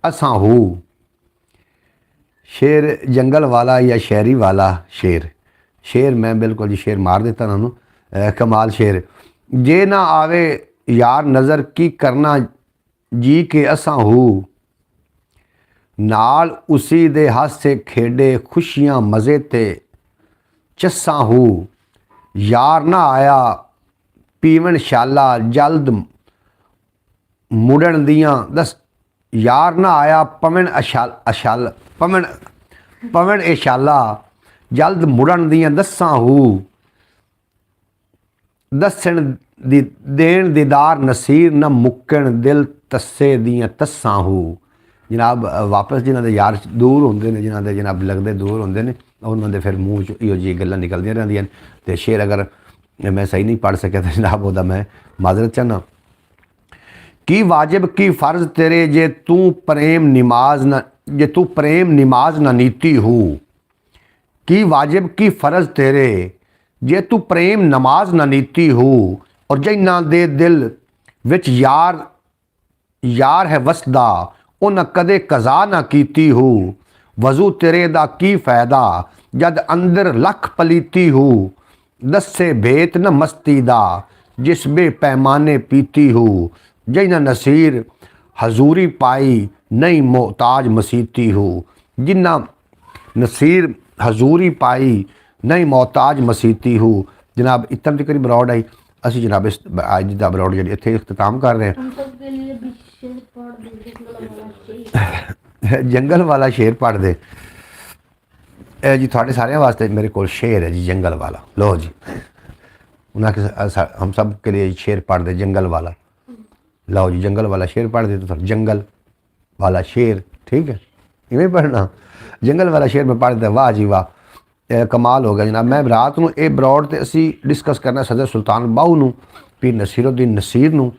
असां हो। शेर जंगल वाला या शहरी वाला शेर? शेर मैं बिल्कुल जी शेर मार देता उन्होंने, कमाल शेर। जे ना आवे यार नज़र की करना जी के असां हो, नाल उसी दे हासे खेडे खुशियां मज़े ते चस्सा हो, यार ना आया पीवन शाला जल्द मुड़न दियां दस, यार ना आया पवन पवन ए शाला जल्द मुड़न दियां दस्सां हो, दस्सण देन दीदार नसीर न मुक्कण दिल तस्से दियां तस्सां हो। जनाब वापस जिन्होंने यार दूर होंगे ने, जिन्होंने जनाब लगते दूर होंगे ने, उन्होंने फिर मूँह च इहो जी गल्लां निकलदियां रहंदियां। तो शेर अगर मैं सही नहीं पढ़ सकिया तो जनाब ओहदा मैं माजरत चाहना। की वाजिब की फ़र्ज तेरे जे तू प्रेम नमाज न नीती हो। की वाजिब की फ़र्ज तेरे जे तू प्रेम नमाज न नीती हो, और जिन्हां दे दिल विच यार है वसदा उन्हें कदे कज़ा ना कीती हो। वजू तेरे दा की फ़ायदा जद अंदर लख पलीती हो, दस्से भेत न मस्ती दा जिस बे पैमाने पीती हो। जिन्ना नसीर हजूरी पाई नहीं मोहताज मसीती हो, जिन्ना नसीर हजूरी पाई नहीं मोहताज मसीती हो। जनाब इतना तक बरौड आई असी जनाब इस अज का बरौड जी इतने इख्तिताम कर रहे हैं। जंगल वाला शेर पढ़ दे जी, थोड़े सारे वास्ते मेरे को शेर है जी जंगल वाला। लो जी उन्हें हम सब के लिए शेर पढ़ दे जंगल वाला। लो जी जंगल वाला शेर पढ़ दे तो जंगल वाला शेर, ठीक है इवें पढ़ना। जंगल वाला शेर में पढ़ दे, वाह जी वाह कमाल हो गया जनाब। मैं रात को ये बरौड तो असी डिस्कस करना सदर सुल्तान बाहू नूं, पीर नसीरुद्दीन नसीर नूं,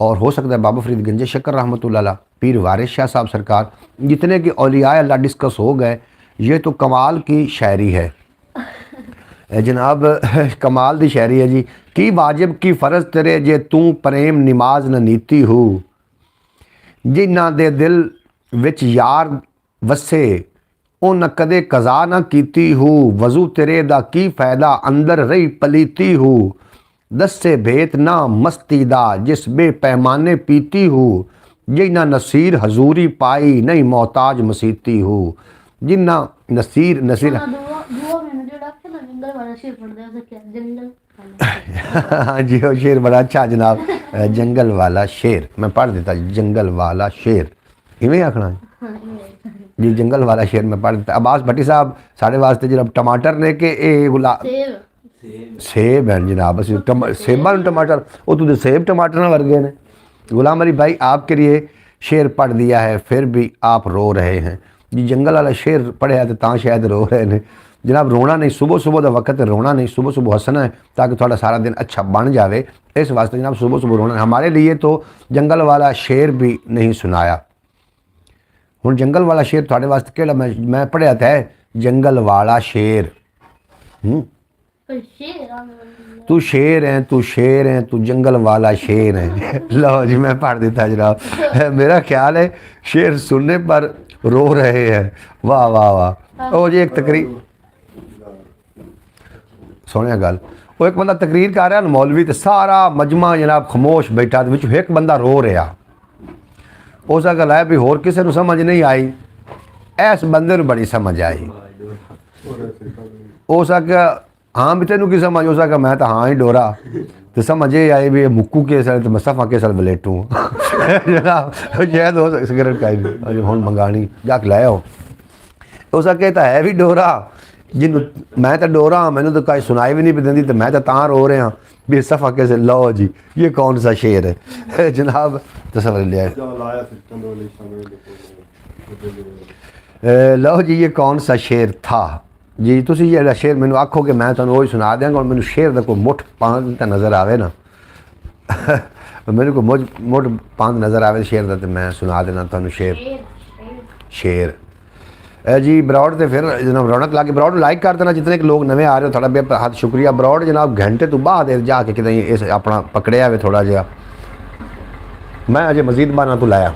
और हो सकता है बाबा फरीद गंजे शक्कर रहमतुल्लाह अलैह, पीर वारिस शाह साहब सरकार, जितने कि औलिया अल्लाह डिस्कस हो गए। ये तो कमाल की शायरी है जनाब, कमाल की शायरी है जी। की वाजिब की फ़र्ज तेरे जे तू प्रेम नमाज न नीती हो, जिन्हां दे दिल विच यार वसे उन कदे कज़ा ना कीती हो। वजू तेरे दा की फ़ायदा अंदर रही पलीती हो, दस्से भेत ना मस्ती दा जिस बे पैमाने पीती हो। जिन्ना नसीर हजूरी पाई नहीं मोहताज मसीती हो। जिन्ना नसीर हाँ जी वो शेर बड़ा अच्छा जनाब। जंगल वाला शेर मैं पढ़ देता, जंगल वाला शेर इवें आखना जी, जंगल वाला शेर मैं पढ़ देता। अब्बास भट्टी साहब साढ़े वास्ते जनाब टमाटर ने के ए गुला सेब हैं जनाब, सेबा टमाटर वो तो सेब टमाटर वर्गे ने। गुलाम अली भाई आपके लिए शेर पढ़ दिया है फिर भी आप रो रहे हैं जी। जंगल वाला शेर पढ़िया तो तां शायद रो रहे हैं जनाब। रोना नहीं, सुबह सुबह का वक्त रोना नहीं, सुबह सुबह हंसना है ताकि थोड़ा सारा दिन अच्छा बन जाए। इस वास्ते जनाब सुबह सुबह रोना है। हमारे लिए तो जंगल वाला शेर भी नहीं सुनाया। हुण जंगल वाला शेर थोड़े वास्ते केड़ा मैं पढ़िया था, जंगल वाला शेर। तू शेर है, तू शेर है, तू जंगल वाला शेर है। लो जी मैं पढ़ देता जनाब। मेरा ख्याल है शेर सुनने पर रो रहे हैं। वाह वाह वाह। ओ जी एक तकरीर सोहनी गल, वो एक बंदा तकरीर कर रहा मौलवी, तो सारा मजमा जनाब खामोश बैठा, तो एक बंदा रो रहा। उस गल है भी होर किसी को समझ नहीं आई, इस बंदे को बड़ी समझ आई। हो सके हाँ भी तेन की समझ हो सके मैं तो हाँ ही डोरा तो समझ ये आए भी मुक्कू के साथ तो मसफा के साथ बलेटू जनाब शायद हो सके सिगरेट का हूँ मंगानी जाके लै आओ हो सके तो है भी डोरा जिन्हों मैं तो डोरा हाँ मैंने तो कहीं सुनाई भी नहीं पी दी तो मैं तो तां रो रहा भी सफ़ा कैसे लो जी ये कौन सा शेर है जनाब तस्वर लिया लो जी ये कौन सा शेर था जी तुसी ये शेर मैंने आखोगे मैं तुहानू वो सुना देंगा और मैंने शेर का कोई मुठ पांद तो नज़र आवे ना मेरे को मुठ पांद नज़र आवे शेर का तो मैं सुना देना तुहानू शेर जी ब्रॉड तो फिर जनाब रौनक ला के ब्रॉड लाइक कर देना जितने के लोग नवे आ रहे हो थोड़ा बेहद शुक्रिया ब्रॉड जनाब घंटे तो बाद जाके कितने इस अपना पकड़िया वे थोड़ा जहा मैं अजे मजीद बार तो लाया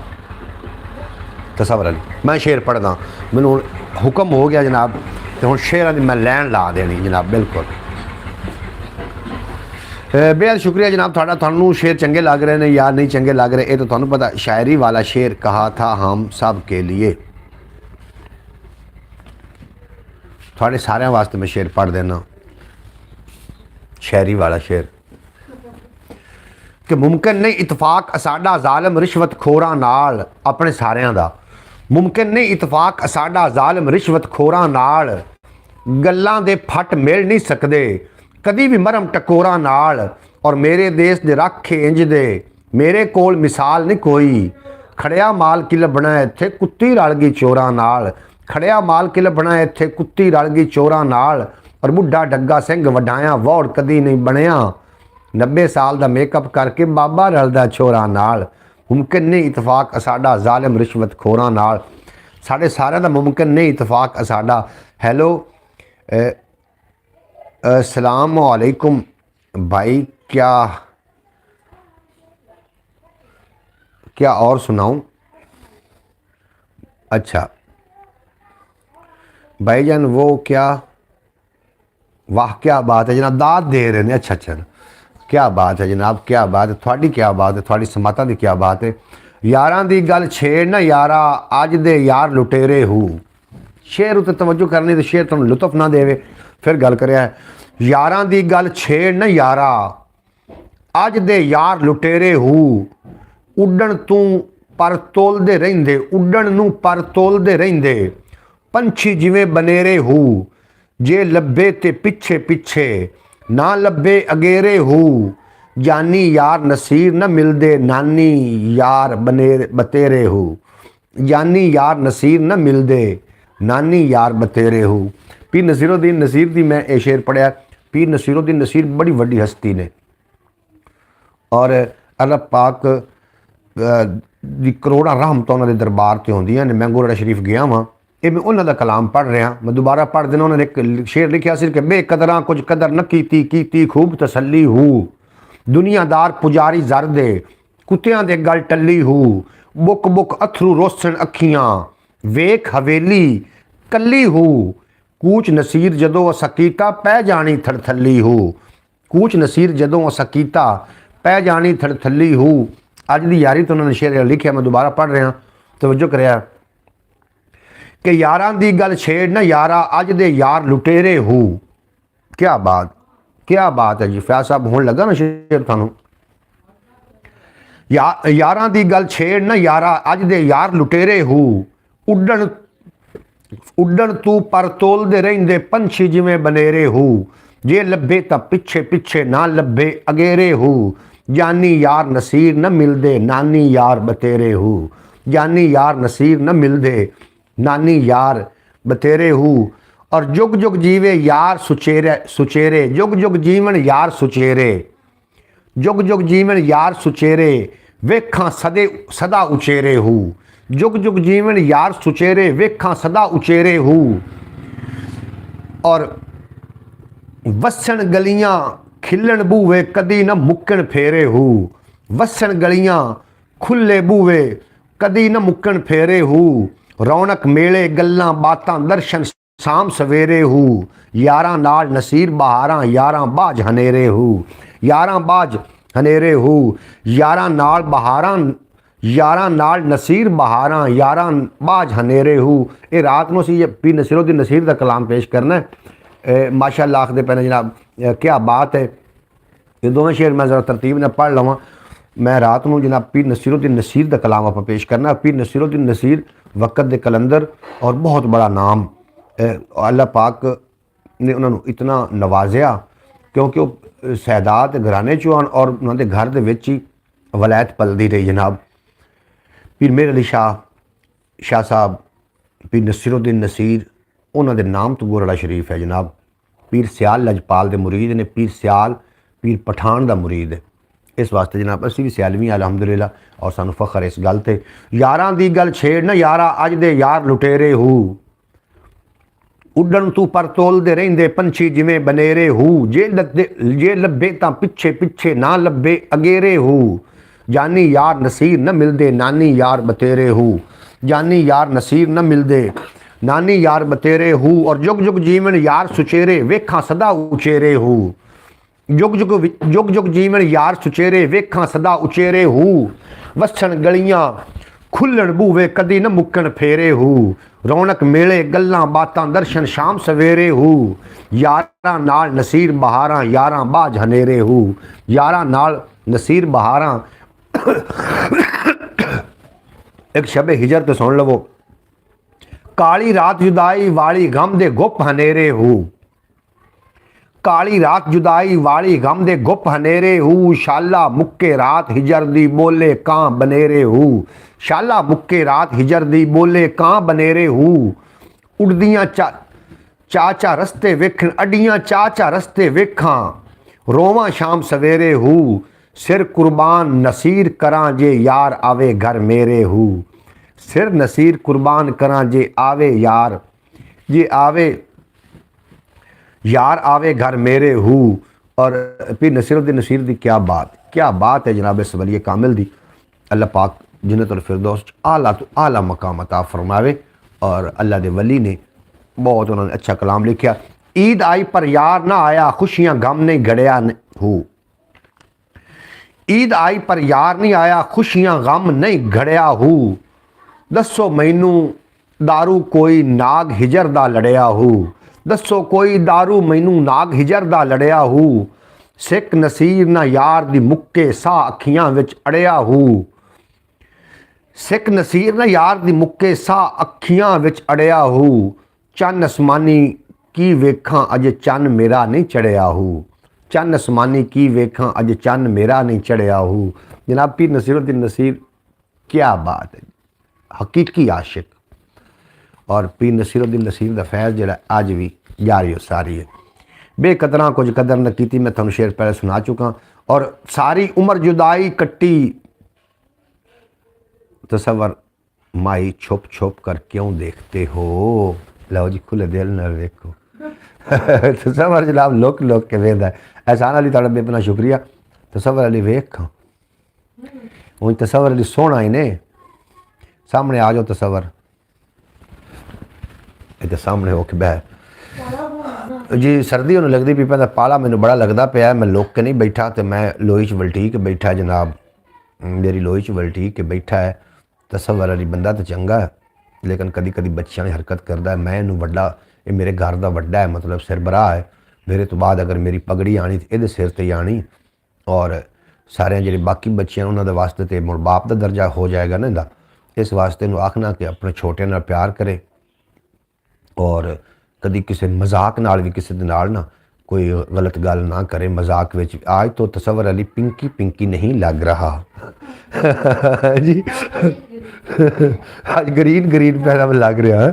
तस्वर अली मैं शेर पढ़दा मैनू हुक्म हो गया जनाब तो हूँ शेर की मैं लैन ला देनी जनाब बिल्कुल बेहद शुक्रिया जनाब थोड़ा थानू शेर चंगे लग रहे हैं या नहीं चंगे लग रहे ये तो थानू पता शायरी वाला शेर कहा था हम सब के लिए थोड़े सारे वास्ते मैं शेर पढ़ देना शायरी वाला शेर कि मुमकिन नहीं इतफाक साडा जालिम रिश्वत खोरां नाल अपने सारियां दा मुमकिन नहीं इतफाक साडा जालिम रिश्वत खोरां नाल गल्लां दे फट मिल नहीं सकदे कदी भी मरम टकोरां नाल और मेरे देश दे राखे इंज दे मेरे कोल मिसाल नहीं कोई खड़िया माल की लभना इत्थे कुत्ती रल गई चोरां नाल खड़िया माल कि लभना इत्थे कुत्ती रल गई चोरां नाल और बुढ़ा डग्गा सिंह वडाया वोड़ कदी नहीं बनया 90 साल का मेकअप करके बाबा रलदा चोरां नाल मुमकिन नहीं इतफाक साडा जालिम रिश्वत खोरां नाल साढ़े सारे का मुमकिन नहीं इतफाक साडा हेलो अस्सलाम वालेकुम भाई क्या और सुनाऊं अच्छा भाईजान वो क्या वाह क्या बात है जनाब दाद दे रहे हैं अच्छा क्या बात है जनाब क्या बात है थोड़ी क्या बात है थोड़ी समाता की क्या बात है यारां दी गल छेड़ ना यारा अज दे यार लुटेरे हूँ शेर उत्ते तवज्जो करनी तो शेर तुहानू लुत्फ ना देवे फिर गल करिया यारां दी गल छेड़ ना यारा अज दे यार लुटेरे हूँ उड्डण तू पर तोलदे रहिंदे उड्डण नू पर तोलदे रहिंदे पंछी जिवें बनेरे हू जे लब्बे ते पिछे पिछे ना लब्बे अगेरे हू जानी यार नसीर न मिलदे नानी यार बनेरे बतेरे हू जानी यार नसीर न मिलदे नानी यार बतेरे हू पीर नसीरुद्दीन नसीर दी मैं ये शेर पढ़िया पीर नसीरुद्दीन नसीर बड़ी वड्डी हस्ती ने और अल्लाह पाक दी करोड़ां रहमतां उन्हां दे दरबार ते होंदियां ने मैं गुरद्वारा शरीफ गया वां ये मैं उन्होंने कलाम पढ़ रहा मैं दोबारा पढ़ देना उन्होंने एक शेर लिखा सी कि बेकदरां कुछ कदर न कीती खूब तसल्ली हू दुनियादार पुजारी जर दे कुत्तियां दे गल टल्ली हू बुक बुक अथरू रोसन अखियां वेख हवेली कल्ली हू कूच नसीर जदों सकीता पै जानी थड़थली हू कूच नसीर जदों सकीता पै जानी थड़थली हू अज दी यारी तो उन्होंने शेर लिखा मैं दोबारा पढ़ रहा तवज्जो करिया कि यारां दी गल छेड़ ना यारा अज दे यार लुटेरे हू क्या बात है जी फैज साहब होने लगा ना शेर थानू यारां दी गल छेड़ ना यारा अज दे यार लुटेरे हू उड्डण तू पर तोलदे रहिंदे पंछी जिवें बनेरे हू जे लब्बे तां पिछे पिछे ना लब्बे अगेरे हू जानी यार नसीर न मिलदे नानी यार बतेरे हू जानी यार नसीर न मिलदे नानी यार बतेरे हू और जुग जुग जीवे यार सुचेरे जुग जुग जीवन यार सुचेरे जुग जुग जीवन यार सुचेरे वेखां सदा उचेरे हू जुग जुग जीवन यार सुचेरे वेखां सदा उचेरे हू और वसन गलियां खिलन बूवे कदी न मुक्कन फेरे हू वसन गलियां खुले बूवे कदी न मुक्कन फेरे हू रौनक मेले गल्लां बातां दर्शन शाम सवेरे हू यारां नाल नसीर बहारां यारां बाज हनेरे हू यारां बाज हनेरे हू यारां नाल बहारां यारां नाल नसीर बहारां यारां बाज हनेरे हू। ये रात को असीं पीर नसीरुद्दीन नसीर का कलाम पेश करना है। माशाअल्लाह आखदे पे ने जनाब क्या बात है। ये दोवें शेर मैं ज़रा तरतीब ने पढ़ लवां। मैं रात को जनाब पीर नसीरुद्दीन नसीर का कलाम आप पेश करना। पीर नसीरुद्दीन नसीर वक़्त दे कलंदर और बहुत बड़ा नाम। अल्लाह पाक ने उन्होंने इतना नवाजिया क्योंकि वो सैदात घराने चों आन और उन्होंने घर दे विच ही वलायत पलदी रही जनाब। पीर मेहर अली शाह साहब पीर नसीरुद्दीन नसीर उन्होंने नाम तो गोरड़ा शरीफ है जनाब। पीर सियाल लजपाल दे मुरीद ने। पीर सियाल पीर पठान दा मुरीद है। इस वास्ते जनाब असी भी सियालवी अलहमदुलिल्लाह और सानू फखर इस गल ते। यारां दी गल छेड़ ना यारा अज दे यार लुटेरे हू। उड्डण तू पर तोलदे रहिंदे पंछी जिवें बनेरे हू। जे लब्बे तां पिछे पिछे ना लब्बे अगेरे हू। जानी यार नसीर न मिलदे नानी यार बतेरे हू। जानी यार नसीर न मिलदे नानी यार बतेरे हू। और जुग जुग जीवन यार सुचेरे वेखां सदा उचेरे हू। जुग जुग जीवन यार सुचेरे वेखां सदा उचेरे हू। वसण गलियां खुलण बूवे कदी न मुक्कण फेरे हू। रौनक मेले गल्लां बातां दर्शन शाम सवेरे हू। यारां नाल नसीर बहारां यारां बाज हनेरे हू। यारां नाल नसीर बहारां एक शबे हिजर तो सुन लवो। काली रात जुदाई वाली गम दे गुप हनेरे हू। काली रात जुदाई वाली गम दे गुप हनेरे हू। शाला मुक्के रात हिजर दी बोले कां बनेरे हू। शाला मुक्के रात हिजर दी बोले कां बनेरे हू। उड़दियां चाचा रस्ते वेखन अड्डियां चाचा रस्ते वेखां। रोवां शाम सवेरे हू। सिर कुर्बान नसीर करां जे यार आवे घर मेरे हू। सिर नसीर कुर्बान करां जे आवे यार जे आवे यार आवे घर मेरे हू। और पीर नसीरुद्दीन नसीर दी क्या बात है जनाब इस वली कामिल दी। अल्लाह पाक जन्नतुल फिरदौस आला तो आला मकाम अता फरमावे। और अल्लाह दे वली ने बहुत उन्होंने अच्छा कलाम लिखा। ईद आई पर यार ना आया खुशियां गम नहीं घड़िया हू। ईद आई पर यार नहीं आया खुशियां गम नहीं घड़िया हू। दसो मैनू दारू कोई नाग हिजर दा लड़िया हू। दसो कोई दारू मैनू नाग हिजर दा लड़िया हू। सिख नसीर ना यार दी मुक्के सा अखियां विच अड़िया हू। सिख नसीर ना यार दी मुक्के सा अखियां विच अड़िया हू। चन असमानी की वेखां अज चन मेरा नहीं चढ़िया हू। चन असमानी की वेखां अज चन मेरा नहीं चढ़िया हू। जनाब पीर नसीरुद्दीन नसीर क्या बात है। हकीकी आशिक और पीर नसीरुद्दीन नसीर दा फैज़ जिहड़ा अज भी जारी सारी है। बेकदरां कुछ कदर न कीती मैं तुहानूं शेर पहले सुना चुका। और सारी उम्र जुदाई कट्टी तसव्वुर माई छुप छुप कर क्यों देखते हो। लो जी खुले दिल नाल देखो। तसव्वुर जनाब लुक लुक के वेखदा है। एहसान अली तुहाडा बेपना शुक्रिया। तसव्वुर अली वेख हूँ तसव्वुर अली सोहना ही ने। सामने आ जाओ तसव्वुर इधर सामने होके बह जी। सर्दी उन्हें लगती पी पैंदा पाला मैनू बड़ा लगता पाया। मैं लुक के नहीं बैठा तो मैं लोई च वलटी के बैठा जनाब। मेरी लोई च वलटी के बैठा है। तसव्वुर अली बंदा तो चंगा है लेकिन कदी कदी बच्चियां हरकत करता है। मैं इनू वड्डा ये मेरे घर का वड्डा है मतलब सिरबराह है। मेरे तो बाद अगर मेरी पगड़ी आनी तो ये सिर ते आनी। और सारे ਜਿਹੜੇ बाकी बच्चियां उन्होंने वास्ते तो मुड़ बाप का दर्जा हो जाएगा ना इनका। इस वास्ते इन्हू आखना कि अपने छोटे नाल प्यार करे और कभी किसी मजाक नाल भी किसी दे नाल ना कोई गलत गल ना करे मजाक विच। आज तो तसव्वुर अली पिंकी पिंकी नहीं लग रहा जी। आज ग्रीन ग्रीन पहना लग रहा है।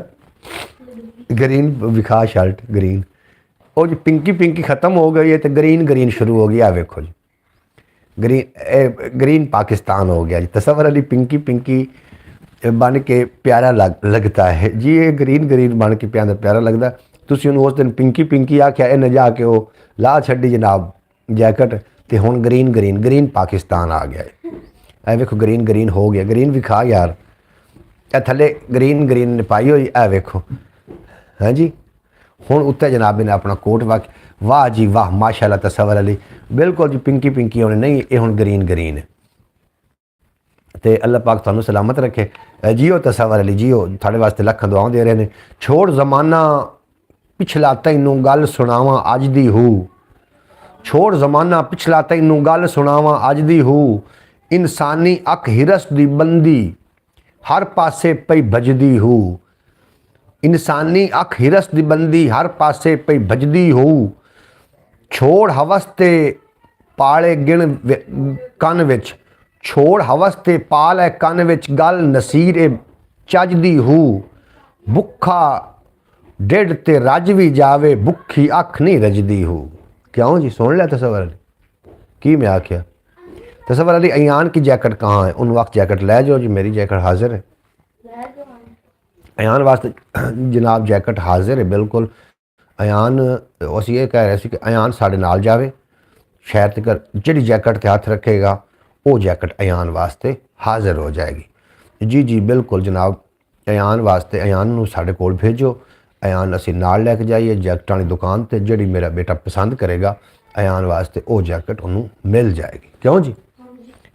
ग्रीन विखा शर्ट ग्रीन वो जी पिंकी पिंकी ख़त्म हो गई है तो ग्रीन ग्रीन शुरू हो गया। वेखो जी ग्रीन पाकिस्तान हो गया जी। तसव्वुर अली पिंकी पिंकी बन के प्यारा लगता है जी। ये ग्रीन ग्रीन बन के प्यारा लगता। तुसीं उन्होंने उस दिन पिंकी पिंकी आख्या इन्हें जाके वो ला छड्डी जनाब जैकेट तो हुण ग्रीन ग्रीन ग्रीन पाकिस्तान आ गया है। वेखो ग्रीन ग्रीन हो गया। ग्रीन भी खा यार ए थले ग्रीन ग्रीन ने पाई हुई है वेखो हाँ जी। हुण उत्ते जनाब ने अपना कोट वाह जी वाह माशाअल्लाह तसव्वुर अली बिल्कुल जी पिंकी पिंकी होने नहीं ये हुण ग्रीन ग्रीन है। ਤੇ ਅੱਲਾਹ ਪਾਕ ਤੁਹਾਨੂੰ ਸਲਾਮਤ ਰੱਖੇ। ਜੀਓ ਤਸਵਰ ਅਲੀ ਜੀਓ, ਤੁਹਾਡੇ ਵਾਸਤੇ ਲੱਖਾਂ ਦੁਆਵਾਂ ਦੇ ਰਹੇ ਨੇ। ਛੋੜ ਜ਼ਮਾਨਾ ਪਿਛਲਾ ਤੈਨੂੰ ਗੱਲ ਸੁਣਾਵਾਂ ਅੱਜ ਦੀ ਹੂ, ਛੋੜ ਜ਼ਮਾਨਾ ਪਿਛਲਾ ਤੈਨੂੰ ਗੱਲ ਸੁਣਾਵਾਂ ਅੱਜ ਦੀ ਹੂ, ਇਨਸਾਨੀ ਅੱਖ ਹਿਰਸ ਦੀ ਬੰਦੀ ਹਰ ਪਾਸੇ ਪਈ ਭਜਦੀ ਹੂ, ਇਨਸਾਨੀ ਅੱਖ ਹਿਰਸ ਦੀ ਬੰਦੀ ਹਰ ਪਾਸੇ ਪਈ ਭਜਦੀ ਹੂ, ਛੋੜ ਹਵਸ ਤੇ ਪਾਲੇ ਗਿਣ ਕੰਨ ਵਿੱਚ, ਛੋੜ ਹਵਸ ਤੇ ਪਾਲ ਹੈ ਕੰਨ ਵਿੱਚ ਗੱਲ ਨਸੀਰ ਏ ਚੱਜਦੀ ਹੂ, ਭੁੱਖਾ ਢਿੱਡ ਤੇ ਰੱਜ ਵੀ ਜਾਵੇ ਭੁੱਖੀ ਅੱਖ ਨਹੀਂ ਰਜਦੀ ਹੂ। क्यों जी सुन लिया तसव्वुर अली की मैं आख्या? तसव्वुर अली अयान की जैकेट कहाँ है? उन वक्त जैकेट लै जाओ जी, मेरी जैकेट हाजिर है। अयान वास्ते जनाब जैकेट हाजिर है बिल्कुल। अयान असीं ये कह रहे थे कि अयान साढ़े नाल जावे, शहर तक जिहड़ी जैकेट ते हथ रखेगा वो जैकेट अयान वास्ते हाजिर हो जाएगी। जी जी बिल्कुल जनाब, अयान वास्ते अयान नूं साढ़े कोल भेजो, अयान असीं नाल लैके जाइए जैकटां दी दुकान ते, जिहड़ी मेरा बेटा पसंद करेगा अयान वास्ते वो जैकेट उन्होंने मिल जाएगी। क्यों जी?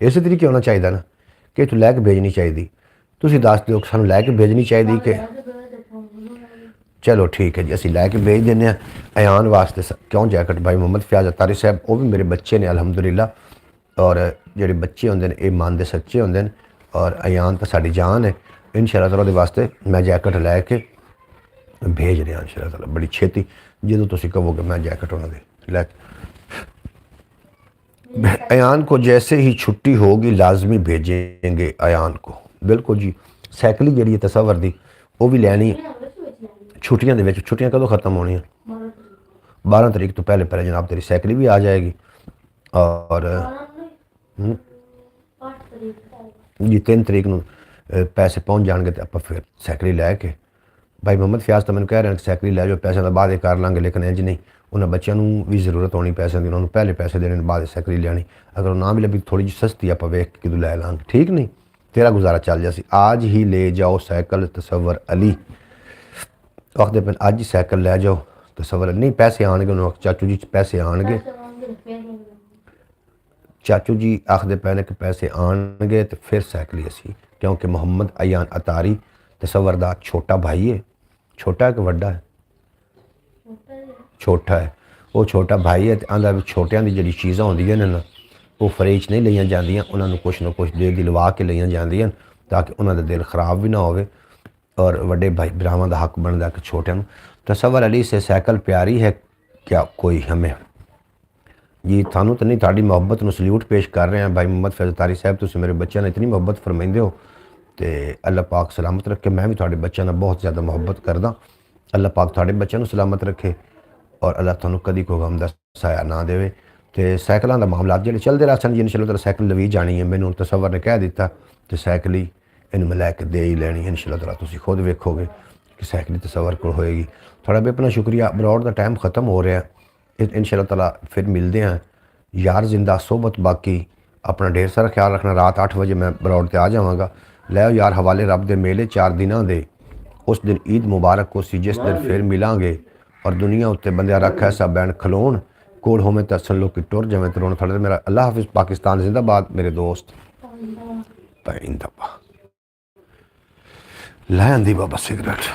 इस तरीके होना चाहिए ना कि तू लैके भेजनी चाहिए। तुसीं दस दिओ कि सानूं लैके भेजनी चाहिए कि चलो ठीक है जी असीं लैके भेज देने अयान वास्ते। क्यों जैकेट भाई मोहम्मद फयाज अतारी साहब वो भी मेरे बच्चे ने अल्हम्दुलिल्लाह, और जिहड़े बच्चे होंदे ने ये मन दे सच्चे होंदे ने, और अयान तो साडी जान है। इंशाअल्लाह ताला दे वास्ते मैं जैकेट लैके भेज रहा इंशाअल्लाह ताला बड़ी छेती, जो तुम कहोगे मैं जैकेट उन्होंने लै। अयान को जैसे ही छुट्टी होगी लाजमी भेजेंगे अयान को। बिल्कुल जी, साइकिल जी है तसव्वुर दी वो भी लैनी छुट्टियां दे विच। छुट्टियां कदों खत्म होनी? 12 तरीक तो पहले पहले जनाब तेरी साइकिल भी आ जाएगी। और जी 3 तरीक नूं पैसे पहुँच जाएंगे तो आप फिर साइकिल लैके भाई मोहम्मद फयाज तो मैंने कह रहे हैं कि साइकिल लै जाओ, पैसों का बाद कर लाँगे, लेकिन इंज नहीं, उन्होंने बच्चों को भी जरूरत होनी पैसों की, उन्होंने पहले पैसे देने बाद साइकिल लैनी। अगर ना भी लगी थोड़ी जी सस्ती आप वेख के लै लाँगे, ठीक नहीं, तेरा गुजारा चल जासी। आज ही ले जाओ साइकिल तसव्वुर अली, आखते पे अज ही साइकिल लै जाओ तसव्वुर अली। नहीं पैसे आने उन्होंने चाचू जी पैसे आने, चाचू जी आखते पे ने कि पैसे आने तो फिर साइकिल असी, क्योंकि मोहम्मद अयान अतारी तसव्वुर दा छोटा भाई है। छोटा है कि वड्डा है? छोटा है। वो छोटा भाई है तो आंदा भी छोटियां दी जिहड़ी चीज़ां होंदियां ने ना वो फ्रिज नहीं लईयां जांदियां, उन्होंने कुछ ना कुछ दे दिलवा के लईयां जांदियां ताकि उन्होंने दिल खराब भी ना होवे, और वड्डे भाई भरावां दा हक बनदा कि छोटियां नूं। तसव्वुर अली से साइकिल प्यारी है क्या कोई हमें? जी थानू तो नहीं, ताड़ी मुहब्बत नूं सल्यूट पेश कर रहे हैं भाई मोहम्मद फैज़ अतारी साहब। तुसीं मेरे बच्चों ने इतनी मुहब्बत फरमाइंदे हो तो अल्लाह पाक सलामत रखे। मैं भी थोड़े बच्चों ने बहुत ज़्यादा मुहब्बत करदा। अल्लाह पाक थोड़े बच्चों को सलामत रखे और अल्लाह तुहानू कदी कोई गम दा साया ना देवे। तो साइकिलों का मामला जो चलते रह सन जी, इंशाअल्लाह ताला साइकिल लवी जानी है। मैनू तसव्वुर ने कह दिता तो साइकिल ही इन्हूं मैं लैके दे ही लैनी है। इंशाअल्लाह ताला तुसीं खुद वेखोगे कि साइकिल तसव्वुर को होएगी। थोड़ा भी अपना शुक्रिया। ब्रॉड का टाइम ख़त्म हो रहा है, इंशाअल्लाह ताला फिर मिलते हैं। यार जिंदा सोबत बाकी, अपना ढेर सारा ख्याल रखना। रात 8 बजे मैं ब्रॉड पर आ जावांगा। लै यार हवाले रब दे मेले 4 दिनों दे, उस दिन ईद मुबारक को सी जिस दिन फिर मिलांगे और दुनिया उत्ते बंदिया रख ऐसा बैन खलोन कोल होवे तो असन लोग टुर जावें तो रोन थोड़े। मेरा अल्लाह हाफिज़, पाकिस्तान जिंदाबाद। मेरे दोस्त पाइंदा लै आंदी बाबा सिगरेट।